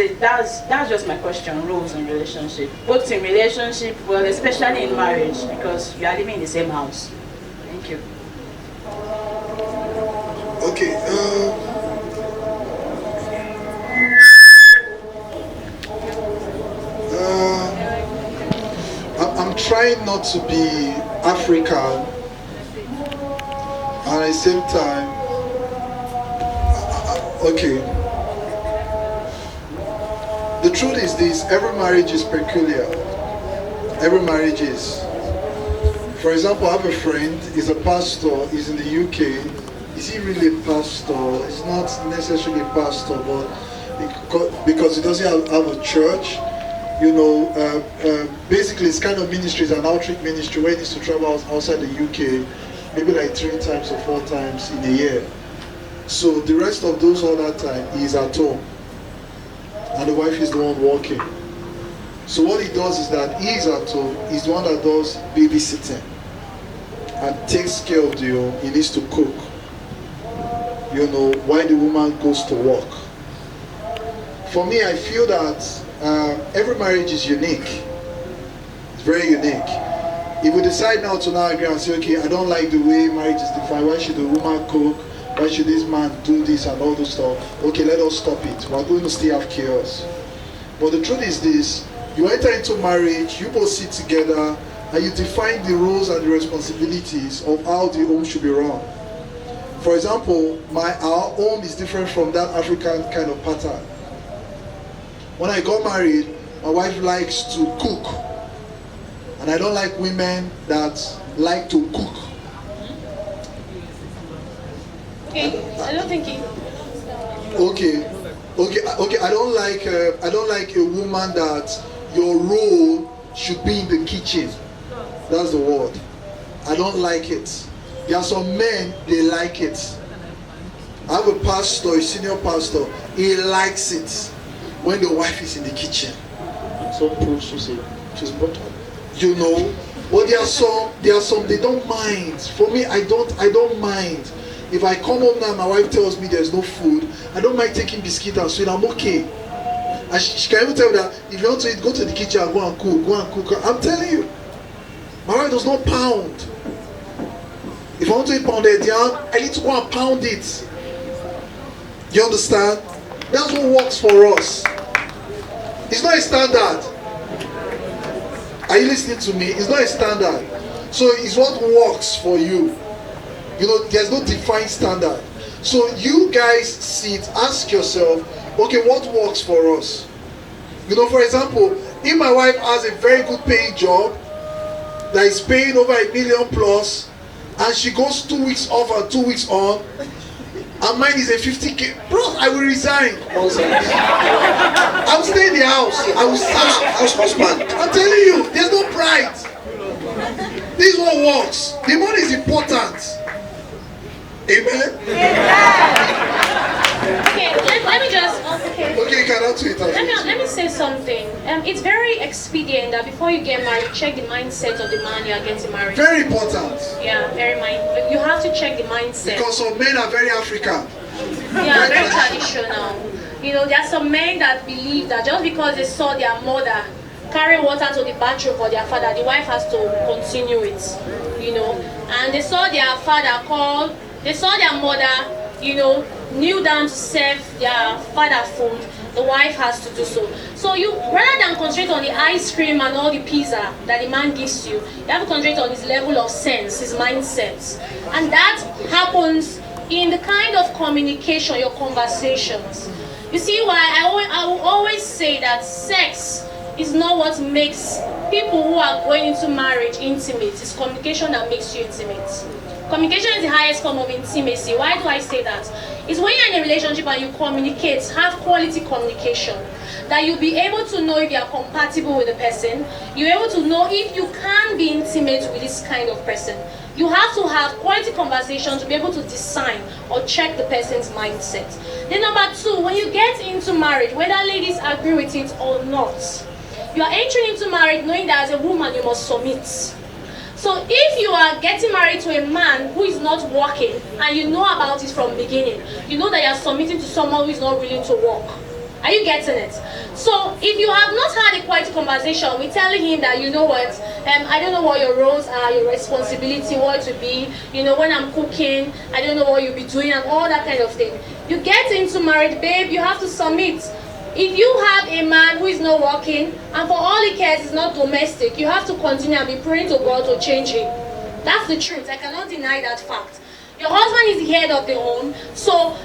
just my question. Roles in relationship, both in relationship, well, especially in marriage, because you are living in the same house. Thank you. Okay. I'm trying not to be African, and at the same time, okay. The truth is this: every marriage is peculiar. Every marriage is. For example, I have a friend. He's a pastor. He's in the UK. Is he really a pastor? He's not necessarily a pastor, but because he doesn't have a church, basically his kind of ministry is an outreach ministry where he needs to travel outside the UK maybe like 3 times or 4 times in a year. So the rest of those other time he's at home and the wife is the one working. So what he does is that he's at home, he's the one that does babysitting and takes care of the home. He needs to cook, you know, while the woman goes to work. For me, I feel that every marriage is unique. It's very unique. If we decide now to now agree and say, okay, I don't like the way marriage is defined, why should the woman cook, why should this man do this and all those stuff, okay, let us stop it. We're going to still have chaos. But the truth is this, you enter into marriage, you both sit together, and you define the roles and the responsibilities of how the home should be run. For example, our home is different from that African kind of pattern. When I got married, my wife likes to cook. And I don't like women that like to cook. Okay, I don't think it. Okay. I don't like a woman that your role should be in the kitchen. That's the word. I don't like it. There are some men, they like it. I have a pastor, a senior pastor, he likes it when the wife is in the kitchen. Some proves to say she's better. You know, but there are some they don't mind. For me, I don't mind. If I come home now, my wife tells me there's no food, I don't mind taking biscuit and sweet. I'm okay. And she can even tell me that if you want to eat, go to the kitchen and go and cook. I'm telling you, my wife does not pound. If I want to eat pounded yam, I need to go and pound it. You understand? That's what works for us. It's not a standard. Are you listening to me? It's not a standard. So it's what works for you. You know, there's no defined standard. So you guys sit, ask yourself, okay, what works for us? You know, for example, if my wife has a very good paying job that is paying over $1 million plus, and she goes 2 weeks off and 2 weeks on, and mine is a 50K, bro, I will resign. I will stay in the house. I will husband. I'm telling you, there's no pride. This is what works. The money is important. Amen? Okay, let me just... Okay, you cannot tweet us. Let me say something. It's very expedient that before you get married, check the mindset of the man you are getting married. Very important. Yeah, you have to check the mindset. Because some men are very African. Yeah, very traditional. You know, there are some men that believe that just because they saw their mother carry water to the bathroom for their father, the wife has to continue it. You know, and they saw their father they saw their mother, you know, kneel down to serve their father food, the wife has to do so. So you, rather than concentrate on the ice cream and all the pizza that the man gives you, you have to concentrate on his level of sense, his mindset. And that happens in the kind of communication, your conversations. You see why I will always say that sex is not what makes people who are going into marriage intimate. It's communication that makes you intimate. Communication is the highest form of intimacy. Why do I say that? It's when you're in a relationship and you communicate, have quality communication, that you'll be able to know if you're compatible with the person. You're able to know if you can be intimate with this kind of person. You have to have quality conversation to be able to discern or check the person's mindset. Then number two, when you get into marriage, whether ladies agree with it or not, you are entering into marriage knowing that as a woman you must submit. So if you are getting married to a man who is not working and you know about it from the beginning, you know that you are submitting to someone who is not willing to work. Are you getting it? So if you have not had a quality conversation with telling him that, you know what, I don't know what your roles are, your responsibility, what to be, you know, when I'm cooking, I don't know what you'll be doing and all that kind of thing. You get into marriage, babe, you have to submit. If you have a man who is not working and for all he cares is not domestic, you have to continue and be praying to God to change him. That's the truth. I cannot deny that fact. Your husband is the head of the home, so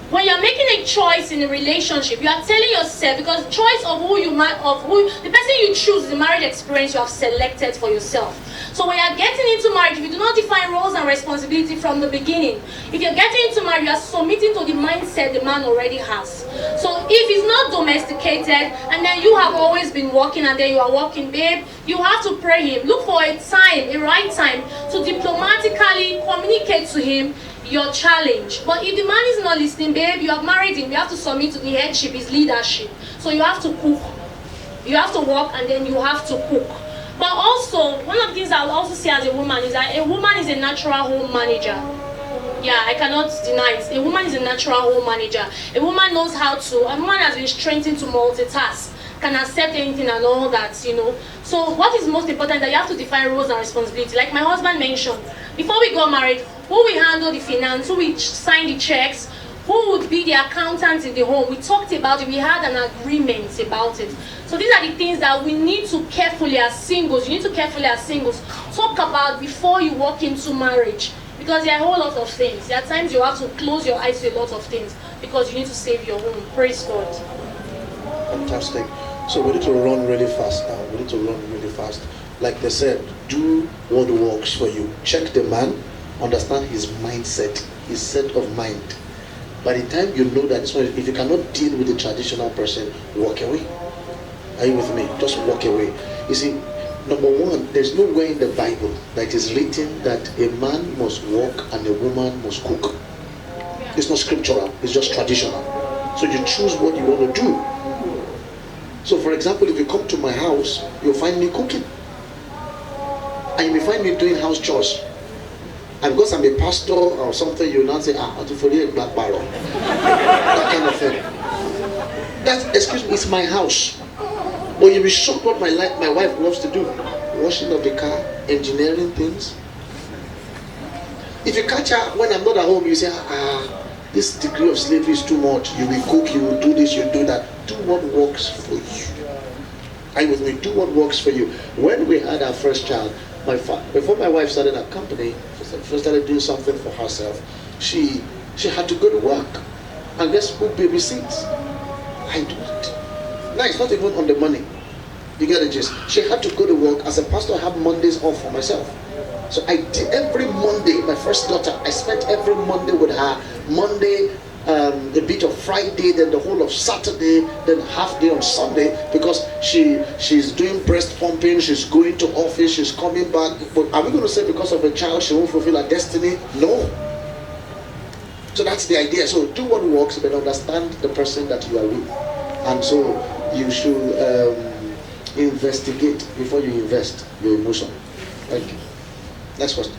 when you're making a choice in a relationship, you are telling yourself, because choice of the person you choose the marriage experience you have selected for yourself. So when you're getting into marriage, if you do not define roles and responsibility from the beginning, if you're getting into marriage, you're submitting to the mindset the man already has. So if he's not domesticated, and then you have always been working, and then you are working, babe, you have to pray him. Look for a time, a right time, to diplomatically communicate to him your challenge. But if the man is not listening, babe, you have married him, you have to submit to the headship, his leadership. So you have to cook, you have to work, and then you have to cook. But also, one of the things I will also see as a woman is that a woman is a natural home manager. Yeah, I cannot deny it. A woman is a natural home manager. A woman knows how to, a woman has been strengthened to multitask, can accept anything and all that, you know. So what is most important is that you have to define roles and responsibility. Like my husband mentioned, before we got married, who will handle the finance, who will sign the checks, who would be the accountant in the home. We talked about it, we had an agreement about it. So these are the things that we need to carefully as singles, you need to carefully as singles talk about before you walk into marriage. Because there are a whole lot of things. There are times you have to close your eyes to a lot of things because you need to save your home. Praise God. Fantastic. So we need to run really fast now. We need to run really fast. Like they said, do what works for you. Check the man, understand his mindset, his set of mind. By the time you know that this one, if you cannot deal with the traditional person, walk away. Are you with me? Just walk away. You see, number one, there's nowhere in the Bible that it is written that a man must work and a woman must cook. It's not scriptural, it's just traditional. So you choose what you want to do. So for example, if you come to my house, you'll find me cooking. And you may find me doing house chores. And because I'm a pastor or something, you'll not say, ah, to forget black barrel. That kind of thing. That's, excuse me, it's my house. But you'll be shocked what my wife loves to do. Washing of the car, engineering things. If you catch her when I'm not at home, you say, ah, this degree of slavery is too much. You will cook, you will do this, you will do that. Do what works for you. Are you with me? Do what works for you. When we had our first child, before my wife started her company, she started doing something for herself. She had to go to work. And guess who babysits? I do it. Now it's not even on the money. You get it, just. She had to go to work. As a pastor, I have Mondays off for myself. So I did every Monday, my first daughter, I spent every Monday with her. Monday, a bit of Friday, then the whole of Saturday, then half day on Sunday, because she's doing breast pumping, she's going to office, she's coming back. But are we going to say because of a child she won't fulfill her destiny? No. So that's the idea. So do what works, but understand the person that you are with. And so you should investigate before you invest your emotion. Thank you. Next question.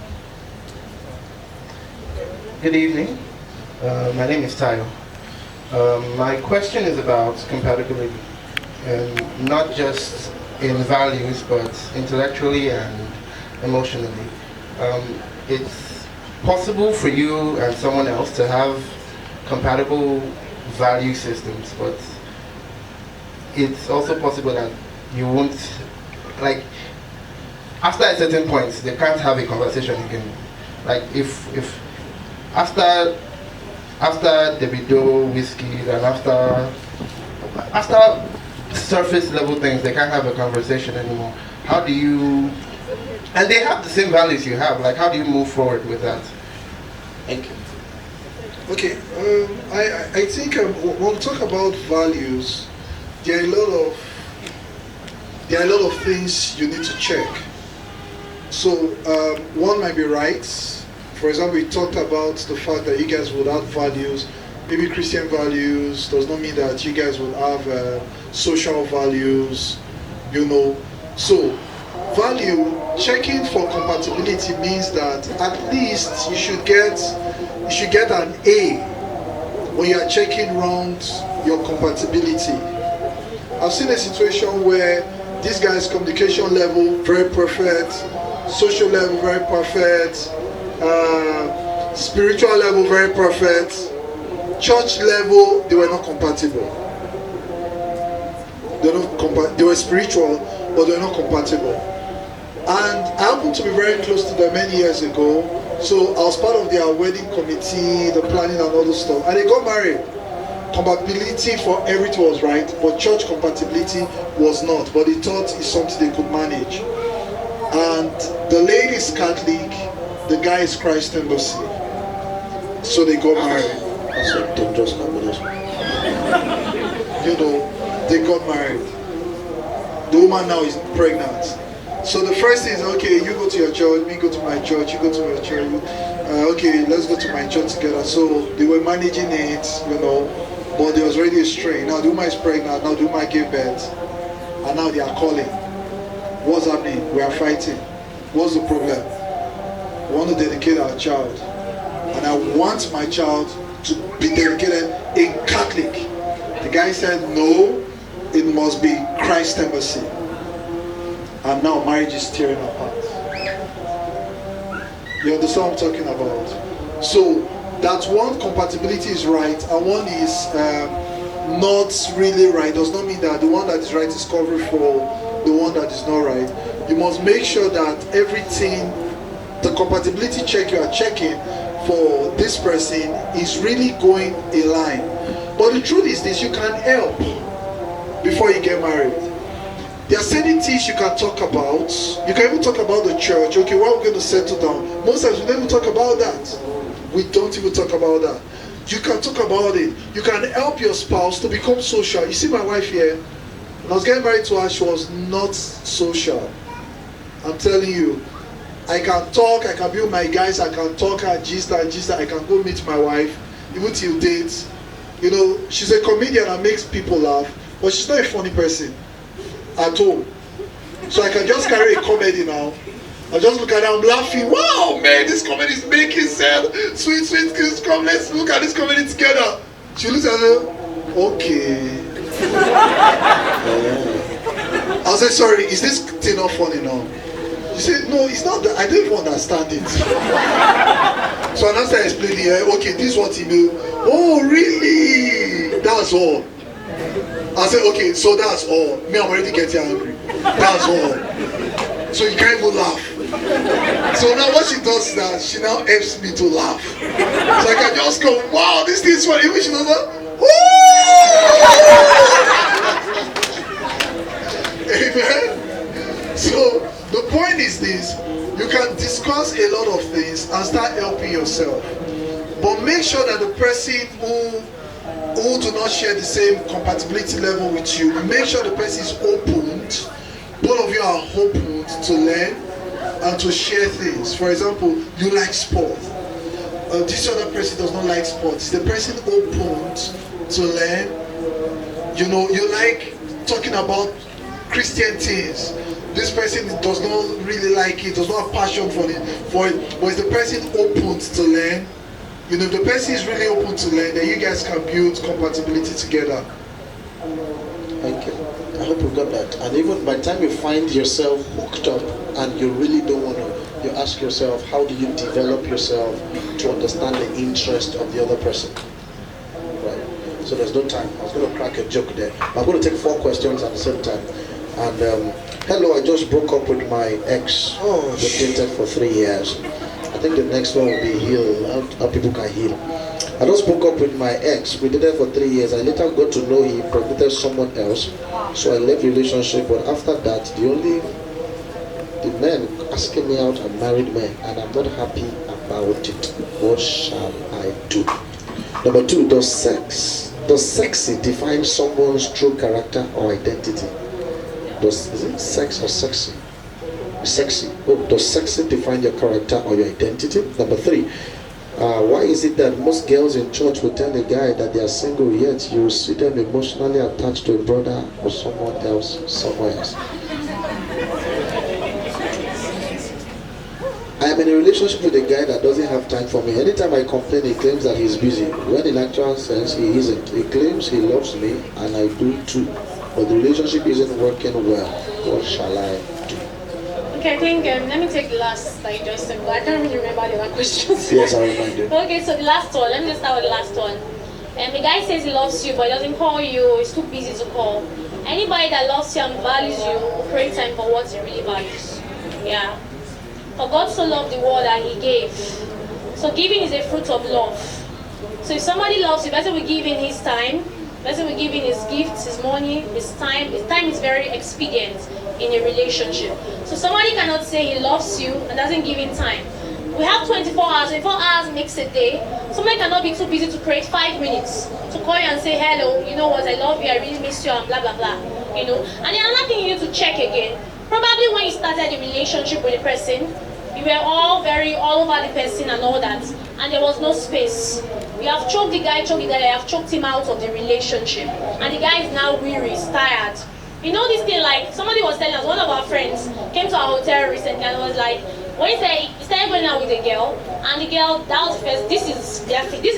Good evening. My name is Tayo. My question is about compatibility, and not just in values, but intellectually and emotionally. It's possible for you and someone else to have compatible value systems, but it's also possible that you won't, like, after a certain point, they can't have a conversation again. Like, if after the video whiskey and after surface level things, they can't have a conversation anymore. How do you, and they have the same values you have, like how do you move forward with that? Thank you. Okay, I think when we talk about values, there are a lot of things you need to check. So one might be rights. For example, we talked about the fact that you guys would have values, maybe Christian values, does not mean that you guys would have social values, you know. So value checking for compatibility means that at least you should get an A when you are checking around your compatibility. I've seen a situation where this guy's communication level very perfect, social level very perfect, spiritual level very perfect, church level they were not compatible. They were spiritual, but they were not compatible. And I happened to be very close to them many years ago, so I was part of their wedding committee, the planning and all this stuff, and they got married. compatibility for everything was right, but church compatibility was not. But they thought it's something they could manage. And the lady is Catholic, the guy is Christ Embassy. So they got married. That's a dangerous combination. You know, they got married. The woman now is pregnant. So the first thing is, okay, you go to your church, me go to my church, you go to your church. Okay, let's go to my church together. So they were managing it, you know, but there was already a strain. Now the woman is pregnant, now the woman gave birth, and now they are calling. What's happening? We are fighting. What's the problem? We want to dedicate our child, and I want my child to be dedicated a Catholic. The guy said, no, it must be Christ Embassy. And now marriage is tearing apart. You understand what I'm talking about? So that one compatibility is right and one is not really right. Does not mean that the one that is right is covered for the one that is not right. You must make sure that everything, the compatibility check you are checking for this person is really going in line. But the truth is this, you can help before you get married. There are certain things you can talk about. You can even talk about the church. Okay, what we're going to settle down. Most times we don't even talk about that. We don't even talk about that. You can talk about it. You can help your spouse to become social. You see my wife here? When I was getting married to her, she was not social. I'm telling you. I can talk, I can be with my guys, I can talk, I gist, I can go meet my wife, even till dates. You know, she's a comedian and makes people laugh, but she's not a funny person at all. So I can just carry a comedy now. I just look at her, I'm laughing. Wow, man, this comedy is making sense. Sweet kids, come, let's look at this comedy together. She looks at her, okay. I said, sorry, is this thing not funny now? She said, no, it's not that. I don't even understand it. So I started explaining, okay, this is what he knew. Oh, really? That's all. I said, okay, so that's all. Me, I'm already getting angry. That's all. So you can't even laugh. So now what she does is that she now helps me to laugh. So I can just go, wow, this thing is funny. Even she does that, amen. So the point is this, you can discuss a lot of things and start helping yourself. But make sure that the person who do not share the same compatibility level with you, make sure the person is opened. Both of you are open to learn and to share things. For example, you like sport. This other person does not like sports. Is the person open to learn? You know, you like talking about Christian things. This person does not really like it, does not have passion for it, but is the person open to learn? You know, if the person is really open to learn, then you guys can build compatibility together. Thank you. I hope you got that. And even by the time you find yourself hooked up and you really don't want to, you ask yourself, how do you develop yourself to understand the interest of the other person? Right. So there's no time. I was going to crack a joke there. I'm going to take 4 questions at the same time. And hello, I just broke up with my ex. We dated for 3 years. I think the next one will be heal, how people can heal. I just broke up with my ex. We dated for 3 years. I later got to know he impregnated someone else. So I left the relationship. But after that, the men asking me out are married men, and I'm not happy about it. What shall I do? Number 2, does sexy define someone's true character or identity? Is it sex or sexy? Sexy. Does sexy define your character or your identity? Number 3, why is it that most girls in church will tell a guy that they are single, yet you see them emotionally attached to a brother or someone else somewhere else? I am in a relationship with a guy that doesn't have time for me. Anytime I complain, he claims that he's busy, when in actual sense he isn't. He claims he loves me, and I do too. But the relationship isn't working well. What shall I do? Okay, I think, let me take the last that you just said, but I can't really remember the other questions. Yes, I remind you. Okay, so the last one, let me just start with the last one. The guy says he loves you, but he doesn't call you, he's too busy to call. Anybody that loves you and values you will create time for what he really values. Yeah. For God so loved the world that he gave. So giving is a fruit of love. So if somebody loves you, person will give in his time, person will give in his gifts, his money, his time. His time is very expedient in a relationship. So somebody cannot say he loves you and doesn't give in time. We have 24 hours, 24 hours makes a day. Somebody cannot be too busy to create 5 minutes to call you and say, hello, you know what, I love you, I really miss you, and blah, blah, blah. You know? And then another thing you need to check again, probably when you started a relationship with a person, you were all over the person and all that, and there was no space. You have choked the guy, you have choked him out of the relationship. And the guy is now weary, he's tired. You know this thing, like, somebody was telling us, one of our friends came to our hotel recently and was like, when he started going out with a girl, and the girl, that was first, this is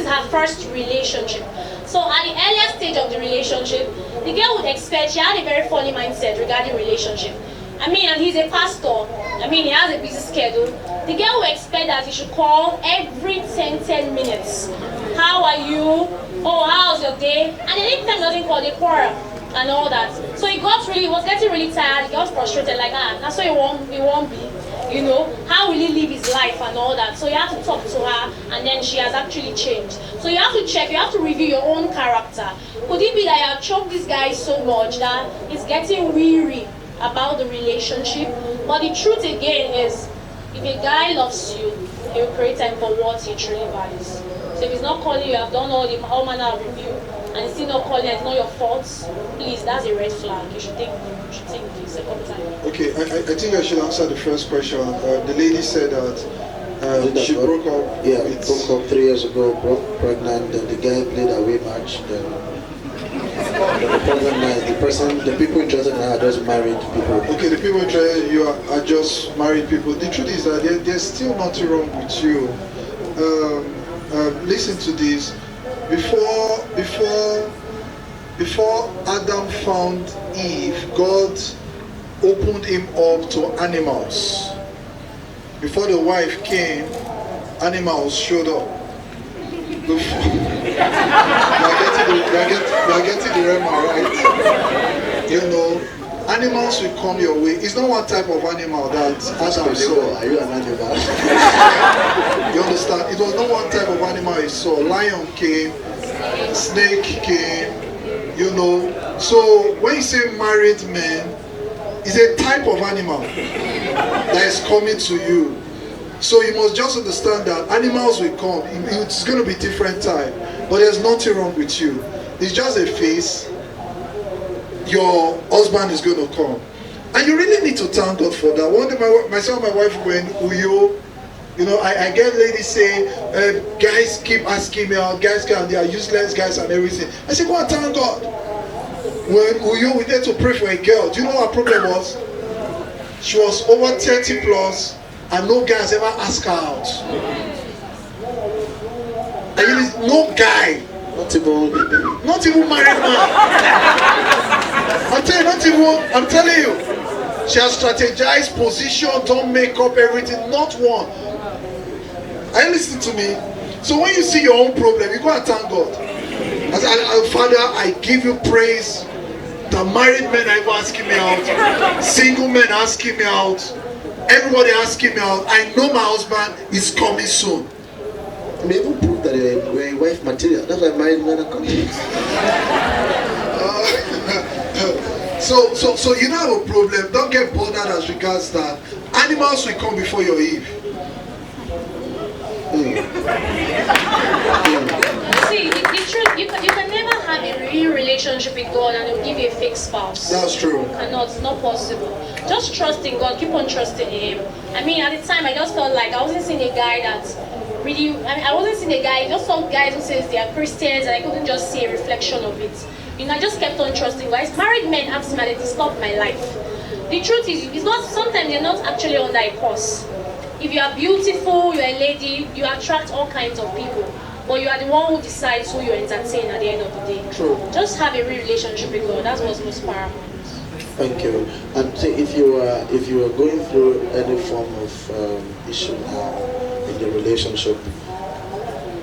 her first relationship. So at the earlier stage of the relationship, the girl would expect, she had a very funny mindset regarding relationship. I mean, and he's a pastor, I mean, he has a busy schedule. The girl would expect that he should call every 10 minutes. How are you? Oh, how's your day? And then anytime he doesn't call, they quarrel and all that. So he was getting really tired, he got frustrated, like, that's why he won't be. You know, how will he live his life and all that? So you have to talk to her, and then she has actually changed. So you have to check, you have to review your own character. Could it be that you have choked this guy so much that he's getting weary about the relationship? But the truth again is, if a guy loves you, he will create time for what he truly values. So if he's not calling you, have done all manner of review, and he's still not calling, it's not your fault, please, that's a red flag. You should think the second time. Okay, I think I should answer the first question. The lady said that she broke up. Yeah, we broke up 3 years ago, broke pregnant, then the guy played away match, then the problem is the people interested in her are just married people. Okay, the people interested in you are just married people. The truth is that there's still nothing wrong with you. Listen to this. Before Adam found Eve, God opened him up to animals. Before the wife came, animals showed up. You are getting the rema, right? You know, animals will come your way. It's not one type of animal that Adam saw. Are you an animal? You understand? It was not one type of animal he saw. Lion came, snake came, you know. So when you say married men, it's a type of animal that is coming to you. So you must just understand that animals will come. It's going to be different type, but there's nothing wrong with you. It's just a phase. Your husband is going to come, and you really need to thank God for that. One day, myself and my wife went Uyo. You know, I get ladies say, guys keep asking me out, guys can, they are useless guys and everything. I said, go and thank God. When Uyo, we had to pray for a girl. Do you know what her problem was? She was over 30 plus, and no guy has ever asked her out. And no guy. Not even married man. I'm telling you. She has strategized, position, don't make up everything, not one. Are you listening to me? So when you see your own problem, you go and thank God. As Father, I give you praise. The married men are asking me out. Single men asking me out. Everybody asking me out. I know my husband is coming soon. You may even prove that you're a wife material. That's why married men are coming. So you don't have a problem. Don't get bothered as regards that. Animals will come before your Eve. See, the truth, you can never have a real relationship with God and He'll give you a fake spouse. That's true. You cannot, it's not possible. Just trust in God, keep on trusting in Him. I mean, at the time, I just felt like I wasn't seeing a guy that really, I wasn't seeing a guy, I just saw guys who says they are Christians and I couldn't just see a reflection of it. You know, I just kept on trusting God. Married men asked me that they stopped my life. The truth is, it's not, sometimes you're not actually under a curse. If you are beautiful, you're a lady, you attract all kinds of people. But you are the one who decides who you entertain at the end of the day. True. Just have a real relationship with God. That's what's most paramount. Thank you. And say if you are going through any form of issue now in the relationship,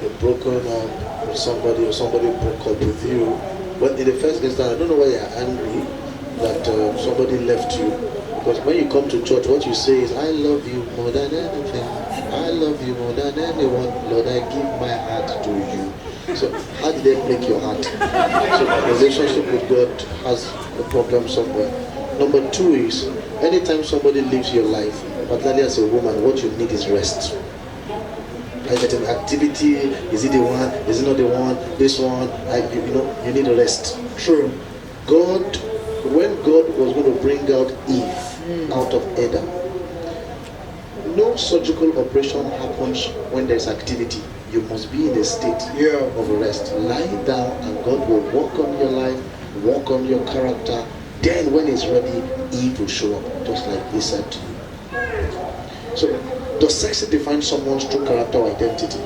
you're broken up with somebody or somebody broke up with you. But in the first instance, I don't know why you're angry that somebody left you. Because when you come to church, what you say is, I love you more than anything. I love you more than anyone. Lord, I give my heart to you. So how did they break your heart? So the relationship with God has a problem somewhere. Number two is, anytime somebody leaves your life, particularly as a woman, what you need is rest. Are you getting activity? Is it the one? Is it not the one? This one? You need a rest. True. God, when God was going to bring out Eve out of Adam, no surgical operation happens when there's activity. You must be in a state of rest. Lie down and God will work on your life, work on your character. Then when it's ready, Eve will show up, just like he said to you. So, does sex define someone's true character or identity?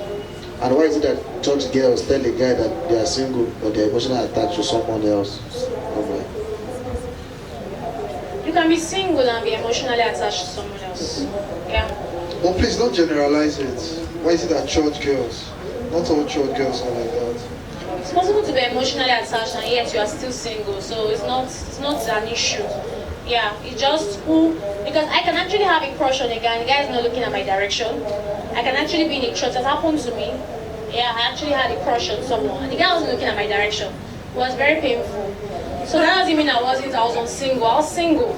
And why is it that church girls tell a guy that they are single but they're emotionally attached to someone else? You can be single and be emotionally attached to someone else. Yeah. But please don't generalize it. Why is it that church girls, not all church girls are like that? It's possible to be emotionally attached and yet you are still single, so it's not an issue. Yeah, it's just because I can actually have a crush on a guy and the guy is not looking at my direction. I can actually be in a church, that happened to me. Yeah, I actually had a crush on someone and the guy wasn't looking at my direction. It was very painful. So that doesn't mean I was single. I was single.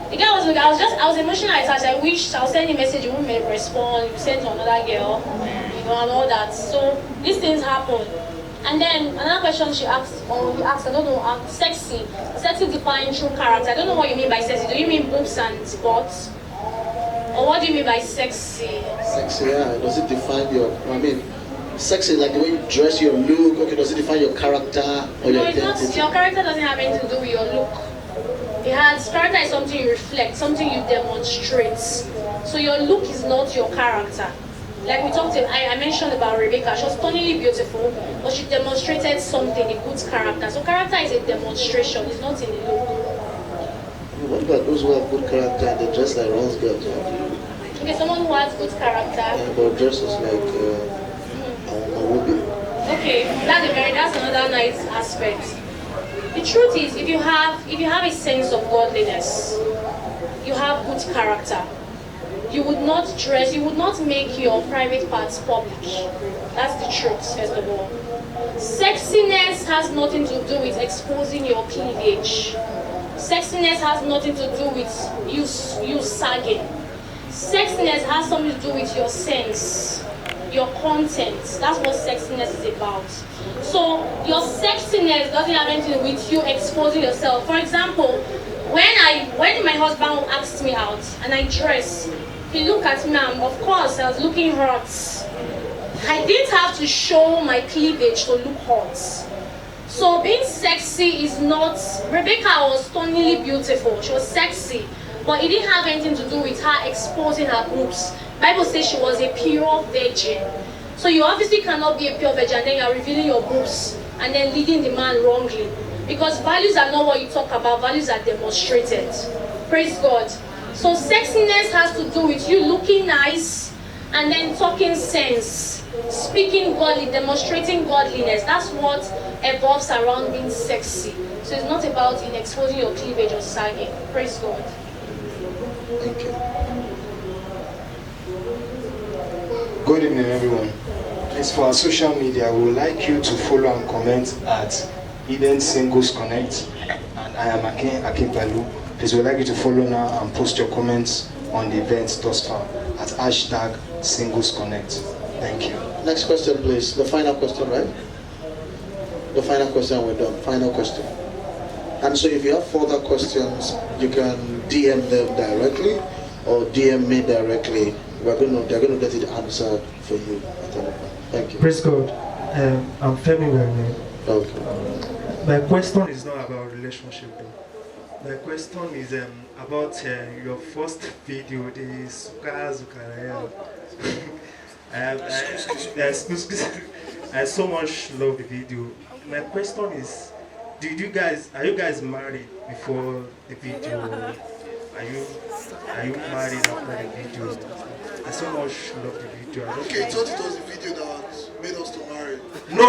The guy was looking, I was emotionally attached. I wished I was sending a message, you wouldn't respond, you sent to another girl, and all that. So these things happen. And then another question she asked, I don't know, sexy. Sexy defines true character. I don't know what you mean by sexy. Do you mean boobs and butts? Or what do you mean by sexy? Sexy, yeah. Does it define sexy like the way you dress, your look? Okay, does it define your character or your identity? Not, your character doesn't have anything to do with your look. Character is something you reflect, something you demonstrate. So your look is not your character. Like we talked, I mentioned about Rebecca. She was stunningly beautiful, but she demonstrated something, a good character. So character is a demonstration, it's not in the look. What about those who have good character and they dress like Ron's girls? Okay, someone who has good character. Yeah, but dresses like Okay, that's another nice aspect. The truth is, if you have a sense of godliness, you have good character. You would not make your private parts public. That's the truth, first of all. Sexiness has nothing to do with exposing your cleavage. Sexiness has nothing to do with you sagging. Sexiness has something to do with your sense, your content. That's what sexiness is about. So your sexiness doesn't have anything to do with you exposing yourself. For example, when my husband asked me out and I dress, he looked at me and of course I was looking hot. I didn't have to show my cleavage to look hot. So being sexy is not, Rebecca was stunningly beautiful, she was sexy, but it didn't have anything to do with her exposing her boobs. Bible says she was a pure virgin. So you obviously cannot be a pure virgin and then you are revealing your boobs and then leading the man wrongly. Because values are not what you talk about, values are demonstrated. Praise God. So sexiness has to do with you looking nice and then talking sense, speaking godly, demonstrating godliness. That's what evolves around being sexy. So it's not about in exposing your cleavage or sagging. Praise God. Thank you. Good evening, everyone. It's for our social media. We would like you to follow and comment at Eden Singles Connect. And I am Akin Palu. Please, we would like you to follow now and post your comments on the events thus far at hashtag Singles Connect. Thank you. Next question, please. The final question, right? The final question, we're done. Final question. And so if you have further questions, you can DM them directly or DM me directly. They're going to get it answered for you. Thank you. Praise God. I'm Femi Werne. Okay. My question is not about relationship though. My question is about your first video, the Sukaraya. I so much love the video. My question is, are you guys married before the video? Are you married after the video? I so much love the video. Okay, you thought it was the video that made us to marry. No.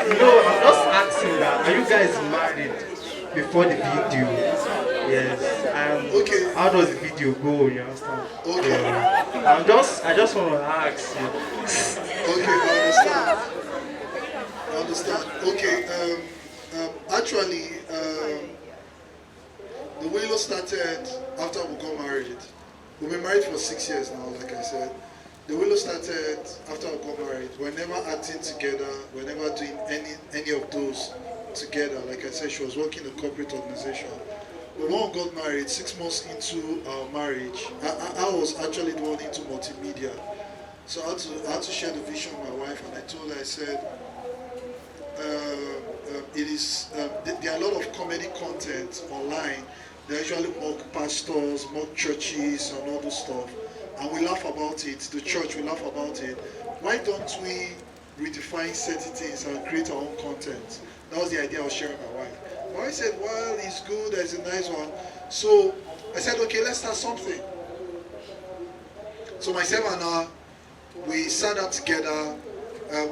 No, I'm just asking that. Are you guys married before the video. Yes. Okay. How does the video go? You understand? Okay. I just want to ask you. Okay, I understand. Okay. Actually, the Winlos started after we got married. We've been married for 6 years now, like I said. The Winlos started after we got married. We're never acting together. We're never doing any of those together. Like I said, she was working in a corporate organization. But when we got married, 6 months into our marriage, I was actually the one into multimedia. So I had to share the vision with my wife, and I told her, I said, there are a lot of comedy content online. There are usually mock pastors, mock churches, and all this stuff. And we laugh about it. The church, we laugh about it. Why don't we redefine certain things and create our own content? That was the idea I was sharing with my wife. My wife said, well, it's good, it's a nice one. So I said, okay, let's start something. So myself and her, we sat down together.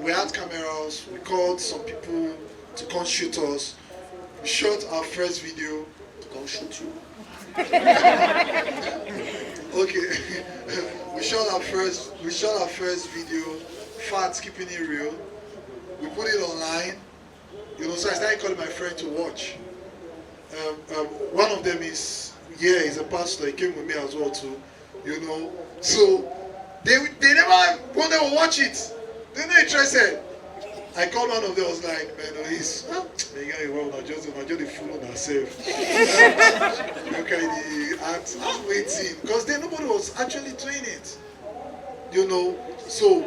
We had cameras. We called some people to come shoot us. We shot our first video to come shoot you. Okay. we shot our first video, Fats, keeping it real. We put it online. So I started calling my friend to watch. One of them is a pastor. He came with me as well too. So they never wanted to watch it. They're not interested. I called one of them. I was like, man, he's just the fool on herself. Okay, the act. I'm waiting because nobody was actually doing it. So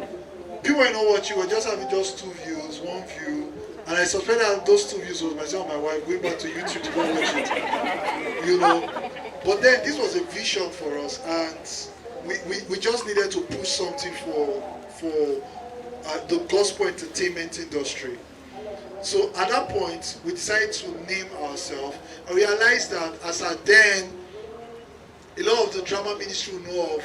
people were not watching. We were just having just 2 views, 1 view. And I suspected that those 2 views was myself and my wife going back to YouTube to go watch it. But then this was a vision for us, and we just needed to push something for the gospel entertainment industry. So at that point, we decided to name ourselves, and realized that as at then, a lot of the drama ministry we know of,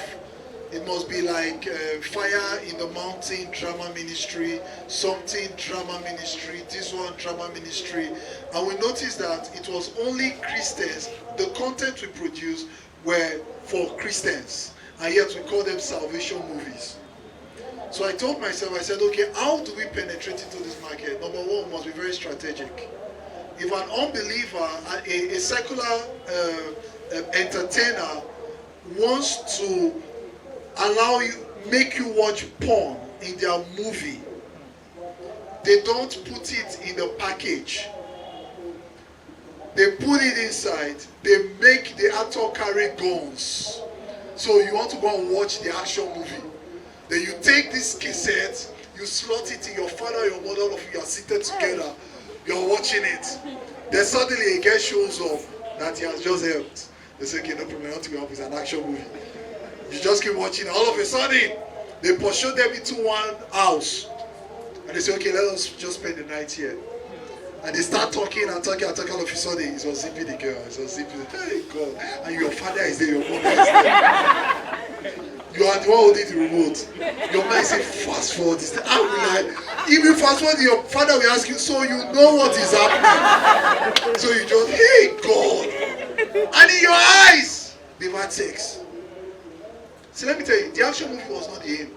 it must be like Fire in the Mountain drama ministry, something drama ministry, this one drama ministry. And we noticed that it was only Christians, the content we produced were for Christians, and yet we call them salvation movies. So I told myself, I said, okay, how do we penetrate into this market? Number one, we must be very strategic. If an unbeliever, a secular entertainer wants to make you watch porn in their movie, they don't put it in the package. They put it inside. They make the actor carry guns. So you want to go and watch the action movie. Then you take this cassette, you slot it in your father, your mother, all of you are seated together. You're watching it. Then suddenly a guy shows up that he has just helped. They say, okay, no problem, I want to go up with an action movie. You just keep watching. All of a sudden, they pursue them into one house. And they say, okay, let us just spend the night here. And they start talking and talking and talking. All of a sudden, it's unzipping the girl. It's unzipping. Hey, God. And your father is there, your mother is there. You are the one holding the remote. Your mind say, fast forward this. How will I? If you fast forward, your father will ask you, so you know what is happening. So you just, hey, God. And in your eyes, they've had sex. So let me tell you, the action movie was not the aim.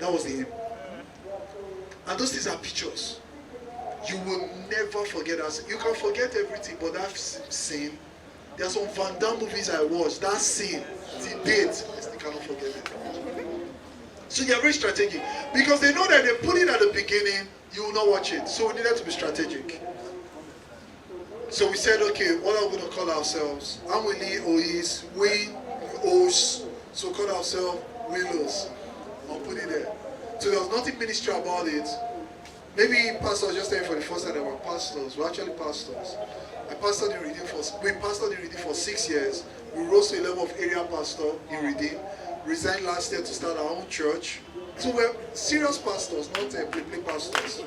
That was the aim. And those things are pictures. You will never forget that. You can forget everything, but that scene, there are some Van Damme movies I watched. That scene, the date, I still cannot forget it. So they are very strategic. Because they know that they put it at the beginning, you will not watch it. So we needed to be strategic. So we said, okay, what are we going to call ourselves? Amwili Ois, Os. So call ourselves Winlos. I'll put it there. So there was nothing ministry about it. Maybe pastors just saying for the first time they were pastors. We're actually pastors. We pastored in Redeem for 6 years. We rose to a level of area pastor in Redeem. Resigned last year to start our own church. So we're serious pastors, not play pastors.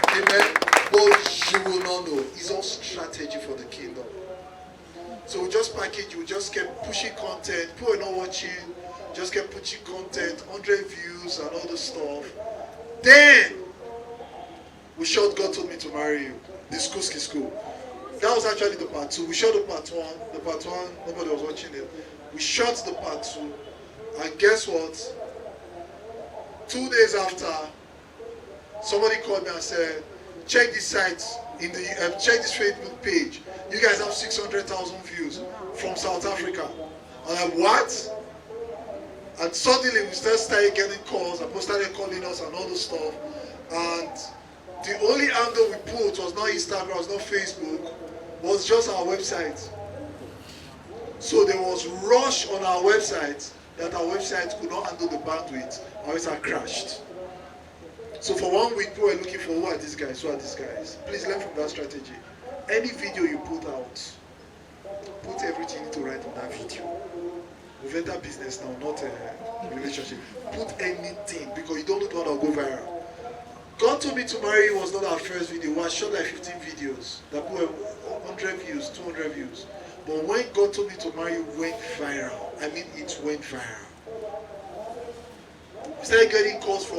Amen. But you will not know. It's all strategy for the kingdom. So we just package, we just kept pushing content. People are not watching. Just kept pushing content, 100 views and all this stuff. Then we shot God Told Me to Marry You. This Kuski school. That was actually the part 2. We shot the part 1. The part 1, nobody was watching it. We shot the part 2. And guess what? 2 days after, somebody called me and said, check this site, check this Facebook page. You guys have 600,000 views from South Africa. I'm like, what? And suddenly we started getting calls, and people started calling us and all this stuff. And the only angle we put was not Instagram, was not Facebook, was just our website. So there was rush on our website that our website could not handle the bandwidth. Our website crashed. So for 1 week, people were looking for who are these guys, who are these guys. Please learn from that strategy. Any video you put out, put everything you need to write on that video. We've entered business now, not a relationship. Put anything, because you don't know what will go viral. God Told Me to Marry You was not our first video. We had shot like 15 videos that were 100 views, 200 views. But when God Told Me to Marry You went viral, I mean it went viral. We started getting calls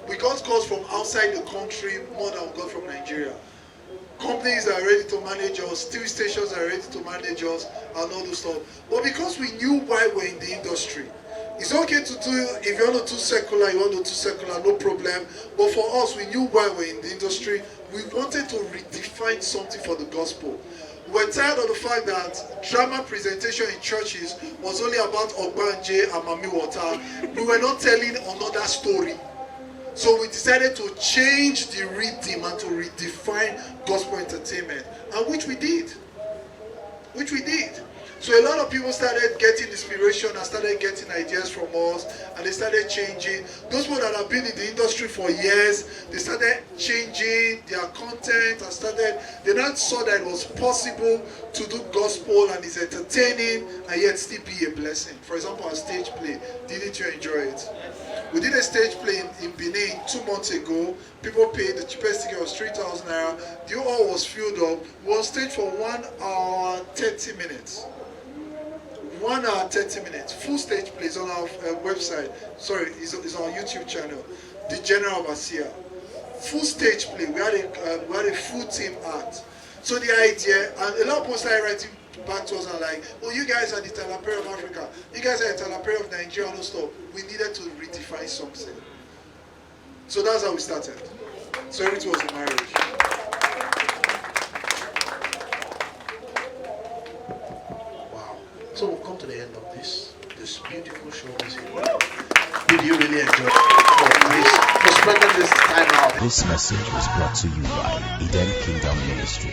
we got calls from outside the country more than we got from Nigeria. Companies are ready to manage us, TV stations are ready to manage us, and all this stuff. But because we knew why we're in the industry, it's okay to do, if you want to do secular, you want to do secular, no problem. But for us, we knew why we're in the industry. We wanted to redefine something for the gospel. We're tired of the fact that drama presentation in churches was only about Ogbanje and Mami Water. We were not telling another story. So we decided to change the rhythm and to redefine gospel entertainment, and which we did. So a lot of people started getting inspiration and started getting ideas from us, and they started changing. Those people that have been in the industry for years, they started changing their content and they now saw that it was possible to do gospel and it's entertaining and yet still be a blessing. For example, our stage play, didn't you enjoy it? We did a stage play in Benin 2 months ago. People paid, the cheapest ticket was 3,000 naira. The hall was filled up. We were on stage for 1 hour 30 minutes. 1 hour 30 minutes. Full stage play is on our website. Sorry, it's on our YouTube channel. The General Overseer. Full stage play. We had a full team act. So the idea, and a lot of people started writing back to us and like, oh, you guys are the Talapere of Africa. You guys are the Talapere of Nigeria and all stuff. We needed to redefine something. So that's how we started. So everything was a marriage. Wow. So we've come to the end of this beautiful show this evening. Did you really enjoy it? For spending this time out? This message was brought to you by Eden Kingdom Ministry.